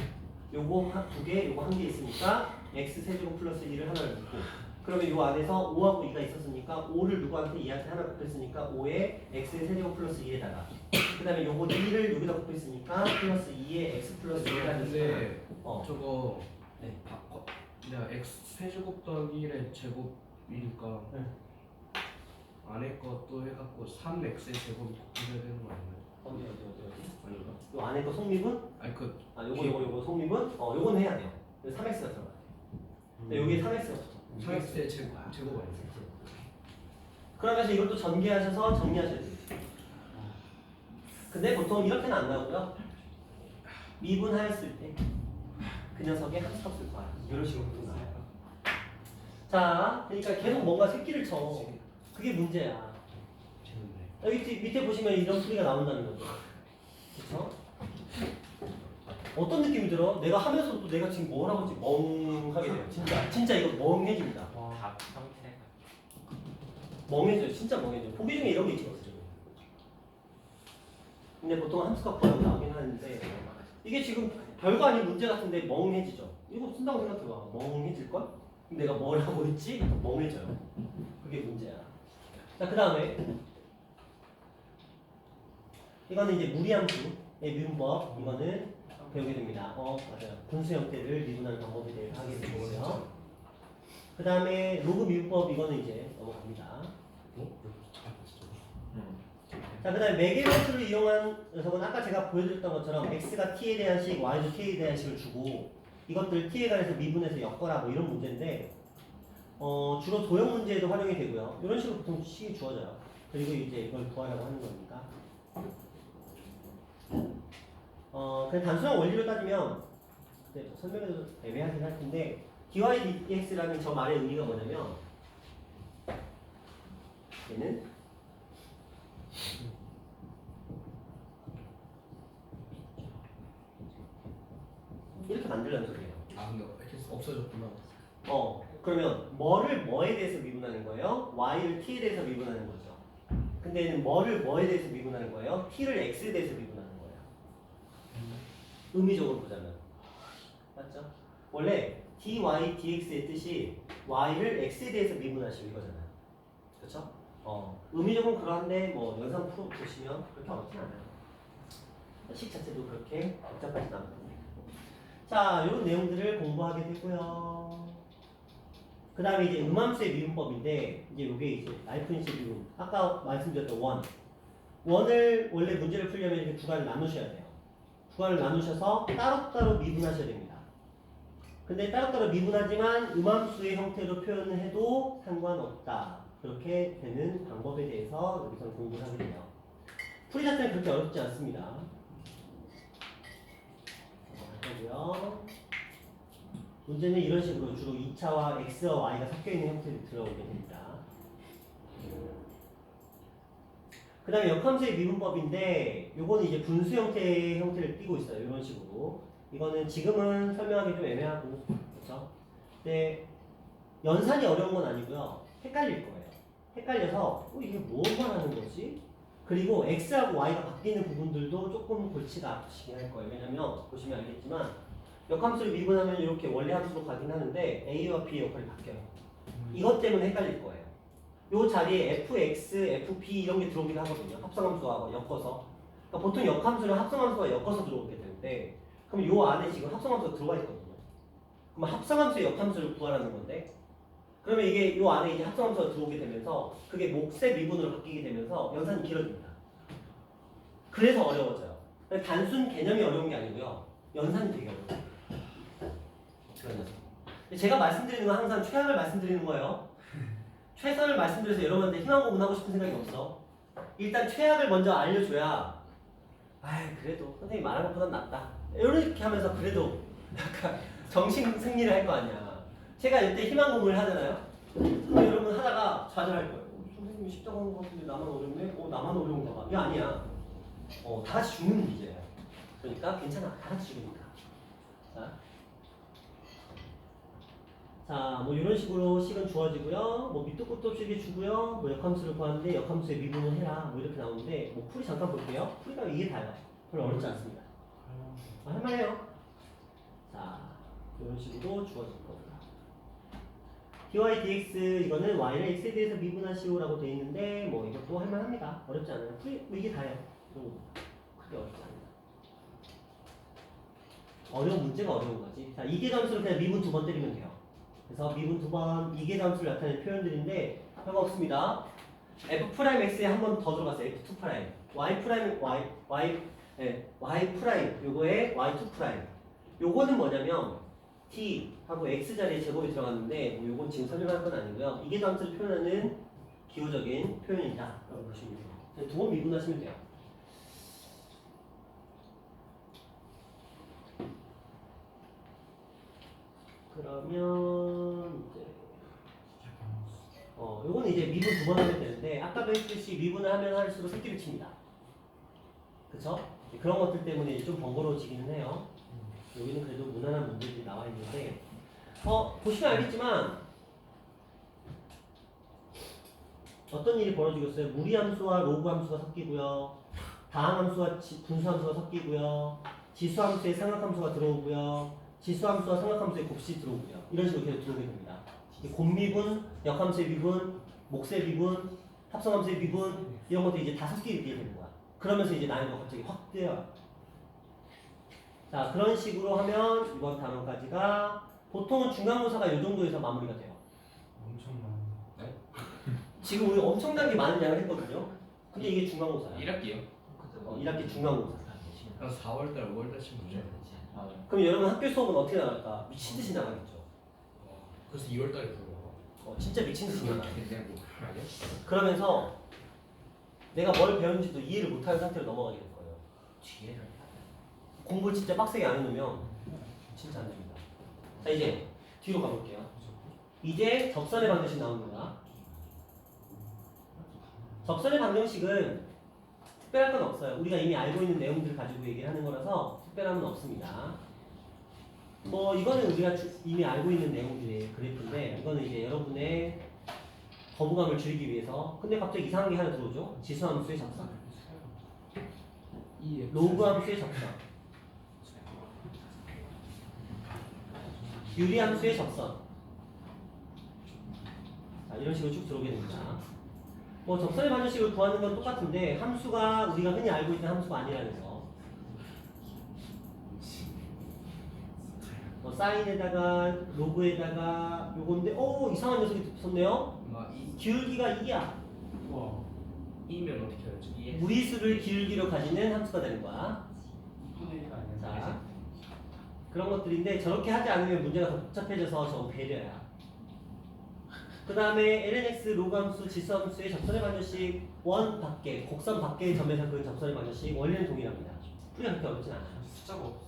요거 2개, 요거 1개 있으니까 x 세제곱 플러스 1을 하나를 묶고 그러면 요 안에서 5하고 2가 있었으니까 5를 누구한테 2한테 하나 곱했으니까 5에 x의 세제곱 플러스 2에다가 그 다음에 요거 2를 여기다 곱했으니까 플러스 2에 x 플러스 2가 근데 어. 저거 네. 바꿔 내가 x 세제곱 더하기 1의 제곱이니까 네. 안에 것도 해갖고 3x의 제곱이 곱해져야 되는 거 아닌가요? 어디 아닌가? 요 안에 거 속미분? 아니 그 요거 속미분? 요거는 해야 돼요. 3x가 들어가요. 여기에 3x가 붙어. 3x의 제곱 아닌가요? 그러면서 이것도 전개하셔서 정리하셔야 돼요. 근데 보통 이렇게는 안 나오고요. 미분하였을 때 그 녀석의 함수값을 구하라. 이런 식으로 보통 나와요. 자, 그러니까 계속 뭔가 새끼를 쳐. 그게 문제야. 여기 밑에 보시면 이런 풀이가 나온다는 거죠. 그렇죠? 어떤 느낌이 들어? 내가 하면서도 내가 지금 뭘 하고 있지? 멍하게 돼요. 진짜 이거 멍해집니다. 답 형태가 멍해져요. 진짜 멍해져요. 보기 중에 이런 게 있거든요. 근데 보통 함수값 구하고 나오긴 하는데 이게 지금 별거 아닌 문제 같은데 멍해지죠. 이거 쓴다고 생각해봐. 멍해질걸? 그럼 내가 뭘 하고 있지? 멍해져요. 그게 문제야. 자, 그 다음에 이거는 이제 무리함수의 미분법. 이거는 배우게 됩니다. 맞아요. 분수 형태를 미분하는 방법에 대해서 하게 되고요. 그 다음에 로그 미분법. 이거는 이제 넘어갑니다. 자, 그 다음에 매개변수를 이용한 녀석은 아까 제가 보여드렸던 것처럼 x가 t에 대한 식, y도 t에 대한 식을 주고 이것들 t에 관해서 미분해서 엮어라 뭐 이런 문제인데 주로 도형 문제에도 활용이 되고요. 이런 식으로 보통 식이 주어져요. 그리고 이제 이걸 구하려고 하는 거니까. 그냥 단순한 원리로 따지면 설명해도 애매하긴 할 텐데 dy dx라는 저 말의 의미가 뭐냐면 얘는 이렇게 만들려는 소리예요. 근데 이렇게 없어졌구나. 그러면 뭐를 뭐에 대해서 미분하는 거예요? y를 t에 대해서 미분하는 거죠. 근데 얘는 뭐를 뭐에 대해서 미분하는 거예요? t를 x에 대해서 미분하는 거예요. 의미적으로 보자면. 맞죠? 원래 dy dx의 뜻이 y를 x에 대해서 미분하시고 이거잖아요. 그렇죠? 의미적으로는 그러한데 뭐 영상 프로 보시면 그렇게 어렵진 않아요. 식 자체도 그렇게 복잡하진 않거든요. 자, 이런 내용들을 공부하게 되고요. 그 다음에 이제 음함수의 미분법인데 이제 이게 이제 라이프니츠의 미분. 아까 말씀드렸던 원을 원래 문제를 풀려면 이렇게 두 가지를 나누셔야 돼요. 두 가지를 나누셔서 따로따로 미분하셔야 됩니다. 근데 따로따로 미분하지만 음함수의 형태로 표현을 해도 상관없다. 그렇게 되는 방법에 대해서 여기서 공부를 하게 돼요. 풀이 자체는 그렇게 어렵지 않습니다. 하고요. 문제는 이런 식으로 주로 2차와 x와 y가 섞여 있는 형태로 들어오게 됩니다. 그 다음에 역함수의 미분법인데 요거는 이제 분수 형태의 형태를 띠고 있어요. 이런 식으로. 이거는 지금은 설명하기 좀 애매하고 그렇죠? 근데 연산이 어려운 건 아니고요. 헷갈릴 거예요. 헷갈려서 이게 뭐 말하는 거지? 그리고 x하고 y가 바뀌는 부분들도 조금 골치가 아프시긴 할 거예요. 왜냐면 보시면 알겠지만 역함수를 미분하면 이렇게 원래 함수로 가긴 하는데 a와 b의 역할이 바뀌어요. 이것 때문에 헷갈릴 거예요. 요 자리에 fx, fp 이런 게 들어오긴 하거든요. 합성함수하고 엮어서. 그러니까 보통 역함수는 합성함수와 엮어서 들어오게 되는데 그럼 요 안에 지금 합성함수가 들어가 있거든요. 그럼 합성함수의 역함수를 구하라는 건데 그러면 이게 요 안에 이제 합성함수가 들어오게 되면서 그게 몫의 미분으로 바뀌게 되면서 연산이 길어집니다. 그래서 어려워져요. 단순 개념이 어려운 게 아니고요. 연산이 되게 어려워요. 그런 녀석. 제가 말씀드리는 건 항상 최악을 말씀드리는 거예요. 최선을 말씀드려서 여러분한테 희망 고문하고 싶은 생각이 없어. 일단 최악을 먼저 알려줘야 그래도 선생님이 말한 것보단 낫다. 이렇게 하면서 그래도 약간 정신 승리를 할 거 아니야. 제가 이때 희망 고문을 하잖아요. 근데 여러분 하다가 좌절할 거예요. 선생님이 쉽다고 하는 것 같은데 나만 어렵네? 나만 어려운가 봐. 이거 아니야. 다 같이 죽는 문제예요. 그러니까 괜찮아. 다 같이 죽으니까. 자, 뭐 이런 식으로 식은 주어지고요. 뭐 밑도 끝도 없이 이렇게 주고요. 뭐 역함수를 구하는데 역함수의 미분을 해라. 뭐 이렇게 나오는데 뭐 풀이 잠깐 볼게요. 풀이가 이게 다요. 별로 어렵지 않습니다. 할만해요. 자, 이런 식으로 주어질 겁니다. dy dx 이거는 y를 x에 대해서 미분하시오라고 되어 있는데 뭐 이것도 할만합니다. 어렵지 않아요. 풀이 뭐 이게 다예요. 크게 어렵지 않아요. 어려운 문제가 어려운 거지. 자, 이계 점수를 그냥 미분 2번 때리면 돼요. 그래서 미분 2번 이계 점수를 나타내는 표현들인데 별거 없습니다. f'x에 한 번 더 들어갔어요. f2', y' 요거에 y2'. 요거는 뭐냐면 t하고 x 자리에 제곱이 들어갔는데 뭐 요건 지금 설명할 건 아니고요. 이계 점수를 표현하는 기호적인 표현이다 라고 보시면 돼요. 2번 미분하시면 돼요. 그러면 이제 요거는 이제 미분 2번 하면 되는데 아까도 했듯이 미분을 하면 할수록 새끼를 칩니다. 그쵸? 그런 것들 때문에 좀 번거로워지기는 해요. 여기는 그래도 무난한 문제들이 나와 있는데 보시면 알겠지만 어떤 일이 벌어지겠어요? 무리함수와 로그함수가 섞이고요. 다항함수와 분수함수가 섞이고요. 지수함수에 삼각함수가 들어오고요. 지수함수와 삼각함수의 곱식이 들어오고요. 이런 식으로 계속 들어오게 됩니다. 곱미분, 역함수의 미분, 몫의 미분, 합성함수의 미분 이런 것들이 이제 다 섞이게 되는 거야. 그러면서 이제 난이도가 갑자기 확 뛰어요. 자, 그런 식으로 하면 이번 단원까지가 보통은 중간고사가 이 정도에서 마무리가 돼요. 엄청 많아. 지금 우리 엄청나게 많은 양을 했거든요. 근데 이게 중간고사야. 1학기요? 1학기 중간고사. 한 4월달, 5월달쯤 문제. 맞아요. 그럼 여러분 학교 수업은 어떻게 나갈까? 미친 듯이 나가겠죠. 그래서 2월달에 들어가. 진짜 미친 듯이 나가. 근데 뭐 아니야? 그러면서 내가 뭘 배운지도 이해를 못하는 상태로 넘어가게 될 거예요. 뒤에를 공부를 진짜 빡세게 안 해놓으면 진짜 안 됩니다. 자, 이제 뒤로 가볼게요. 이제 접선의 방정식 나옵니다. 접선의 방정식은 특별할 건 없어요. 우리가 이미 알고 있는 내용들을 가지고 얘기를 하는 거라서 특별함은 없습니다. 뭐 이거는 우리가 이미 알고 있는 내용들의 그래프인데 이거는 이제 여러분의 거부감을 줄이기 위해서. 근데 갑자기 이상한 게 하나 들어오죠. 지수함수의 접선, 로그함수의 접선, 유리함수의 접선. 자, 이런 식으로 쭉 들어오게 됩니다. 뭐 접선의 방정식을 구하는 건 똑같은데 함수가 우리가 흔히 알고 있는 함수가 아니라는 거. 사인에다가 로그에다가 요건데 이상한 녀석이 붙었네요. 기울기가 2야. 와. 2면 어떻게 해야 되지? 무리수를 기울기로 가지는 함수가 되는 거야. 2분의 1 아니야? 자, 그런 것들인데 저렇게 하지 않으면 문제가 더 복잡해져서 저건 배려야. 그 다음에 lnx 로그함수 지수함수의 접선의 방정식 원 밖에 곡선 밖의 점에서 그 접선의 방정식 원리는 동일합니다. 풀이가 그렇게 어렵진 않아요. 숫자가 없어.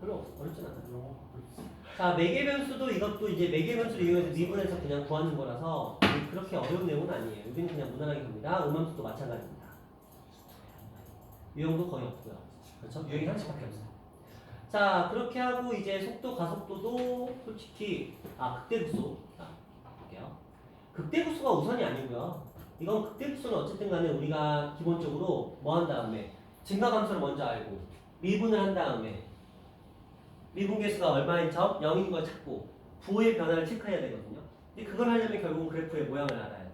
별로 어렵진 않아요. 영어 보고 있어. 자, 매개변수도 이것도 이제 매개변수를 이용해서 미분해서 그냥 구하는 거라서 그렇게 어려운 내용은 아니에요. 여기는 그냥 무난하게 갑니다. 오맘수도 마찬가지입니다. 유형도 거의 없고요. 그렇죠? 유형이 하나씩밖에 없어요. 자, 그렇게 하고 이제 속도, 가속도도 솔직히 극대급수. 자, 볼게요. 극대급수가 우선이 아니고요. 이건 극대급수는 어쨌든 간에 우리가 기본적으로 뭐 한 다음에 증가함수를 먼저 알고 미분을 한 다음에 미분계수가 얼마인 점 0인 걸 찾고 부호의 변화를 체크해야 되거든요. 근데 그걸 하려면 결국은 그래프의 모양을 알아야 돼.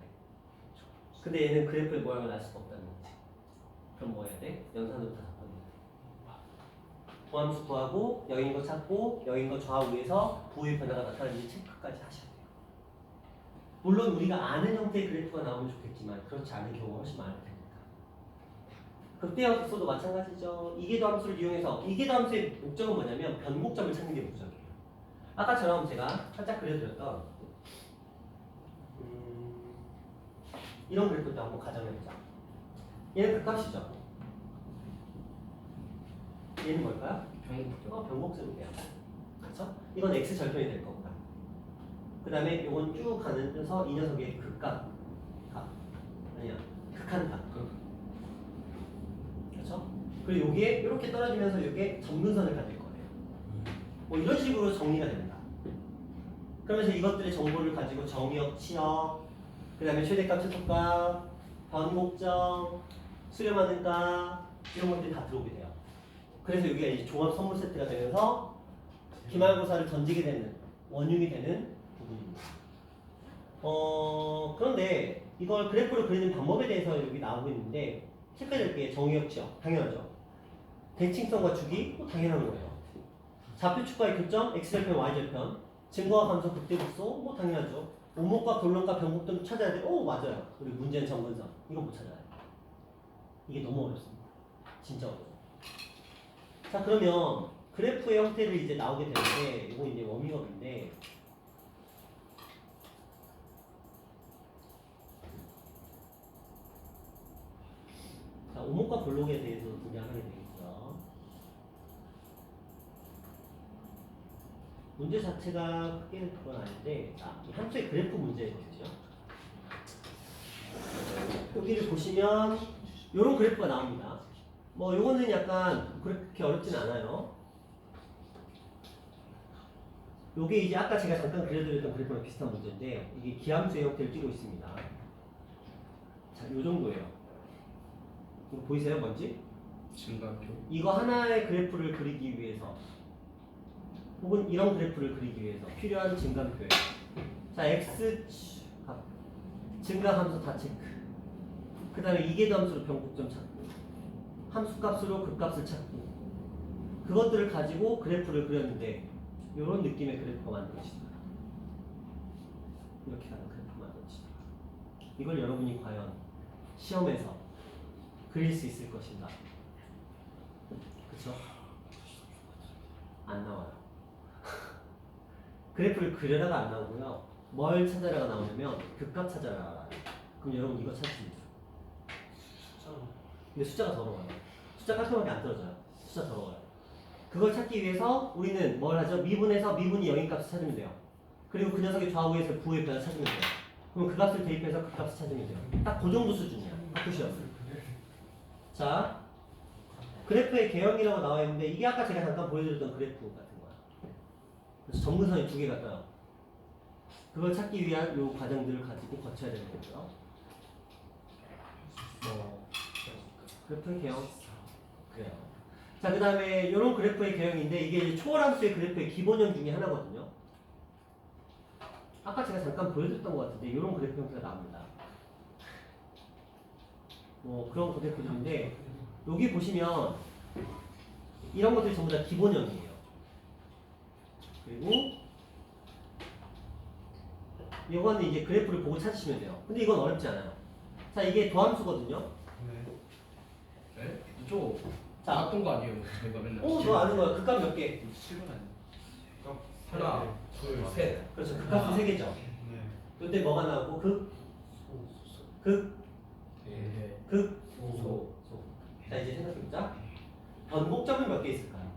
근데 얘는 그래프의 모양을 알 수가 없다는 거지. 그럼 뭐 해야 돼? 연산으로 다 도함수 구하고 0인 거 찾고 0인 거 좌우에서 부호의 변화가 나타나는지 체크까지 하셔야 돼요. 물론 우리가 아는 형태의 그래프가 나오면 좋겠지만 그렇지 않은 경우가 훨씬 많을 테니까. 극대역수도 마찬가지죠. 이계도함수를 이용해서 이계도함수의 목적은 뭐냐면 변곡점을 찾는 게 목적이에요. 아까처럼 제가 살짝 그려드렸던 이런 그래프도 한번 가정해보자. 얘는 극값이죠. 얘는 뭘까요? 변곡점. 변곡점이에요. 그렇죠? 이건 x 절편이 될 거고요. 그 다음에 이건 쭉 가면서 이 녀석의 극값, 아니야, 극한값. 그렇죠? 그리고 여기에 이렇게 떨어지면서 이게 점근선을 가질 거예요. 뭐 이런 식으로 정리가 됩니다. 그러면서 이것들의 정보를 가지고 정의역, 치역, 그 다음에 최대값, 최소값, 변곡점, 수렴하는 값 이런 것들이 다 들어오게 돼요. 그래서 여기가 이제 종합 선물 세트가 되면서 기말고사를 던지게 되는 원흉이 되는 부분입니다. 그런데 이걸 그래프로 그리는 방법에 대해서 여기 나오고 있는데 체크해줄 게 정의역, 치역 당연하죠. 대칭성과 주기 당연한 거예요. 좌표축과의 교점 x절편, y절편, 증거와 감소, 극대극소 뭐 당연하죠. 오목과 결론과 변곡점 찾아야 돼. 오 맞아요. 우리 문제는 정근선 이거 못 찾아요. 이게 너무 어렵습니다. 진짜 어려워요. 자 그러면 그래프의 형태를 이제 나오게 되는데 이거 이제 워밍업인데 자 오목과 블록에 대해서 분양하게 되겠죠. 문제 자체가 크게 그건 아닌데 이 함수의 그래프 문제거든요. 여기를 보시면 이런 그래프가 나옵니다. 뭐 요거는 약간 그렇게 어렵진 않아요. 요게 이제 아까 제가 잠깐 그려드렸던 그래프랑 비슷한 문제인데 이게 기함수의 형태를 띠고 있습니다. 자, 요 정도예요. 이거 보이세요? 뭔지? 증가표. 이거 하나의 그래프를 그리기 위해서 혹은 이런 그래프를 그리기 위해서 필요한 증가표예요. 자, x 증가함수 다 체크. 그 다음에 이계도함수로 변곡점 찾고 함수값으로 극값을 찾고 그것들을 가지고 그래프를 그렸는데 이런 느낌의 그래프가 만들어지더라. 이렇게 가는 그래프가 만들어지더라. 이걸 여러분이 과연 시험에서 그릴 수 있을 것인가? 그쵸? 안 나와요. 그래프를 그려라가 안 나오고요. 뭘 찾아라가 나오냐면 극값 찾아라. 그럼 여러분 이거 찾습니다. 근데 숫자가 더러워요. 숫자 깔끔하게 안 떨어져요. 숫자 더러워요. 그걸 찾기 위해서 우리는 뭘 하죠? 미분에서 미분이 0인 값을 찾으면 돼요. 그리고 그 녀석의 좌우에서 부호의 변을 찾으면 돼요. 그럼 그 값을 대입해서 그 값을 찾으면 돼요. 딱 그 정도 수준이야. 학교 시험. 자, 그래프의 개형이라고 나와 있는데 이게 아까 제가 잠깐 보여드렸던 그래프 같은 거야. 그래서 점근선이 두 개가 떠요. 그걸 찾기 위한 요 과정들을 가지고 거쳐야 되는 거고요. 그래프의 개형. 그래요. 자, 그 다음에 이런 그래프의 개형인데 이게 이제 초월함수의 그래프의 기본형 중에 하나거든요. 아까 제가 잠깐 보여드렸던 것 같은데 이런 그래프 형태가 나옵니다. 뭐 그런 그래프들인데 여기 보시면 이런 것들이 전부 다 기본형이에요. 그리고 이거는 이제 그래프를 보고 찾으시면 돼요. 근데 이건 어렵지 않아요. 자, 이게 도함수거든요. 네? 이쪽 자, 나왔던 거 아니에요? 저희가 맨날. 너 아는 거야. 극값 몇 개? 7분 아니야? 하나, 둘, 셋. 그렇죠. 극값은 세 개죠. 근데 뭐가 나오고 네. 소. 자, 이제 생각해보자. 변곡점은 몇 개 있을까요?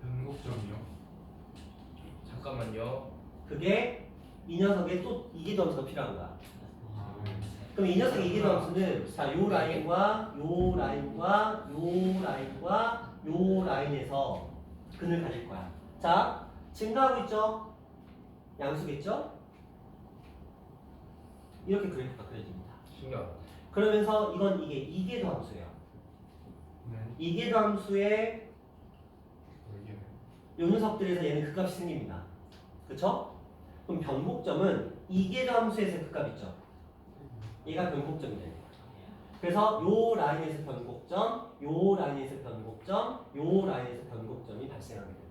변곡점이요? 잠깐만요. 그게 이 녀석의 또 이계도함수가 필요한 거야. 그럼 이 녀석의 이계도 함수는 자, 요 라인과 요 라인과 요 라인과 요 라인에서 근을 가질 거야. 자, 증가하고 있죠? 양수겠죠? 이렇게 그래프가 그려집니다. 신기하다. 그러면서 이건 이게 이계도 함수예요. 네. 이계도 함수의 여기는 요 녀석들에서 얘는 극값이 생깁니다. 그쵸? 그럼 변곡점은 이계도 함수에서 극값 있죠? 얘가 변곡점이 되는 거죠. 그래서 요 라인에서 변곡점, 요 라인에서 변곡점, 요 라인에서 변곡점이 발생하게 돼요.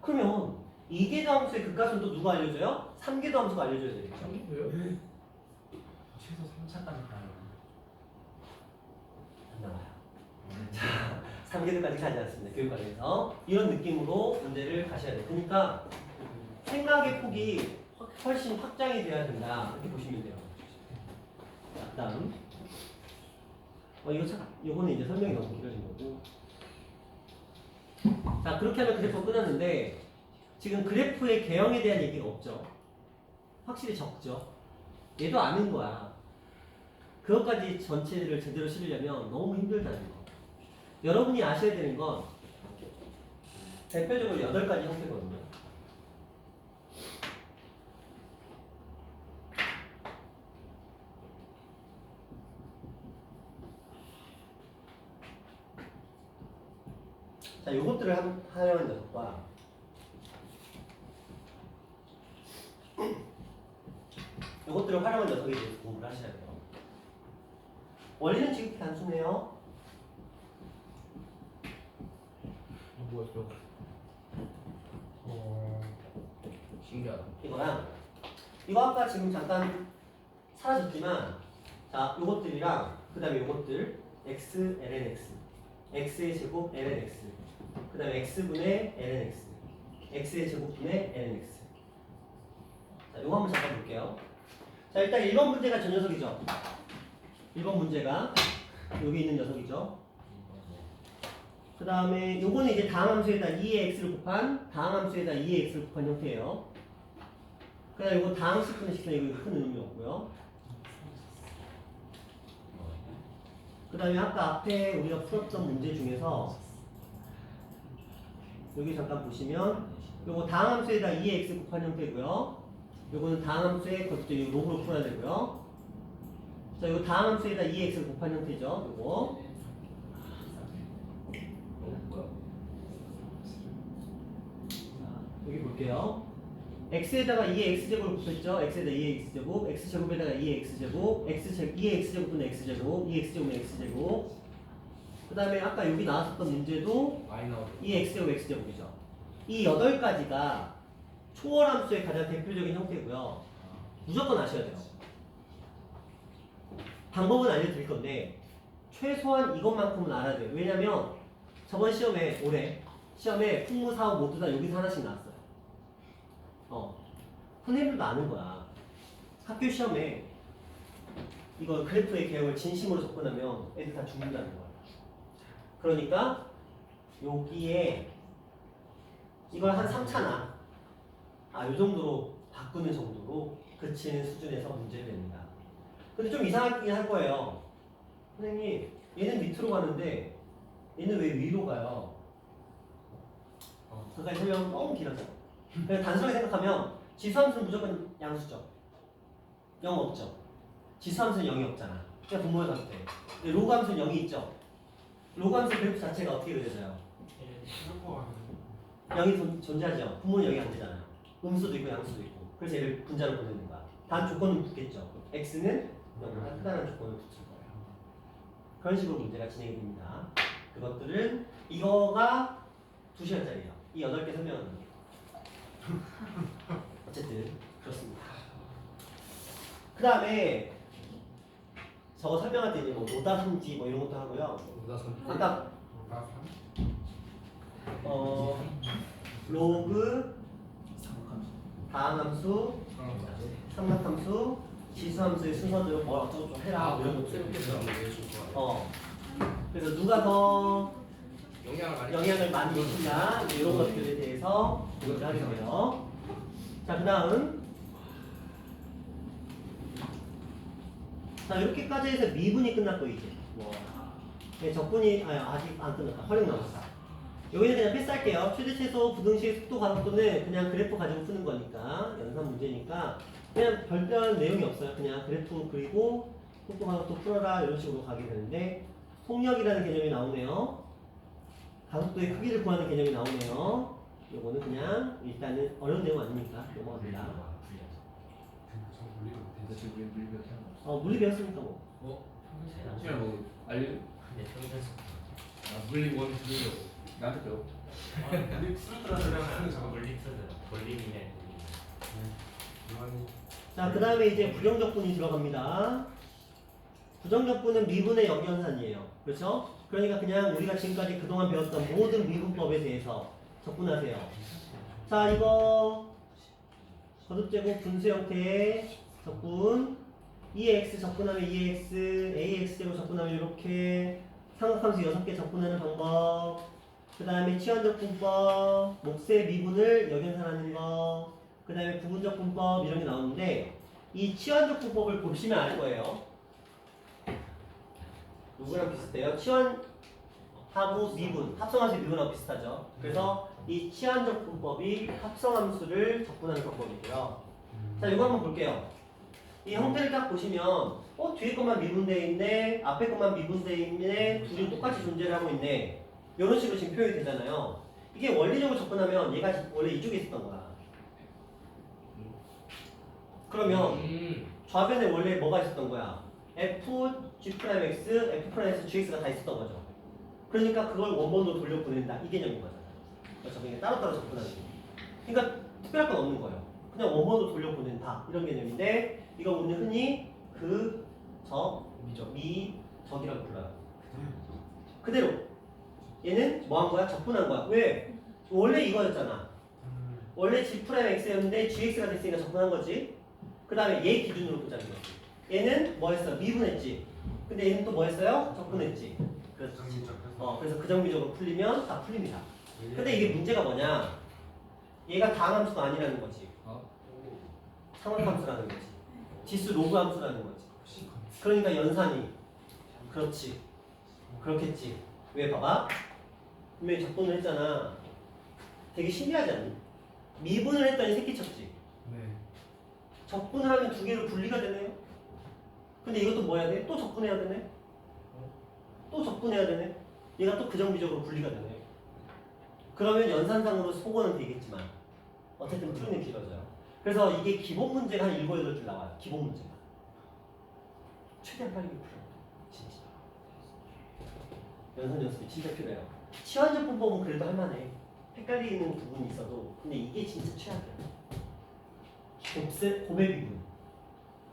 그러면 이계도 함수의 극값은 또 누가 알려줘요? 3계도 함수가 알려줘야 되겠죠? 왜요? 최소 3차까지 가요. 안 나와요. 자, 3계도까지 가지 않습니다. 교육관에서 이런 느낌으로 문제를 가셔야 돼요. 그러니까 생각의 폭이 훨씬 확장이 돼야 된다. 이렇게 보시면 돼요. 자, 다음. 요거는 이제 설명이 너무 길어진 거고. 자, 그렇게 하면 그래프가 끝났는데 지금 그래프의 개형에 대한 얘기가 없죠. 확실히 적죠. 얘도 아는 거야. 그것까지 전체를 제대로 실으려면 너무 힘들다는 거. 여러분이 아셔야 되는 건 대표적으로 8가지 형태거든요. 자, 요것들을 활용한 녀석과 요것들을 활용한 녀석에 대해서 공부를 하셔야 돼요. 원리는 지극히 단순해요. 뭐였어? 신기하다. 이거랑 이거 아까 지금 잠깐 사라졌지만 자, 요것들이랑 그 다음에 요것들 x, ln x x의 제곱 ln x 그 다음에 x분의 ln x x의 제곱분의 ln x 자, 요거 한번 잠깐 볼게요. 자, 일단 1번 문제가 저 녀석이죠. 1번 문제가 여기 있는 녀석이죠. 그 다음에 요거는 이제 다항함수에다 2의 x를 곱한 다항함수에다 2의 x를 곱한 형태예요. 그 다음에 요거 다항식분의 식은 이거 큰 의미 없고요. 그 다음에 아까 앞에 우리가 풀었던 문제 중에서 여기 잠깐 보시면 요거 다항함수에다 2의 x 곱한 형태고요. 요거는 다항함수에 그것도 이 로그로 풀어야 되고요. 자, 요거 다항함수에다 2의 x를 곱한 형태죠. 요거 여기 볼게요. x에다가 2의 x제곱을 곱했죠. x에다 2의 x제곱, x제곱에다가 2의 x제곱, 2의 x제곱분의 x제곱, 2의 x제곱은 x제곱. 그 다음에 아까 여기 나왔었던 문제도 많이 나오네. 2의 x제곱 x제곱이죠. 이 8가지가 초월함수의 가장 대표적인 형태고요. 무조건 아셔야 돼요. 방법은 알려드릴 건데 최소한 이것만큼은 알아야 돼요. 왜냐면 저번 시험에 올해 시험에 풍무 사업 모두 다 여기서 하나씩 나왔어요. 선생님들도 아는 거야. 학교 시험에 이거 그래프의 개형을 진심으로 접근하면 애들 다 죽는다는 거야. 그러니까 여기에 이걸 한 3차나 요 정도로 바꾸는 정도로 그치는 수준에서 문제를 냅니다. 근데 좀 이상하긴 할 거예요. 선생님, 얘는 밑으로 가는데 얘는 왜 위로 가요? 그까지 설명 너무 길어져. 그냥 단순하게 생각하면 지수함수는 무조건 양수죠. 0 없죠. 지수함수는 0이 없잖아. 그냥 분모에 갔을 때. 근데 로그함수는 0이 있죠. 로그함수 그래프 자체가 어떻게 그려져요? 쓸거 같은데. 0이 존재하죠. 분모는 0이 안 되잖아요. 음수도 있고 양수도 있고. 그래서 얘를 분자로 보내는 거야. 단 조건은 붙겠죠. x는 0보다 크다는 조건을 붙일 거예요. 그런 식으로 문제가 진행이 됩니다. 그것들은 이거가 2시간짜리예요. 이 8개 설명하는 거. 어쨌든 그렇습니다. 그 다음에 저거 설명할 때 이제 뭐 노다성지 뭐 이런 것도 하고요. 아까 로그, 다항함수, 삼각함수, 지수함수의 순서대로 뭘 어쩌고 해라 뭐 이런 것들. 그래서 누가 더 영향을 많이 미친다 이런 것들에 대해서 공부를 하게 돼요. 자, 그 다음 자, 이렇게까지 해서 미분이 끝났고 이제 뭐 네, 적분이 아직 안 끝났다. 활용 남았다. 여기는 그냥 패스할게요. 최대 최소 부등식 속도 가속도는 그냥 그래프 가지고 푸는 거니까 연산 문제니까 그냥 별다른 내용이 없어요. 그냥 그래프 그리고 속도 가속도 풀어라 이런 식으로 가게 되는데 속력이라는 개념이 나오네요. 가속도의 크기를 구하는 개념이 나오네요. 요거는 그냥 일단은 어려운 내용 아니니까 넘어갑니다. 저 물리도 너 못했지. 지금 왜 물리몇 하는 거? 물리 배웠으니까 뭐. 그냥 뭐 알려? 근데 평균 아 물리 원 들으려고 나한테 배워. 물리 풀더라면 저거 물리 틀어요. 볼륨이네. 이완이 자, 그 다음에 이제 부정적분이 들어갑니다. 부정적분은 미분의 역연산이에요. 그렇죠? 그러니까 그냥 우리가 지금까지 그동안 배웠던 모든 미분법에 대해서 적분하세요. 자, 이거 거듭제곱 분수 형태의 적분 2x 적분하면 2x, ax 제곱 적분하면 이렇게 삼각함수 6개 적분하는 방법 그 다음에 치환적분법, 몫의 미분을 역연산하는 거 그 다음에 부분적분법 이런 게 나오는데 이 치환적분법을 보시면 알 거예요. 누구랑 비슷해요? 치환하고 미분, 합성함수 미분하고 비슷하죠. 그래서 이 치환적분법이 합성함수를 적분하는 방법이고요. 자, 이거 한번 볼게요. 이 형태를 딱 보시면 뒤에 것만 미분되어 있네, 앞에 것만 미분되어 있네, 둘이 똑같이 존재를 하고 있네 이런 식으로 지금 표현이 되잖아요. 이게 원리적으로 접근하면 얘가 원래 이쪽에 있었던 거야. 그러면 좌변에 원래 뭐가 있었던 거야? f, g'(x), f'(x), gx가 다 있었던 거죠. 그러니까 그걸 원본으로 돌려 보낸다 이 개념인 거잖아요. 그렇죠? 그러니까 따로따로 접근하는 거. 그러니까 특별할 건 없는 거예요. 그냥 원본으로 돌려 보낸다 이런 개념인데 이거 우리는 흔히 그, 적, 미, 적이라고 불러요. 그대로 얘는 뭐 한 거야? 적분한 거야. 왜? 원래 이거였잖아. 원래 g'(x였는데 gx가 됐으니까 적분한 거지. 그 다음에 얘 기준으로 보자는 거지. 얘는 뭐 했어? 미분했지. 근데 얘는 또 뭐 했어요? 적분했지. 그래서 그래서 그 정비적으로 풀리면 다 풀립니다. 근데 이게 문제가 뭐냐? 얘가 다항함수가 아니라는 거지. 상환함수라는 거지. 지수 로그 함수라는 거지. 그러니까 연산이 그렇지. 그렇겠지. 왜 봐봐? 분명히 적분을 했잖아. 되게 신기하지 않니? 미분을 했더니 새끼쳤지. 네. 적분을 하면 두 개로 분리가 되네요. 근데 이것도 뭐 해야 돼? 또 적분해야 되네. 또 적분해야 되네. 얘가 또 그정비적으로 분리가 되네. 그러면 연산상으로 속어는 되겠지만 어쨌든 풀이는 길어져요. 그래서 이게 기본 문제가 한 7, 8줄 나와요. 기본 문제가. 최대한 빨리 풀어. 진짜. 연산 연습이 진짜 필요해요. 치환적분법은 그래도 할만해. 헷갈리는 부분이 있어도 근데 이게 진짜 최악이야. 곱의 비분,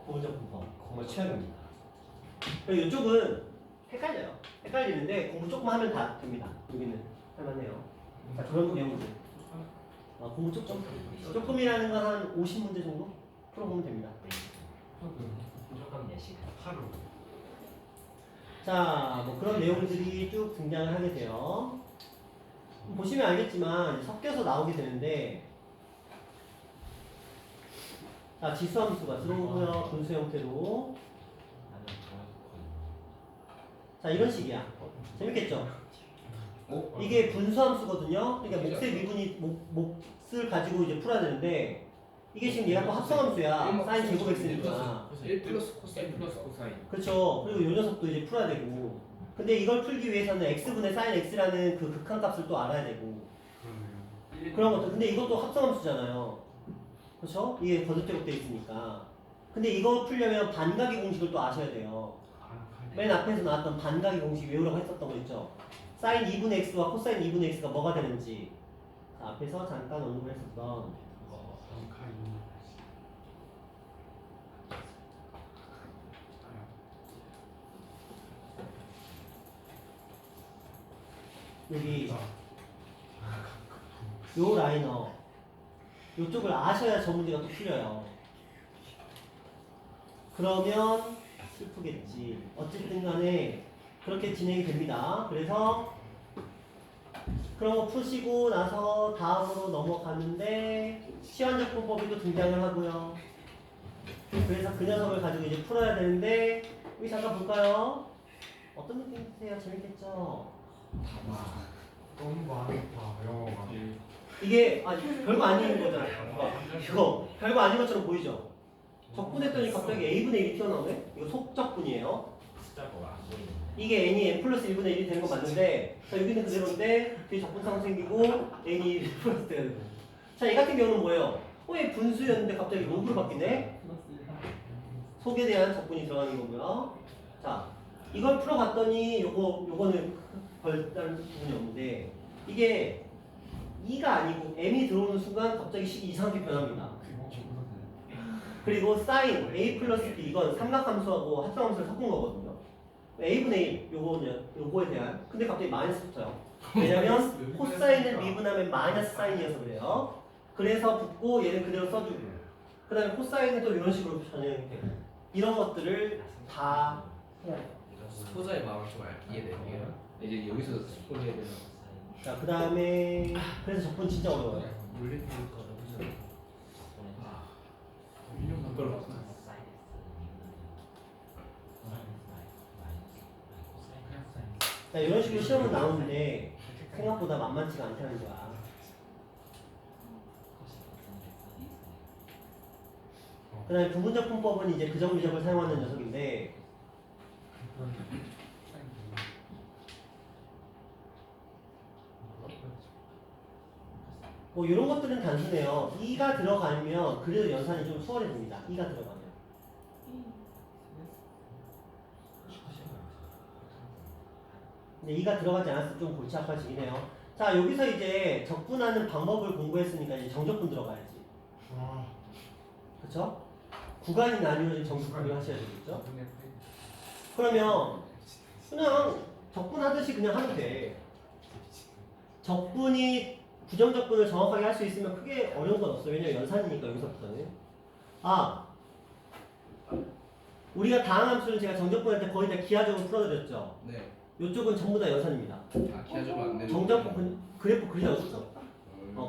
고정분법 정말 최악입니다. 그리고 이쪽은 헷갈려요. 헷갈리는데 공부 조금 하면 다 됩니다. 여기는 할만해요. 자, 그런 내용들. 공부 조금이라는 건 한 50문제 정도 풀어보면 됩니다. 무조건 예식. 하루. 자, 뭐 그런 내용들이 쭉 등장을 하게 돼요. 보시면 알겠지만 섞여서 나오게 되는데 자, 지수함수가 들어오고요. 분수 형태로. 자, 이런 식이야. 재밌겠죠? 이게 분수함수거든요. 그러니까 몫의 미분이 몫을 가지고 이제 풀어야 되는데 이게 지금 얘가 또 합성함수야. 사인 제곱 x니까. 1 플러스 코사인 플러스 코사인. 그렇죠. 그리고 요 녀석도 이제 풀어야 되고. 근데 이걸 풀기 위해서는 x분의 사인 x라는 그 극한값을 또 알아야 되고. 그러네요. 그런 것도. 근데 이것도 합성함수잖아요. 그렇죠? 이게 거듭제곱돼 있으니까. 근데 이거 풀려면 반각의 공식을 또 아셔야 돼요. 맨 앞에서 나왔던 반각의 공식 외우라고 했었던 거 있죠? 사인 2분의 x와 코사인 2분의 x가 뭐가 되는지. 자, 앞에서 잠깐 언급을 했었던 여기 요 라이너 요쪽을 아셔야 저 문제가 또 풀려요. 그러면 슬프겠지. 어쨌든 간에 그렇게 진행이 됩니다. 그래서 그런 거 푸시고 나서 다음으로 넘어가는데 치환적분법이 또 등장을 하고요. 그래서 그 녀석을 가지고 이제 풀어야 되는데 우리 잠깐 볼까요? 어떤 느낌 드세요? 재밌겠죠? 너무 많다 영어가. 이게 별거 아닌 거잖아요. 이거 별거 아닌 것처럼 보이죠? 적분했더니 갑자기 a분의 1이 튀어나오네? 이거 속적분이에요. 숫자가 안 보이는데. 이게 n이 n 플러스 1분의 1이 되는 거 맞는데 자 여기는 그대로인데 뒤에 적분상 생기고 n이 1 플러스 되는 거. 자, 이 같은 경우는 뭐예요? 얘 분수였는데 갑자기 로그로 바뀌네? 속에 대한 적분이 들어가는 거고요. 자, 이걸 풀어봤더니 요거는 별다른 부분이 없는데 이게 2가 아니고 m이 들어오는 순간 갑자기 식이 이상하게 변합니다. 그리고 사인 a 플러스 b 이건 삼각함수하고 합성함수를 섞은 거거든요. a분의 1 요거에 대한 근데 갑자기 마이너스 붙어요. 왜냐면 코사인을 미분하면 마이너스 사인이어서 그래요. 그래서 붙고 얘는 그대로 써주고 그 다음에 코사인은 또 이런 식으로 전형이 되고 이런 것들을 다 해야 돼요. 소자의 마음을 좀 이해되네요. 이제 여기서 소리해야 되나? 자, 그 다음에 그래서 적분 진짜 어려워요. 물리 보니까 너무 그걸 봤어. 자, 이런 식으로 시험은 나오는데 생각보다 만만치가 않다는 거야. 그 다음에 부분적 분법은 이제 그적 미적을 사용하는 녀석인데 뭐 이런 것들은 단순해요. 2가 들어가면 그래도 연산이 좀 수월해집니다. 2가 들어가면. 근데 2가 들어가지 않았을 때 좀 골치 아파지긴 해요. 자, 여기서 이제 적분하는 방법을 공부했으니까 이제 정적분 들어가야지. 그쵸? 구간이 나뉘어진 정적분을 하셔야 되겠죠? 그러면 그냥 적분하듯이 그냥 하면 돼. 적분이 부정적분을 정확하게 할 수 있으면 크게 어려운 건 없어요. 왜냐면 연산이니까 여기서부터는. 우리가 다항함수는 제가 정적분할 때 거의 다 기하적으로 풀어드렸죠. 네. 이쪽은 전부 다 연산입니다. 아 기하적으로 안 되는. 정적분 그래프 그리지 않았어.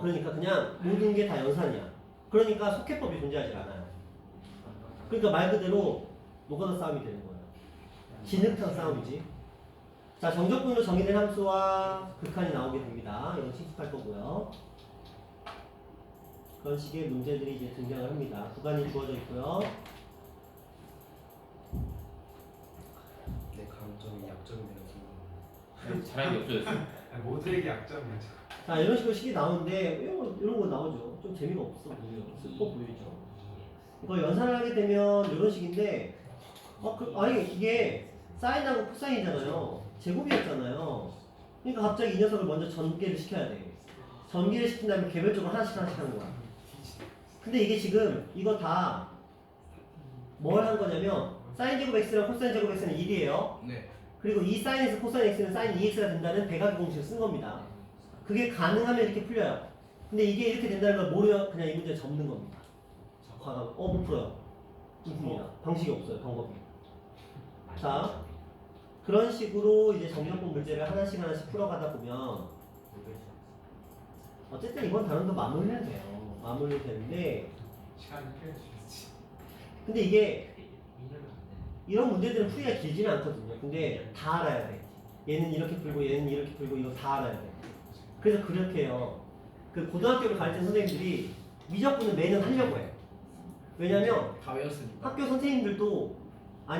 그러니까 그냥 모든 게 다 연산이야. 그러니까 속해법이 존재하지 않아요. 그러니까 말 그대로 노가다 싸움이 되는 거예요. 진흙탕 싸움이지. 자, 정적분으로 정의된 함수와 극한이 나오게 됩니다. 이건 친숙할 거고요. 그런 식의 문제들이 이제 등장을 합니다. 구간이 주어져 있고요. 내 강점이 약점이 되는 사람이 없어졌어. 모두에게 약점이야. 자, 이런 식으로 식이 나오는데 이런 거 나오죠. 좀 재미가 없어 보여요. 슬퍼 보이죠. 이거 연산을 하게 되면 이런 식인데 아니 이게 사인하고 코사인이잖아요. 제곱이었잖아요. 그러니까 갑자기 이 녀석을 먼저 전개를 시켜야 돼. 전개를 시킨 다음에 개별적으로 하나씩 하는 거야. 근데 이게 지금 이거 다 뭘 한 거냐면 사인 제곱 x랑 코사인 제곱 x는 1이에요. 네. 그리고 이 사인에서 코사인 x는 사인 2x가 된다는 대각의 공식을 쓴 겁니다. 그게 가능하면 이렇게 풀려요. 근데 이게 이렇게 된다는 걸 모르면 그냥 이 문제 접는 겁니다. 못 풀어요. 묻습니다. 방식이 없어요. 방법이. 자, 그런 식으로 이제 정리학분 문제를 하나씩 풀어가다 보면 어쨌든 이번 단원도 마무리는 돼요. 마무리는 되는데 시간이 필요하지. 근데 이게 이런 문제들은 풀이가 길지는 않거든요. 근데 다 알아야 돼. 얘는 이렇게 풀고 얘는 이렇게 풀고 이거 다 알아야 돼. 그래서 그렇게 해요. 그 고등학교를 가르치는 선생님들이 미적분을 매년 하려고 해. 왜냐면 다 외웠으니까. 학교 선생님들도